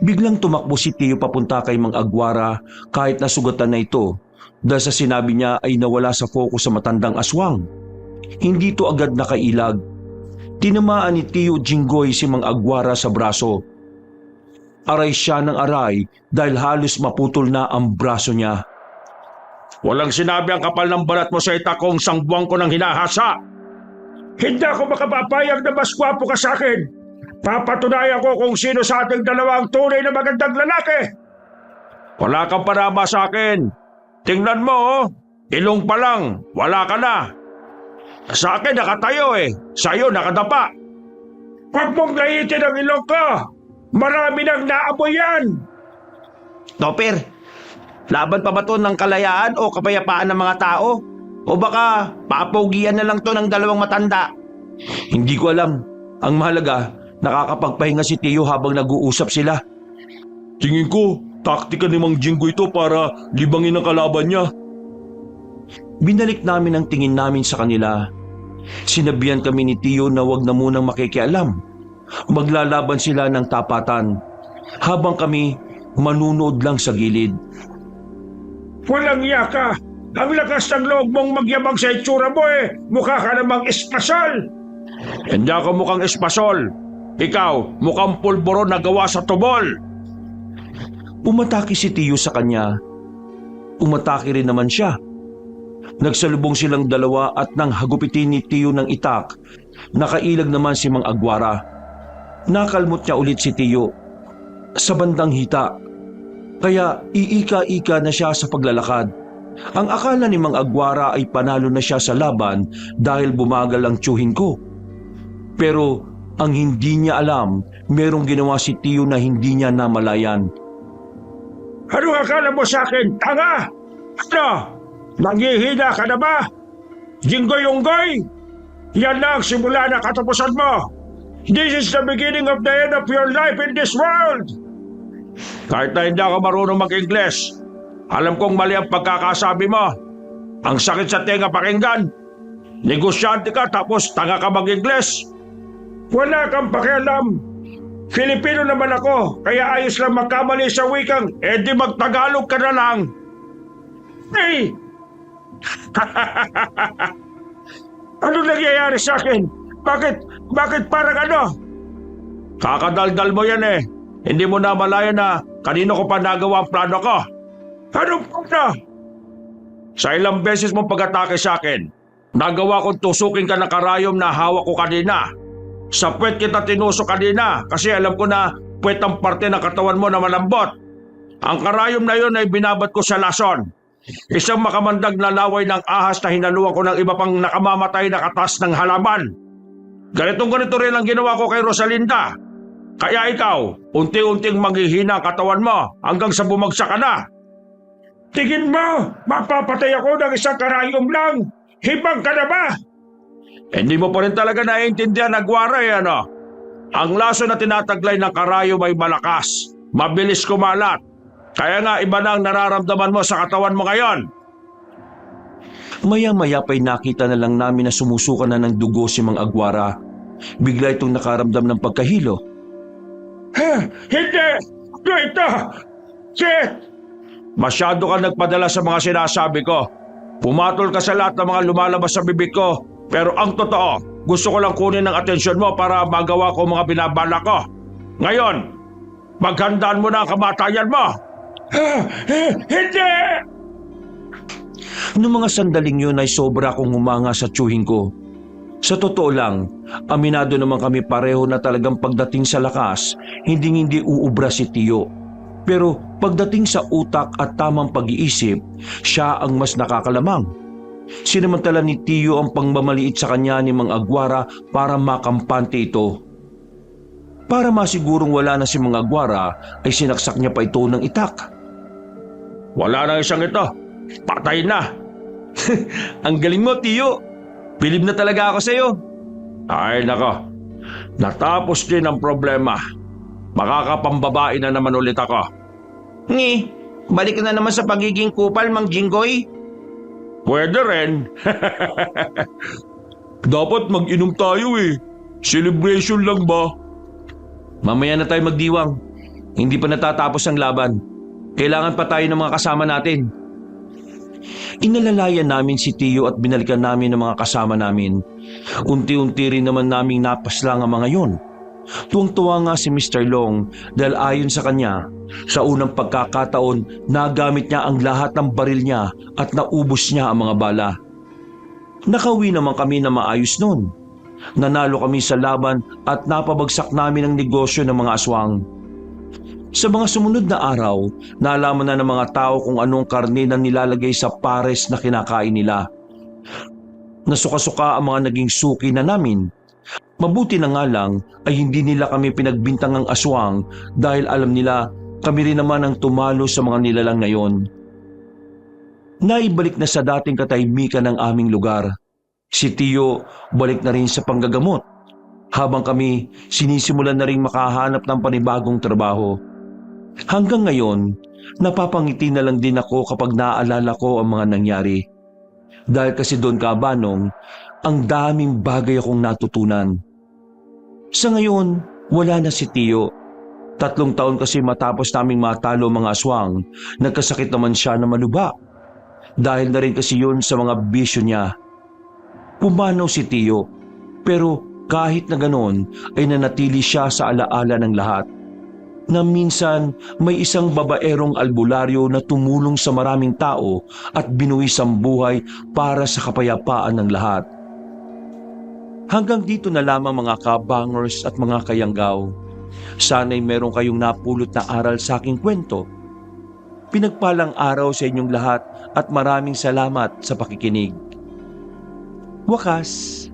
Biglang tumakbo si Tio papunta kay Mang Agwara kahit nasugatan na ito dahil sa sinabi niya ay nawala sa focus sa matandang aswang. Hindi ito agad nakailag. Tinamaan ni Tio Jinggoy si Mang Agwara sa braso. Aray siya ng aray dahil halos maputol na ang braso niya. Walang sinabi ang kapal ng balat mo sa itakong sangbuang ko ng hinahasa. Hindi ako makapapayag na mas gwapo ka sa akin. Papatunayan ko kung sino sa ating dalawang tunay na magandang lalaki. Wala kang parama sa akin. Tingnan mo, oh. Ilong pa lang, wala ka na. Sa akin nakatayo eh, sa'yo nakadapa. Huwag mong gaitin ang ilong ko. Marami nang naamoy yan. Topper, laban pa ba to ng kalayaan o kapayapaan ng mga tao? O baka papogian na lang to ng dalawang matanda? Hindi ko alam. Ang mahalaga, nakakapagpahinga si Tio habang nag-uusap sila. Tingin ko, taktika ni Mang Jinggoy ito para libangin ang kalaban niya. Binalik namin ang tingin namin sa kanila. Sinabihan kami ni Tio na wag na munang makikialam. Maglalaban sila ng tapatan, habang kami manunood lang sa gilid. Walang iya ka! Ang lakas ng loob mong magyabang sa itsura mo eh! Mukha ka namang espasol! Hindi ako mukhang espasol! Ikaw, mukhang pulburo na gawa sa tubol! Umatake si Tio sa kanya. Umatake rin naman siya. Nagsalubong silang dalawa at nang hagupitin ni Tio ng itak, nakailag naman si Mang Agwara. Nakalmot niya ulit si Tio sa bandang hita. Kaya iika-ika na siya sa paglalakad. Ang akala ni Mang Agwara ay panalo na siya sa laban dahil bumagal ang tiyuhin ko. Pero ang hindi niya alam, merong ginawa si Tiyo na hindi niya namalayan. Ano akala mo sa akin, tanga? Ano? Nanghihina ka na ba? Jinggoy-unggoy? Yan lang simula na katapusan mo. This is the beginning of the end of your life in this world. Kahit na hindi ako marunong mag-Ingles, alam kong mali ang pagkakasabi mo. Ang sakit sa tenga pakinggan. Negosyante ka tapos tanga ka mag-Ingles. Wala kang pakialam. Filipino naman ako, kaya ayos lang magkamali sa wikang, di magtagalog ka na lang. Hey! Ano nangyayari sa akin? Bakit parang ano? Kakadaldal mo yan eh. Hindi mo na malaya na kanino ko pa nagawa ang plano ko. Anong plano? Sa ilang beses mong pag-atake sa akin, nagawa kong tusukin ka ng karayom na hawak ko kanina. Sa puwet kita tinusok kanina kasi alam ko na puwet ang parte ng katawan mo na malambot. Ang karayom na yun ay binabat ko sa lason. Isang makamandag na laway ng ahas na hinaluan ko ng iba pang nakamamatay na katas ng halaman. Ganito rin ang ginawa ko kay Rosalinda. Kaya ikaw, unti-unting maghihina ang katawan mo hanggang sa bumagsak ka na. Tingin mo, mapapatay ako ng isang karayom lang. Hibang ka na ba? Hindi mo pa rin talaga naiintindihan, Agwara, ano? Ang laso na tinataglay ng karayom ay malakas, mabilis kumalat. Kaya nga iba na ang nararamdaman mo sa katawan mo ngayon. Maya-maya pa'y nakita na lang namin na sumusuka na ng dugo si Mang Agwara. Bigla itong nakaramdam ng pagkahilo. Hindi! Ito! Shit! Masyado ka nagpadala sa mga sinasabi ko. Pumatol ka sa lahat ng mga lumalabas sa bibig ko. Pero ang totoo, gusto ko lang kunin ang atensyon mo para magawa ko mga binabala ko. Ngayon, maghandaan mo na ang kamatayan mo. Hindi! Noong mga sandaling yun ay sobra akong humanga sa tiyuhin ko. Sa totoo lang, aminado naman kami pareho na talagang pagdating sa lakas, hindi uubra si Tiyo. Pero pagdating sa utak at tamang pag-iisip, siya ang mas nakakalamang. Sinamantala ni Tiyo ang pangmamaliit sa kanya ni Mang Agwara para makampante ito. Para masigurong wala na si Mang Agwara ay sinaksak niya pa ito ng itak. Wala na isang ito. Patay na. Ang galing mo, Tiyo. Bilib na talaga ako sa iyo. Ay nako. Natapos din ang problema. Makakapambabae na naman ulit ako. Ngi, balik ka na naman sa pagiging kupal, Mang Jinggoy. Pwede rin. Dapat mag-inom tayo eh. Celebration lang ba? Mamaya na tayo magdiwang. Hindi pa natatapos ang laban. Kailangan pa tayo ng mga kasama natin. Inalalayan namin si Tiyo at binalikan namin ng mga kasama namin. Unti-unti rin naman naming napaslang ang mga yon. Tuwang-tuwa nga si Mr. Long dahil ayon sa kanya, sa unang pagkakataon nagamit niya ang lahat ng baril niya at naubos niya ang mga bala. Nakauwi naman kami na maayos noon. Nanalo kami sa laban at napabagsak namin ang negosyo ng mga aswang. Sa mga sumunod na araw, nalaman na ng mga tao kung anong karne na nilalagay sa pares na kinakain nila. Nasuka-suka ang mga naging suki na namin. Mabuti na nga lang ay hindi nila kami pinagbintangang aswang dahil alam nila kami rin naman ang tumalo sa mga nilalang na yon. Naibalik na sa dating katahimikan ng aming lugar. Si Tiyo balik na rin sa panggagamot. Habang kami sinisimulan na rin makahanap ng panibagong trabaho. Hanggang ngayon, napapangiti na lang din ako kapag naaalala ko ang mga nangyari. Dahil kasi doon kabanong, ang daming bagay akong natutunan. Sa ngayon, wala na si Tiyo. 3 taon kasi matapos naming matalo mga aswang, nagkasakit naman siya na maluba. Dahil na rin kasi yun sa mga bisyo niya. Pumanaw si Tiyo, pero kahit na ganon ay nanatili siya sa alaala ng lahat. Na minsan may isang babaerong albularyo na tumulong sa maraming tao at binuwis ang buhay para sa kapayapaan ng lahat. Hanggang dito na lamang mga kabangers at mga kayanggaw. Sana'y meron kayong napulot na aral sa aking kwento. Pinagpalang araw sa inyong lahat at maraming salamat sa pakikinig. Wakas,